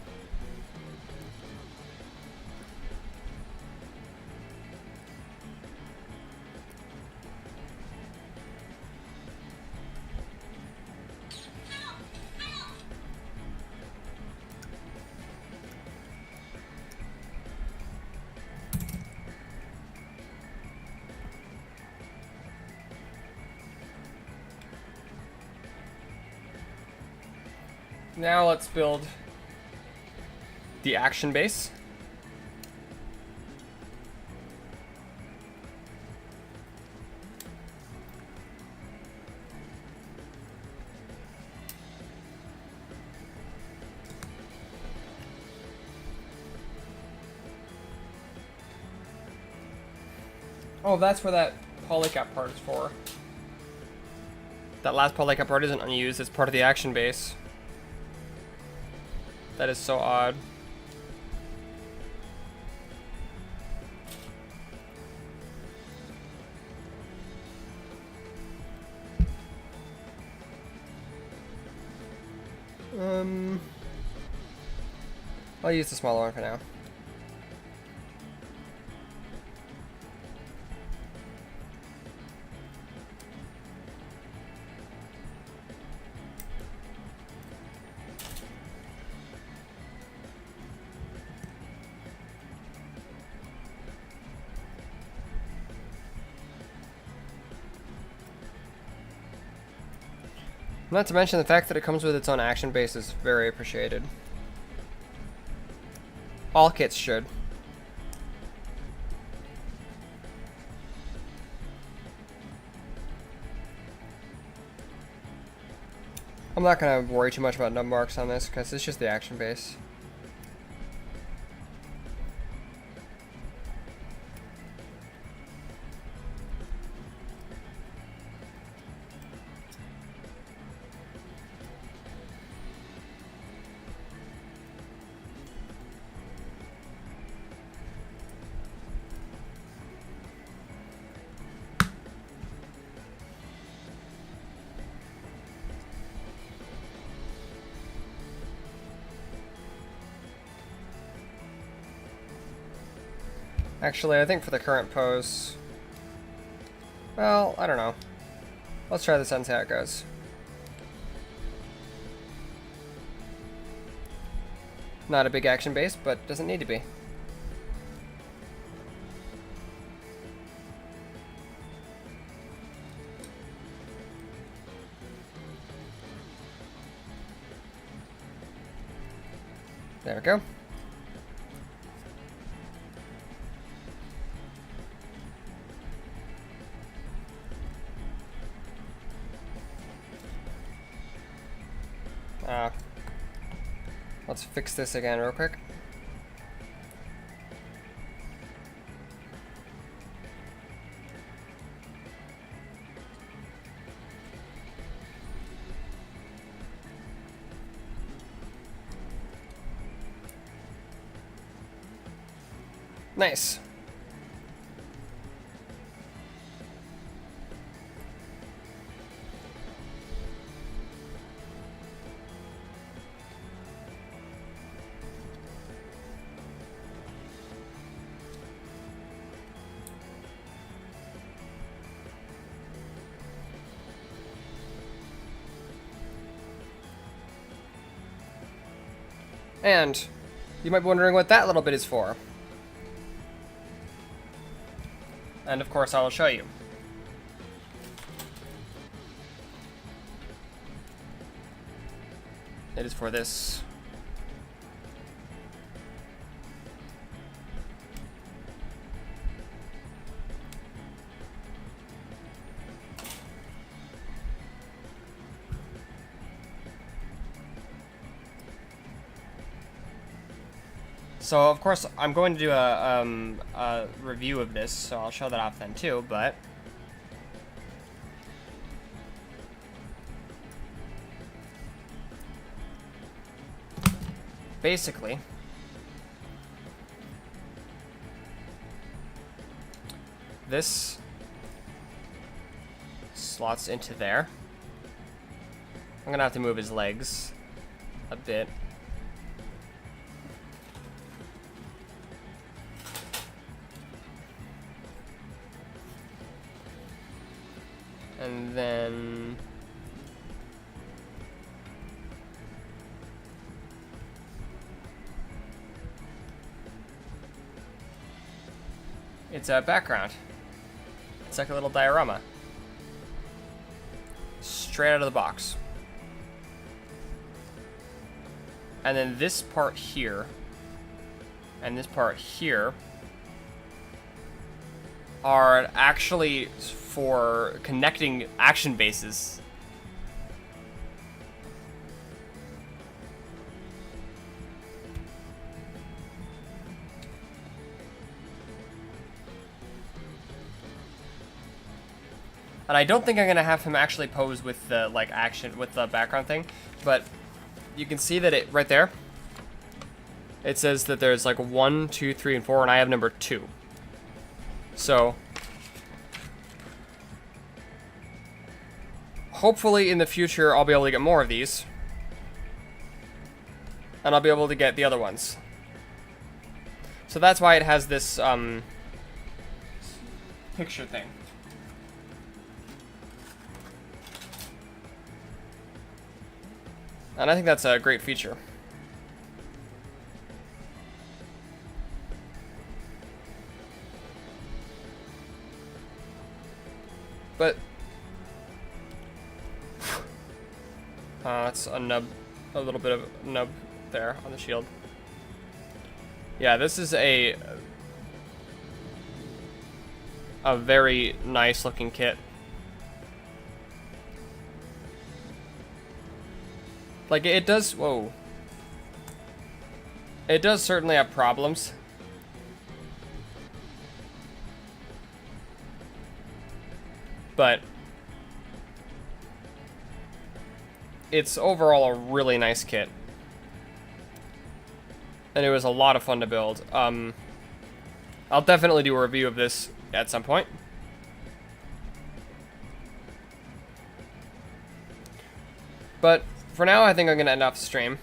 Now let's build the action base. Oh, that's where that polycap part is for. That last polycap part isn't unused, it's part of the action base. That is so odd. I'll use the smaller one for now. Not to mention the fact that it comes with its own action base is very appreciated. All kits should. I'm not going to worry too much about nub marks on this because it's just the action base. Actually, I think for the current pose, well, I don't know. Let's try this and see how it goes. Not a big action base, but doesn't need to be. There we go. Let's fix this again real quick. Nice. And you might be wondering what that little bit is for. And of course I will show you. It is for this. So of course I'm going to do a review of this, so I'll show that off then too, but basically this slots into there. I'm gonna have to move his legs a bit. And then it's a background. It's like a little diorama. Straight out of the box. And then this part here and this part here are actually for connecting action bases. And I don't think I'm gonna have him actually pose with the like action with the background thing, but you can see that it right there. It says that there's like 1, 2, 3, and 4, and I have number 2. So hopefully in the future I'll be able to get more of these, and I'll be able to get the other ones. So that's why it has this picture thing. And I think that's a great feature. But That's a nub, a little bit of nub there on the shield. Yeah, this is a very nice looking kit. Like, it does, whoa. It does certainly have problems. But it's overall a really nice kit. And it was a lot of fun to build. I'll definitely do a review of this at some point. But for now, I think I'm going to end off the stream.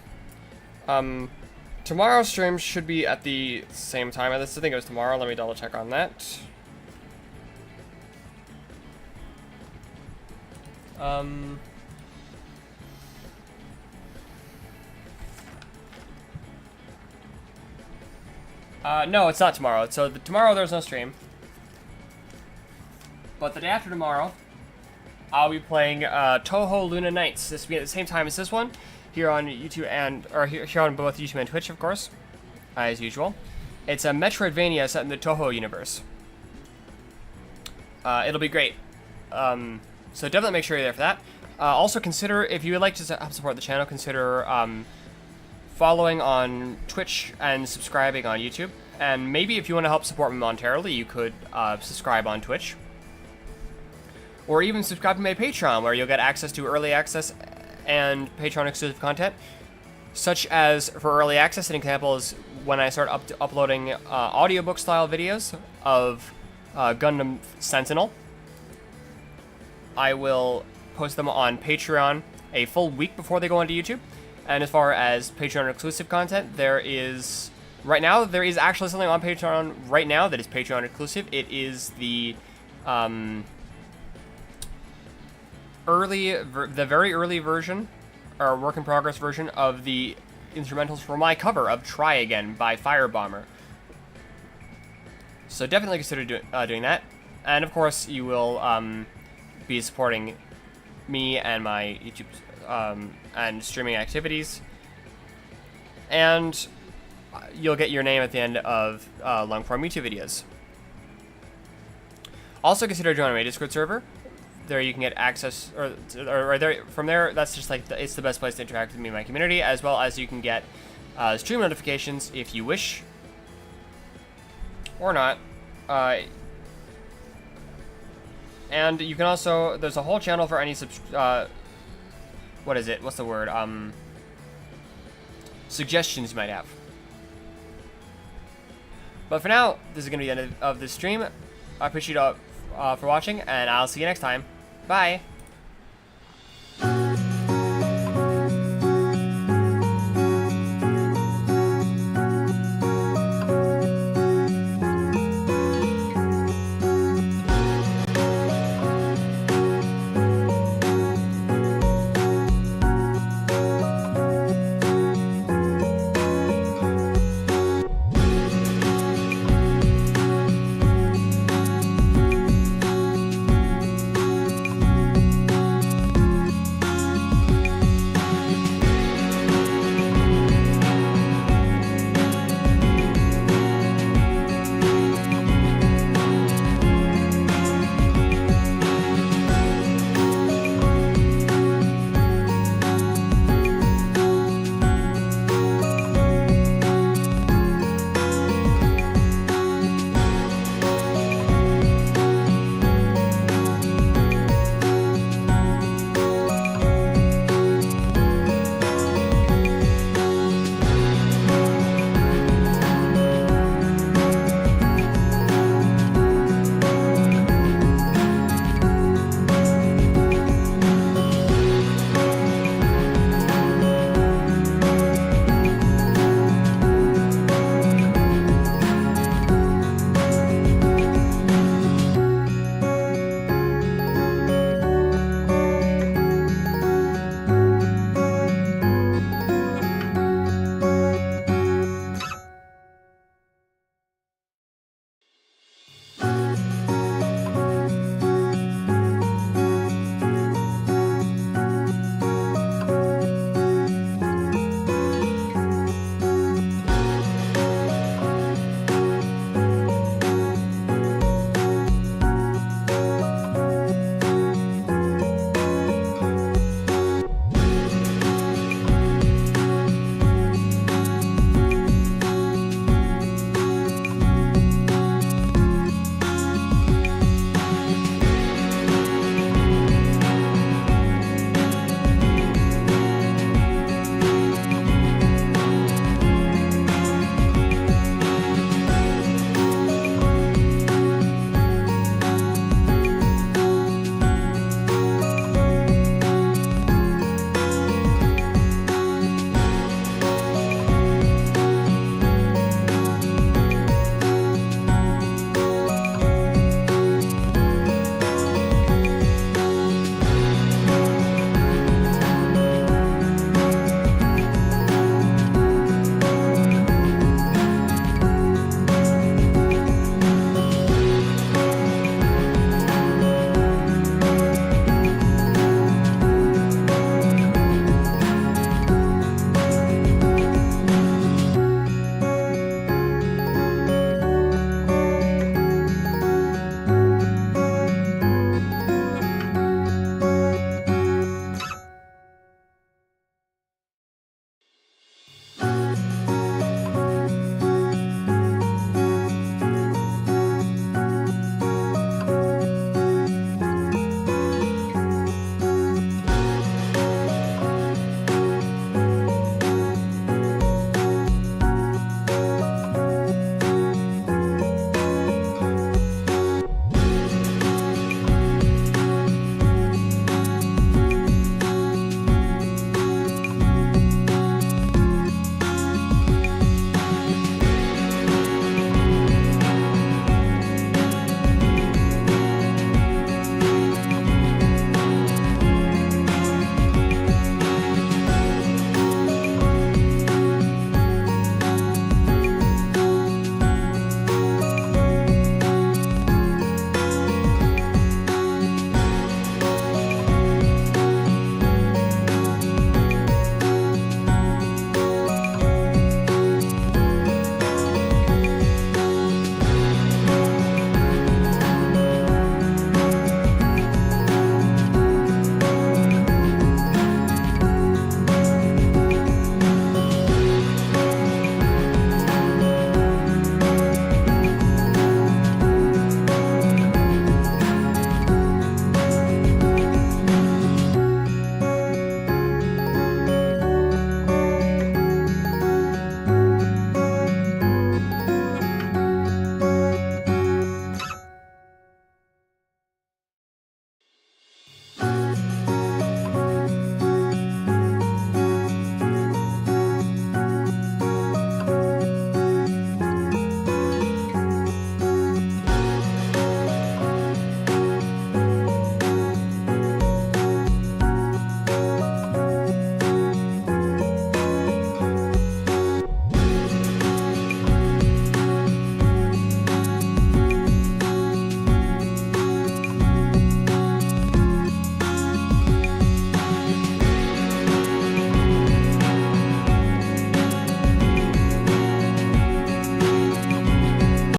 Tomorrow's stream should be at the same time. I think it was tomorrow. Let me double check on that. No, it's not tomorrow. So tomorrow there's no stream. But the day after tomorrow, I'll be playing Touhou Luna Nights. This will be at the same time as this one, here on YouTube here on both YouTube and Twitch, of course, as usual. It's a Metroidvania set in the Touhou universe. It'll be great. So definitely make sure you're there for that. Also consider, if you would like to help support the channel, consider following on Twitch and subscribing on YouTube. And maybe if you want to help support me monetarily, you could subscribe on Twitch. Or even subscribe to my Patreon, where you'll get access to early access and Patreon exclusive content. Such as, for early access, an example is when I start uploading audiobook style videos of Gundam Sentinel. I will post them on Patreon a full week before they go onto YouTube. And as far as Patreon exclusive content, there is actually something on Patreon right now that is Patreon exclusive. It is the very early version, or work in progress version, of the instrumentals for my cover of Try Again by Firebomber. So definitely consider doing that. And of course, you will be supporting me and my YouTube and streaming activities. And you'll get your name at the end of long-form YouTube videos. Also consider joining my Discord server. There you can get access, or there, from there, that's just like, it's the best place to interact with me and my community, as well as you can get stream notifications if you wish, or not. And you can also, there's a whole channel for any suggestions you might have. But for now, this is going to be the end of this stream. I appreciate you all for watching, and I'll see you next time. Bye!